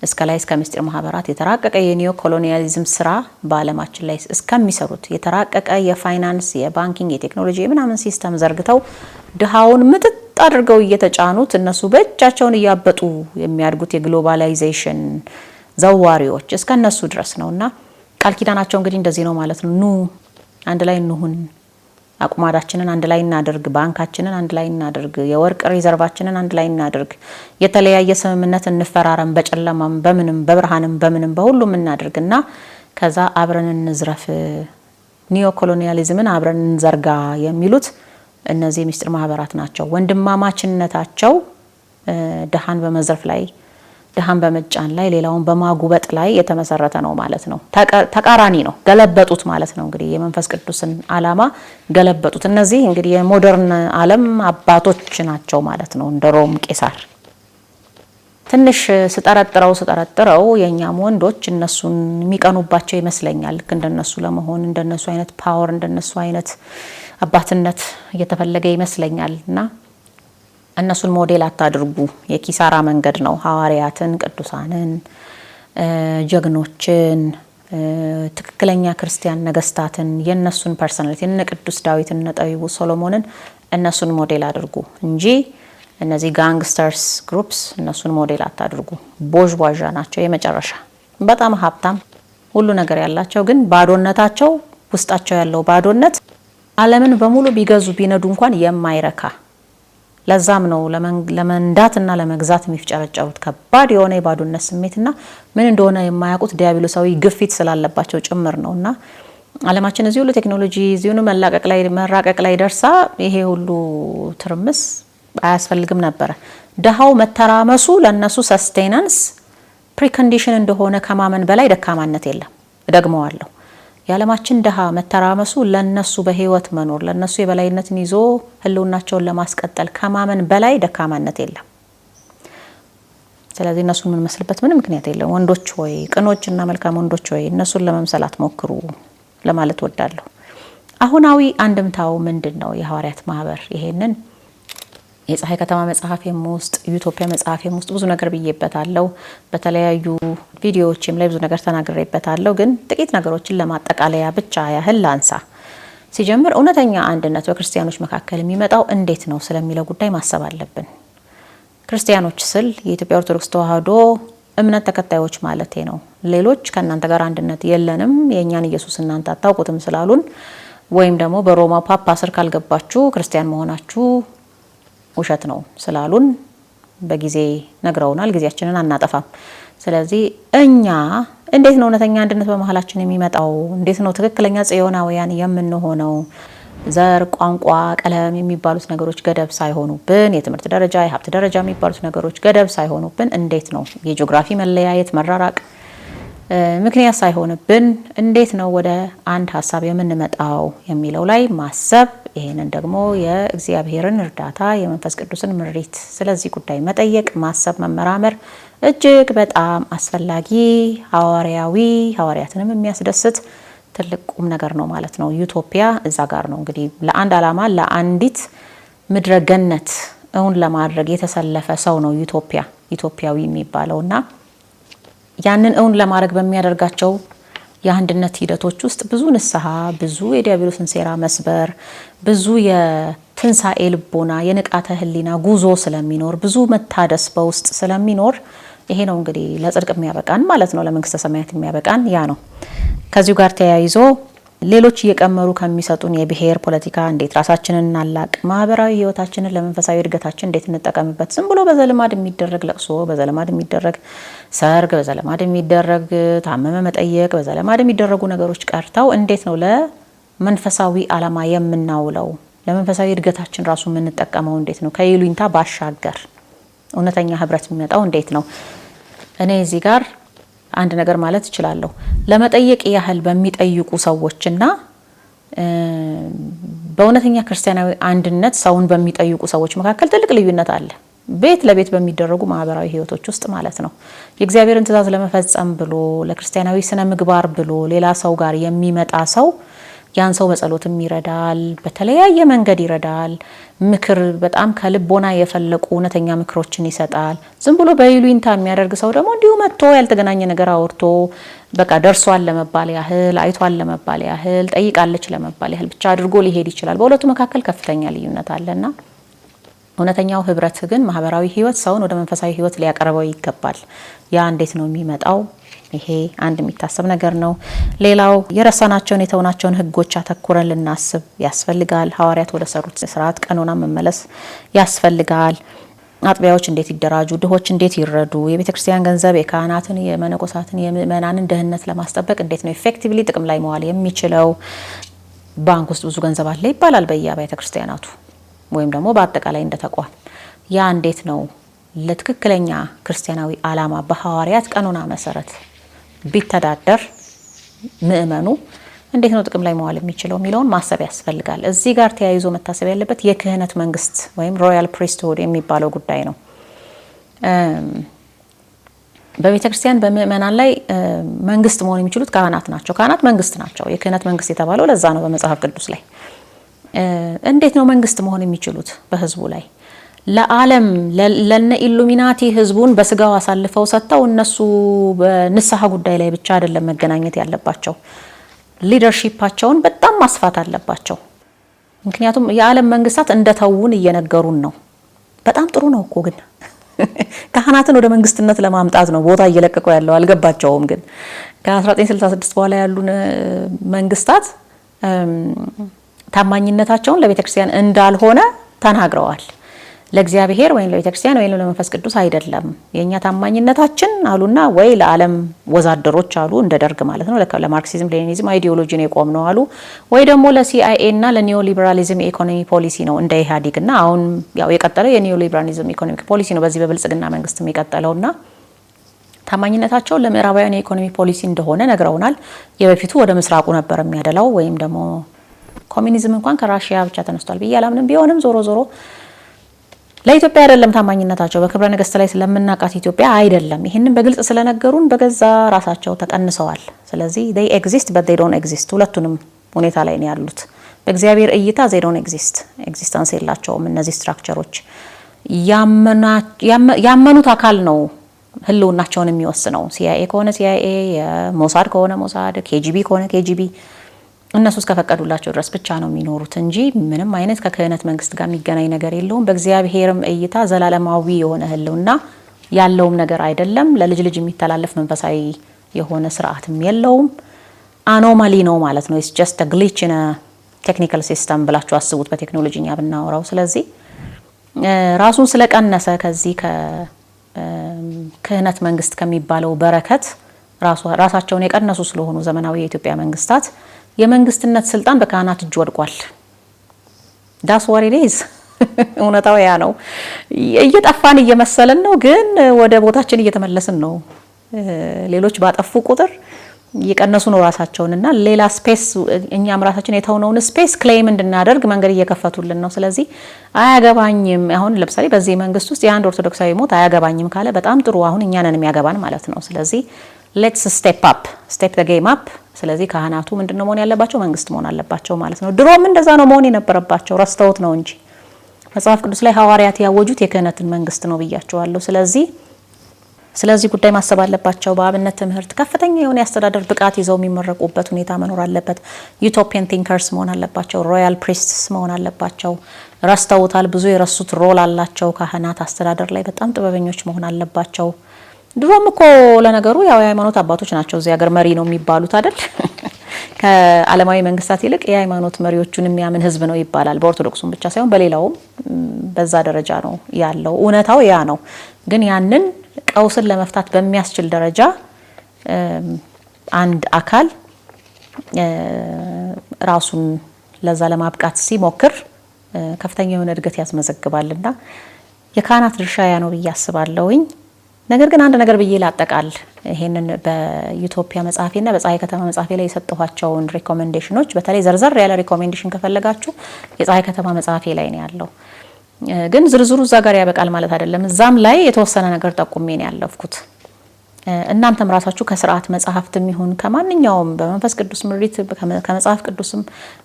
A: እስከ ላይ እስከ ምስጢር ማህበራት የተራቀቀ የኒዮ ኮሎኒያሊዝም ስራ በዓለማችን ላይ እስከሚሰሩት የተራቀቀ የፋይናንስ፣ የባንኪንግ፣ የቴክኖሎጂ የምናምን ሲስተም ዘርግተው ድሃውን ምጥጥ አድርገው እየተጫኑት እነሱ በእጃቸውን እያበጡ የሚያድጉት የግሎባላይዜሽን ዘዋሪዎች እስከነሱ ድረስ ነውና ቃል ኪዳናቸው እንግዲህ እንደዚህ ነው ማለት ነው። ኑ አንድ ላይ እንሁን፣ አቁማዳችንን አንድ ላይ እናድርግ፣ ባንካችንን አንድ ላይ እናድርግ፣ የወርቅ ሪዘርቫችንን አንድ ላይ እናድርግ፣ የተለያየ ስምምነት እንፈራረም፣ በጨለማም በምንም በብርሃንም በምንም በሁሉም እናድርግና ከዛ አብረን እንዝረፍ፣ ኒዮ ኮሎኒያሊዝምን አብረን እንዘርጋ የሚሉት እነዚህ ምስጢር ማህበራት ናቸው። ወንድማማችነታቸው ድሃን በመዝረፍ ላይ፣ ድሃን በመጫን ላይ፣ ሌላውን በማጉበጥ ላይ የተመሰረተ ነው ማለት ነው። ተቃራኒ ነው፣ ገለበጡት ማለት ነው። እንግዲህ የመንፈስ ቅዱስን ዓላማ ገለበጡት። እነዚህ እንግዲህ የሞደርን ዓለም አባቶች ናቸው ማለት ነው። እንደ ሮም ቄሳር ትንሽ ስጠረጥረው የኛም ወንዶች እነሱን የሚቀኑባቸው ይመስለኛል። ልክ እንደነሱ ለመሆን እንደነሱ አይነት ፓወር እንደነሱ አይነት አባትነት እየተፈለገ ይመስለኛል። እና እነሱን ሞዴል አታድርጉ፣ የኪሳራ መንገድ ነው። ሐዋርያትን፣ ቅዱሳንን፣ ጀግኖችን፣ ትክክለኛ ክርስቲያን ነገስታትን የነሱን ፐርሰናሊቲ እነ ቅዱስ ዳዊትን እነ ጠቢቡ ሶሎሞንን እነሱን ሞዴል አድርጉ እንጂ እነዚህ ጋንግስተርስ ግሩፕስ እነሱን ሞዴል አታድርጉ። ቦዥቧዣ ናቸው የመጨረሻ በጣም ሀብታም ሁሉ ነገር ያላቸው ግን ባዶነታቸው ውስጣቸው ያለው ባዶነት ዓለምን በሙሉ ቢገዙ ቢነዱ እንኳን የማይረካ ለዛም ነው ለመንዳትና ለመግዛት የሚፍጨረጨሩት ከባድ የሆነ የባዶነት ስሜትና ምን እንደሆነ የማያውቁት ዲያብሎሳዊ ግፊት ስላለባቸው ጭምር ነውና ዓለማችን እዚህ ሁሉ ቴክኖሎጂ እዚህ ሁሉ መራቀቅ ላይ ደርሳ ይሄ ሁሉ ትርምስ አያስፈልግም ነበር። ደሃው መተራመሱ ለነሱ ሰስቴናንስ ፕሪኮንዲሽን እንደሆነ ከማመን በላይ ደካማነት የለም። ደግመዋለሁ። የዓለማችን ደሃ መተራመሱ ለነሱ በህይወት መኖር ለነሱ የበላይነትን ይዞ ህልውናቸውን ለማስቀጠል ከማመን በላይ ደካማነት የለም። ስለዚህ እነሱን ምን መስልበት ምንም ምክንያት የለም። ወንዶች ሆይ ቅኖችና መልካም ወንዶች ሆይ እነሱን ለመምሰል አትሞክሩ ለማለት ወዳለሁ። አሁናዊ አንድምታው ምንድነው? የሐዋርያት ማህበር ይሄንን የፀሐይ ከተማ መጽሐፌም ውስጥ ዩቶፒያ መጽሐፌም ውስጥ ብዙ ነገር ብዬበታለሁ። በተለያዩ ቪዲዮዎችም ላይ ብዙ ነገር ተናግሬበታለሁ። ግን ጥቂት ነገሮችን ለማጠቃለያ ብቻ ያህል ላንሳ። ሲጀምር እውነተኛ አንድነት በክርስቲያኖች መካከል የሚመጣው እንዴት ነው ስለሚለው ጉዳይ ማሰብ አለብን። ክርስቲያኖች ስል የኢትዮጵያ ኦርቶዶክስ ተዋሕዶ እምነት ተከታዮች ማለቴ ነው። ሌሎች ከእናንተ ጋር አንድነት የለንም የእኛን ኢየሱስ እናንተ አታውቁትም ስላሉን ወይም ደግሞ በሮማ ፓፓ ስር ካልገባችሁ ክርስቲያን መሆናችሁ ውሸት ነው ስላሉን በጊዜ ነግረውናል። ጊዜያችንን አናጠፋም። ስለዚህ እኛ እንዴት ነው እውነተኛ አንድነት በመሃላችን የሚመጣው? እንዴት ነው ትክክለኛ ጽዮናውያን የምንሆነው? ዘር፣ ቋንቋ፣ ቀለም የሚባሉት ነገሮች ገደብ ሳይሆኑብን፣ የትምህርት ደረጃ፣ የሀብት ደረጃ የሚባሉት ነገሮች ገደብ ሳይሆኑብን፣ እንዴት ነው የጂኦግራፊ መለያየት፣ መራራቅ ምክንያት ሳይሆንብን እንዴት ነው ወደ አንድ ሀሳብ የምንመጣው የሚለው ላይ ማሰብ፣ ይሄንን ደግሞ የእግዚአብሔርን እርዳታ የመንፈስ ቅዱስን ምሪት ስለዚህ ጉዳይ መጠየቅ፣ ማሰብ፣ መመራመር እጅግ በጣም አስፈላጊ ሐዋርያትንም የሚያስደስት ትልቅ ቁም ነገር ነው ማለት ነው። ዩቶፒያ እዛ ጋር ነው እንግዲህ ለአንድ ዓላማ ለአንዲት ምድረ ገነት እውን ለማድረግ የተሰለፈ ሰው ነው ኢትዮጵያዊ የሚባለውና ያንን እውን ለማድረግ በሚያደርጋቸው የአንድነት ሂደቶች ውስጥ ብዙ ንስሐ፣ ብዙ የዲያብሎስን ሴራ መስበር፣ ብዙ የትንሳኤ ልቦና የንቃተ ህሊና ጉዞ ስለሚኖር ብዙ መታደስ በውስጥ ስለሚኖር ይሄ ነው እንግዲህ ለጽድቅ የሚያበቃን ማለት ነው፣ ለመንግስተ ሰማያት የሚያበቃን ያ ነው። ከዚሁ ጋር ተያይዞ ሌሎች እየቀመሩ ከሚሰጡን የብሔር ፖለቲካ እንዴት ራሳችንን እናላቅ፣ ማህበራዊ ህይወታችንን ለመንፈሳዊ እድገታችን እንዴት እንጠቀምበት፣ ዝም ብሎ በዘልማድ የሚደረግ ለቅሶ፣ በዘልማድ የሚደረግ ሰርግ፣ በዘልማድ የሚደረግ ታመመ መጠየቅ፣ በዘልማድ የሚደረጉ ነገሮች ቀርተው እንዴት ነው ለመንፈሳዊ ዓላማ የምናውለው፣ ለመንፈሳዊ እድገታችን ራሱ የምንጠቀመው እንዴት ነው? ከይሉኝታ ባሻገር እውነተኛ ህብረት የሚመጣው እንዴት ነው? እኔ እዚህ ጋር አንድ ነገር ማለት እችላለሁ። ለመጠየቅ ያህል በሚጠይቁ ሰዎችና በእውነተኛ ክርስቲያናዊ አንድነት ሰውን በሚጠይቁ ሰዎች መካከል ትልቅ ልዩነት አለ። ቤት ለቤት በሚደረጉ ማህበራዊ ህይወቶች ውስጥ ማለት ነው። የእግዚአብሔርን ትእዛዝ ለመፈጸም ብሎ ለክርስቲያናዊ ስነ ምግባር ብሎ ሌላ ሰው ጋር የሚመጣ ሰው ያን ሰው በጸሎትም ይረዳል፣ በተለያየ መንገድ ይረዳል። ምክር በጣም ከልቦና የፈለቁ እውነተኛ ምክሮችን ይሰጣል። ዝም ብሎ በይሉኝታ የሚያደርግ ሰው ደግሞ እንዲሁ መጥቶ ያልተገናኘ ነገር አውርቶ በቃ ደርሷል ለመባል ያህል፣ አይቷል ለመባል ያህል፣ ጠይቃለች ለመባል ያህል ብቻ አድርጎ ሊሄድ ይችላል። በሁለቱ መካከል ከፍተኛ ልዩነት አለና እውነተኛው ህብረት ግን ማህበራዊ ህይወት ሰውን ወደ መንፈሳዊ ህይወት ሊያቀርበው ይገባል። ያ እንዴት ነው የሚመጣው? ይሄ አንድ የሚታሰብ ነገር ነው። ሌላው የረሳናቸውን የተውናቸውን ህጎች አተኩረን ልናስብ ያስፈልጋል። ሐዋርያት ወደ ሰሩት ስርዓት ቀኖና መመለስ ያስፈልጋል። አጥቢያዎች እንዴት ይደራጁ፣ ድሆች እንዴት ይረዱ፣ የቤተ ክርስቲያን ገንዘብ የካህናትን፣ የመነኮሳትን፣ የምእመናንን ደህንነት ለማስጠበቅ እንዴት ነው ኢፌክቲቭሊ ጥቅም ላይ መዋል የሚችለው። ባንክ ውስጥ ብዙ ገንዘብ አለ ይባላል በየቤተ ክርስቲያናቱ ወይም ደግሞ በአጠቃላይ እንደተቋም። ያ እንዴት ነው ለትክክለኛ ክርስቲያናዊ ዓላማ በሐዋርያት ቀኖና መሰረት ቢተዳደር ምእመኑ እንዴት ነው ጥቅም ላይ መዋል የሚችለው የሚለውን ማሰብ ያስፈልጋል። እዚህ ጋር ተያይዞ መታሰብ ያለበት የክህነት መንግስት ወይም ሮያል ፕሪስትሁድ የሚባለው ጉዳይ ነው። በቤተ ክርስቲያን በምእመናን ላይ መንግስት መሆን የሚችሉት ካህናት ናቸው። ካህናት መንግስት ናቸው። የክህነት መንግስት የተባለው ለዛ ነው በመጽሐፍ ቅዱስ ላይ። እንዴት ነው መንግስት መሆን የሚችሉት በህዝቡ ላይ? ለዓለም ለነ ኢሉሚናቲ ህዝቡን በስጋው አሳልፈው ሰጥተው እነሱ በንስሐ ጉዳይ ላይ ብቻ አይደለም መገናኘት ያለባቸው። ሊደርሺፓቸውን በጣም ማስፋት አለባቸው። ምክንያቱም የዓለም መንግስታት እንደተውን እየነገሩን ነው። በጣም ጥሩ ነው እኮ ግን ካህናትን ወደ መንግስትነት ለማምጣት ነው ቦታ እየለቀቁ ያለው። አልገባቸውም ግን ከ1966 በኋላ ያሉ መንግስታት ታማኝነታቸውን ለቤተክርስቲያን እንዳልሆነ ተናግረዋል። ለእግዚአብሔር ወይም ለቤተክርስቲያን ወይም ለመንፈስ ቅዱስ አይደለም የኛ ታማኝነታችን አሉና፣ ወይ ለዓለም ወዛደሮች አሉ እንደ ደርግ ማለት ነው፣ ለማርክሲዝም ሌኒኒዝም አይዲዮሎጂ ነው የቆም ነው አሉ፣ ወይ ደግሞ ለሲአይኤ እና ለኒዮ ሊበራሊዝም ኢኮኖሚ ፖሊሲ ነው እንደ ኢህአዴግና አሁን ያው የቀጠለው የኒዮ ሊበራሊዝም ኢኮኖሚክ ፖሊሲ ነው በዚህ በብልጽግና መንግስት የሚቀጠለውና ታማኝነታቸው ለምዕራባውያን የኢኮኖሚ ፖሊሲ እንደሆነ ነግረውናል። የበፊቱ ወደ ምስራቁ ነበር የሚያደላው ወይም ደግሞ ኮሚኒዝም እንኳን ከራሺያ ብቻ ተነስቷል ብዬ አላምንም። ቢሆንም ዞሮ ዞሮ ለኢትዮጵያ አይደለም ታማኝነታቸው፣ በክብረ ነገስት ላይ ስለምናቃት ኢትዮጵያ አይደለም። ይሄንን በግልጽ ስለነገሩን በገዛ ራሳቸው ተቀንሰዋል። ስለዚህ they exist but they don't exist ሁለቱንም ሁኔታ ላይ ነው ያሉት። በእግዚአብሔር እይታ they don't exist ኤግዚስተንስ የላቸውም። እነዚህ ስትራክቸሮች ያመኑት አካል ነው ህልውናቸውን የሚወስነው። ሲአይኤ ከሆነ ሲአይኤ፣ የሞሳድ ከሆነ ሞሳድ፣ ኬጂቢ ከሆነ ኬጂቢ እነሱ እስከፈቀዱላቸው ድረስ ብቻ ነው የሚኖሩት እንጂ ምንም አይነት ከክህነት መንግስት ጋር የሚገናኝ ነገር የለውም። በእግዚአብሔርም እይታ ዘላለማዊ የሆነ ህልውና ያለውም ነገር አይደለም። ለልጅ ልጅ የሚተላለፍ መንፈሳዊ የሆነ ስርዓትም የለውም። አኖማሊ ነው ማለት ነው። ኢትስ ጀስት አ ግሊች ኢን አ ቴክኒካል ሲስተም ብላችሁ አስቡት በቴክኖሎጂኛ ብናወራው። ስለዚህ ራሱን ስለቀነሰ ከዚህ ከክህነት መንግስት ከሚባለው በረከት ራሳቸውን የቀነሱ ስለሆኑ ዘመናዊ የኢትዮጵያ መንግስታት የመንግስትነት ስልጣን በካህናት እጅ ወድቋል። ዳስ ዋት ኢት ኢዝ እውነታው ያ ነው። እየጠፋን እየመሰለን ነው፣ ግን ወደ ቦታችን እየተመለስን ነው። ሌሎች ባጠፉ ቁጥር እየቀነሱ ነው ራሳቸውንና ሌላ ስፔስ እኛም ራሳችን የተውነውን ስፔስ ክሌም እንድናደርግ መንገድ እየከፈቱልን ነው። ስለዚህ አያገባኝም። አሁን ለምሳሌ በዚህ መንግስት ውስጥ የአንድ ኦርቶዶክሳዊ ሞት አያገባኝም ካለ በጣም ጥሩ፣ አሁን እኛንን የሚያገባን ማለት ነው። ስለዚህ ሌትስ ስቴፕ ዘ ጌም አፕ። ስለዚህ ካህናቱ ምንድነው መሆን ያለባቸው? መንግስት መሆን አለባቸው ማለት ነው። ድሮም እንደዛ ነው መሆን የነበረባቸው፣ ረስተውት ነው እንጂ መጽሐፍ ቅዱስ ላይ ሐዋርያት ያወጁት የክህነትን መንግስት ነው ብያቸዋለሁ። ስለዚህ ጉዳይ ማሰብ አለባቸው። በአብነት ትምህርት ከፍተኛ የሆነ የአስተዳደር ብቃት ይዘው የሚመረቁበት ሁኔታ መኖር አለበት። ዩቶፒያን ቲንከርስ መሆን አለባቸው። ሮያል ፕሪስትስ መሆን አለባቸው። ረስተውታል። ብዙ የረሱት ሮል አላቸው። ካህናት አስተዳደር ላይ በጣም ጥበበኞች መሆን አለባቸው። ድሮም እኮ ለነገሩ ያው የሃይማኖት አባቶች ናቸው እዚህ ሀገር መሪ ነው የሚባሉት አይደል? ከዓለማዊ መንግስታት ይልቅ የሃይማኖት መሪዎቹን የሚያምን ህዝብ ነው ይባላል። በኦርቶዶክሱም ብቻ ሳይሆን በሌላውም በዛ ደረጃ ነው ያለው። እውነታው ያ ነው። ግን ያንን ቀውስን ለመፍታት በሚያስችል ደረጃ አንድ አካል ራሱን ለዛ ለማብቃት ሲሞክር ከፍተኛ የሆነ እድገት ያስመዘግባልና የካህናት ድርሻ ያ ነው ብዬ አስባለሁኝ። ነገር ግን አንድ ነገር ብዬ ላጠቃል። ይሄንን በዩቶፒያ መጽሐፌና በፀሐይ ከተማ መጽሐፌ ላይ የሰጠኋቸውን ሪኮሜንዴሽኖች በተለይ ዘርዘር ያለ ሪኮሜንዴሽን ከፈለጋችሁ የፀሐይ ከተማ መጽሐፌ ላይ ነው ያለው። ግን ዝርዝሩ እዛ ጋር ያበቃል ማለት አይደለም። እዛም ላይ የተወሰነ ነገር ጠቁሜ ነው ያለፍኩት። እናንተም ራሳችሁ ከስርዓት መጽሐፍትም ይሁን ከማንኛውም በመንፈስ ቅዱስ ምሪት ከመጽሐፍ ቅዱስም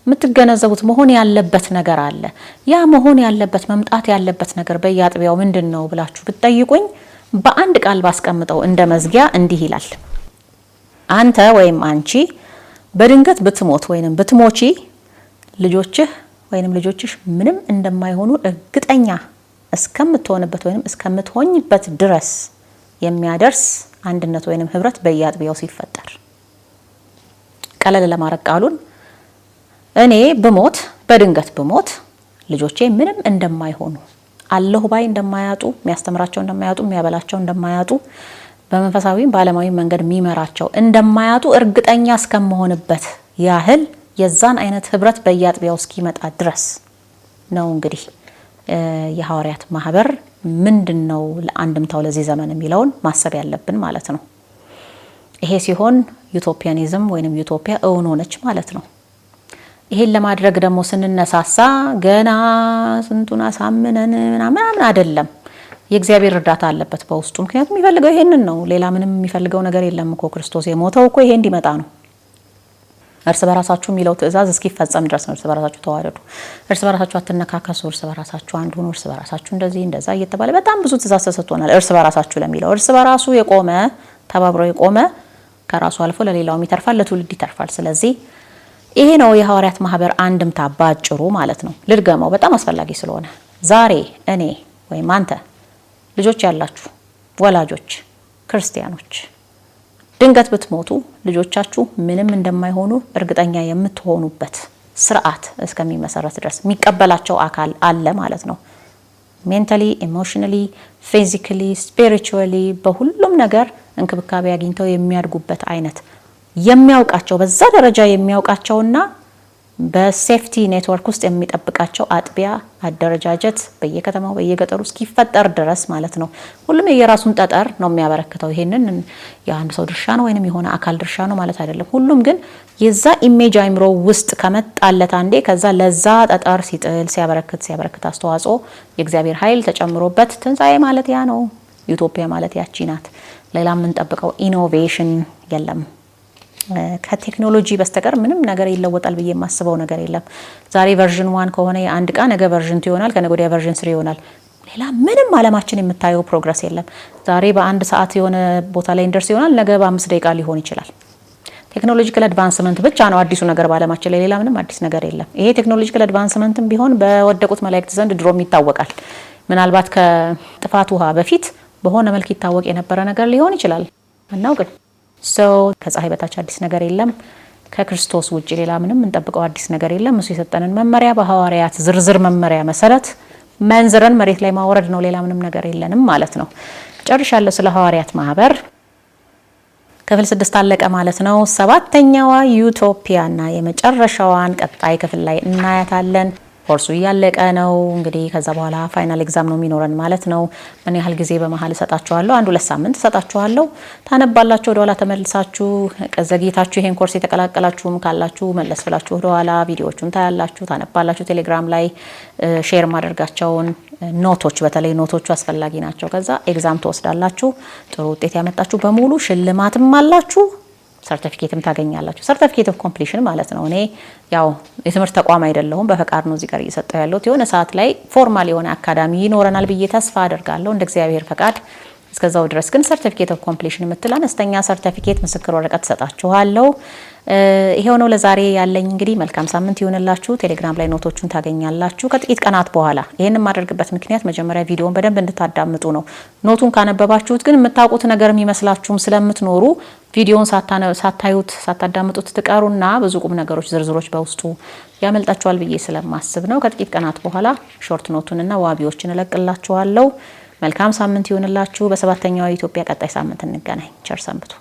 A: የምትገነዘቡት መሆን ያለበት ነገር አለ። ያ መሆን ያለበት መምጣት ያለበት ነገር በየአጥቢያው ምንድነው ብላችሁ ብትጠይቁኝ በአንድ ቃል ባስቀምጠው እንደ መዝጊያ እንዲህ ይላል። አንተ ወይም አንቺ በድንገት ብትሞት ወይንም ብትሞቺ ልጆችህ ወይንም ልጆችሽ ምንም እንደማይሆኑ እርግጠኛ እስከምትሆንበት ወይንም እስከምትሆኝበት ድረስ የሚያደርስ አንድነት ወይንም ህብረት በየአጥቢያው ሲፈጠር። ቀለል ለማድረግ ቃሉን እኔ ብሞት በድንገት ብሞት ልጆቼ ምንም እንደማይሆኑ አለሁ ባይ እንደማያጡ የሚያስተምራቸው እንደማያጡ የሚያበላቸው እንደማያጡ በመንፈሳዊም በዓለማዊም መንገድ የሚመራቸው እንደማያጡ እርግጠኛ እስከመሆንበት ያህል የዛን አይነት ህብረት በየአጥቢያው እስኪመጣ ድረስ ነው እንግዲህ የሐዋርያት ማህበር ምንድነው ለአንድምታው ለዚህ ዘመን የሚለውን ማሰብ ያለብን ማለት ነው። ይሄ ሲሆን ዩቶፒያኒዝም ወይንም ዩቶፒያ እውን ሆነች ማለት ነው። ይሄን ለማድረግ ደግሞ ስንነሳሳ ገና ስንቱን አሳምነን ምናምን አይደለም። የእግዚአብሔር እርዳታ አለበት በውስጡ። ምክንያቱም የሚፈልገው ይሄንን ነው። ሌላ ምንም የሚፈልገው ነገር የለም እኮ። ክርስቶስ የሞተው እኮ ይሄ እንዲመጣ ነው። እርስ በራሳችሁ የሚለው ትእዛዝ እስኪፈጸም ድረስ ነው። እርስ በራሳችሁ ተዋደዱ፣ እርስ በራሳችሁ አትነካከሱ፣ እርስ በራሳችሁ አንድ ሁኑ፣ እርስ በራሳችሁ እንደዚህ እንደዛ እየተባለ በጣም ብዙ ትእዛዝ ተሰጥቶናል። እርስ በራሳችሁ ለሚለው እርስ በራሱ የቆመ ተባብሮ የቆመ ከራሱ አልፎ ለሌላውም ይተርፋል፣ ለትውልድ ይተርፋል። ስለዚህ ይሄ ነው የሐዋርያት ማህበር አንድምታ ባጭሩ ማለት ነው። ልድገመው በጣም አስፈላጊ ስለሆነ ዛሬ እኔ ወይም አንተ ልጆች ያላችሁ ወላጆች ክርስቲያኖች ድንገት ብትሞቱ ልጆቻችሁ ምንም እንደማይሆኑ እርግጠኛ የምትሆኑበት ስርዓት እስከሚመሰረት ድረስ የሚቀበላቸው አካል አለ ማለት ነው። ሜንታሊ፣ ኢሞሽናሊ፣ ፊዚካሊ፣ ስፒሪቹዋሊ በሁሉም ነገር እንክብካቤ አግኝተው የሚያድጉበት አይነት የሚያውቃቸው በዛ ደረጃ የሚያውቃቸውና በሴፍቲ ኔትወርክ ውስጥ የሚጠብቃቸው አጥቢያ አደረጃጀት በየከተማው በየገጠሩ እስኪፈጠር ድረስ ማለት ነው። ሁሉም የየራሱን ጠጠር ነው የሚያበረክተው። ይሄንን የአንድ ሰው ድርሻ ነው ወይንም የሆነ አካል ድርሻ ነው ማለት አይደለም። ሁሉም ግን የዛ ኢሜጅ አይምሮ ውስጥ ከመጣለት አንዴ ከዛ ለዛ ጠጠር ሲጥል ሲያበረክት አስተዋጽኦ የእግዚአብሔር ኃይል ተጨምሮበት ትንሣኤ ማለት ያ ነው። ዩቶፒያ ማለት ያቺ ናት። ሌላ የምንጠብቀው ኢኖቬሽን የለም። ከቴክኖሎጂ በስተቀር ምንም ነገር ይለወጣል ብዬ የማስበው ነገር የለም። ዛሬ ቨርዥን 1 ከሆነ የአንድ ዕቃ ነገ ቨርዥን 2 ይሆናል፣ ከነገ ወዲያ ቨርዥን 3 ይሆናል። ሌላ ምንም ዓለማችን የምታየው ፕሮግረስ የለም። ዛሬ በአንድ ሰዓት የሆነ ቦታ ላይ እንደርስ ይሆናል፣ ነገ በ5 ደቂቃ ሊሆን ይችላል። ቴክኖሎጂካል አድቫንስመንት ብቻ ነው አዲሱ ነገር በዓለማችን ላይ፣ ሌላ ምንም አዲስ ነገር የለም። ይሄ ቴክኖሎጂካል አድቫንስመንትም ቢሆን በወደቁት መላእክት ዘንድ ድሮም ይታወቃል። ምናልባት ከጥፋት ውሃ በፊት በሆነ መልክ ይታወቅ የነበረ ነገር ሊሆን ይችላል አናውቅም። ከፀሐይ በታች አዲስ ነገር የለም። ከክርስቶስ ውጪ ሌላ ምንም እንጠብቀው አዲስ ነገር የለም። እሱ የሰጠንን መመሪያ በሐዋርያት ዝርዝር መመሪያ መሰረት መንዝረን መሬት ላይ ማውረድ ነው። ሌላ ምንም ነገር የለንም ማለት ነው። ጨርሻለሁ ስለ ሐዋርያት ማህበር። ክፍል 6 አለቀ ማለት ነው። 7ኛዋ ዩቶፒያና የመጨረሻዋን ቀጣይ ክፍል ላይ እናያታለን። ኮርሱ እያለቀ ነው እንግዲህ ከዛ በኋላ ፋይናል ኤግዛም ነው የሚኖረን ማለት ነው። ምን ያህል ጊዜ በመሀል እሰጣችኋለሁ? 1-2 ሳምንት እሰጣችኋለሁ። ታነባላችሁ፣ ወደ ኋላ ተመልሳችሁ ዘግይታችሁ ይሄን ኮርስ የተቀላቀላችሁም ካላችሁ መለስ ብላችሁ ወደ ኋላ ቪዲዮዎቹን ታያላችሁ፣ ታነባላችሁ። ቴሌግራም ላይ ሼር ማድረጋቸውን ኖቶች በተለይ ኖቶቹ አስፈላጊ ናቸው። ከዛ ኤግዛም ትወስዳላችሁ። ጥሩ ውጤት ያመጣችሁ በሙሉ ሽልማትም አላችሁ፣ ሰርቲፊኬትም ታገኛላችሁ። ሰርቲፊኬት ኦፍ ኮምፕሊሽን ማለት ነው። እኔ ያው የትምህርት ተቋም አይደለሁም፣ በፈቃድ ነው እዚህ ጋር እየሰጠሁ ያለሁት። የሆነ ሰዓት ላይ ፎርማል የሆነ አካዳሚ ይኖረናል ብዬ ተስፋ አደርጋለሁ እንደ እግዚአብሔር ፈቃድ። እስከዛው ድረስ ግን ሰርቲፊኬት ኦፍ ኮምፕሊሽን የምትል አነስተኛ ሰርቲፊኬት ምስክር ወረቀት ሰጣችኋለሁ። ይሄው ነው ለዛሬ ያለኝ። እንግዲህ መልካም ሳምንት ይሁንላችሁ። ቴሌግራም ላይ ኖቶቹን ታገኛላችሁ ከጥቂት ቀናት በኋላ። ይሄን የማደርግበት ምክንያት መጀመሪያ ቪዲዮውን በደንብ እንድታዳምጡ ነው። ኖቱን ካነበባችሁት ግን የምታውቁት ነገር የሚመስላችሁም ስለምትኖሩ ቪዲዮውን ሳታዩት ሳታዳምጡት ትቀሩና ብዙ ቁም ነገሮች ዝርዝሮች በውስጡ ያመልጣችኋል ብዬ ስለማስብ ነው። ከጥቂት ቀናት በኋላ ሾርት ኖቱንና ዋቢዎችን እለቅላችኋለሁ። መልካም ሳምንት ይሁንላችሁ። በ7ኛው ኢትዮጵያ ቀጣይ ሳምንት እንገናኝ። ቸር ሰንብቱ።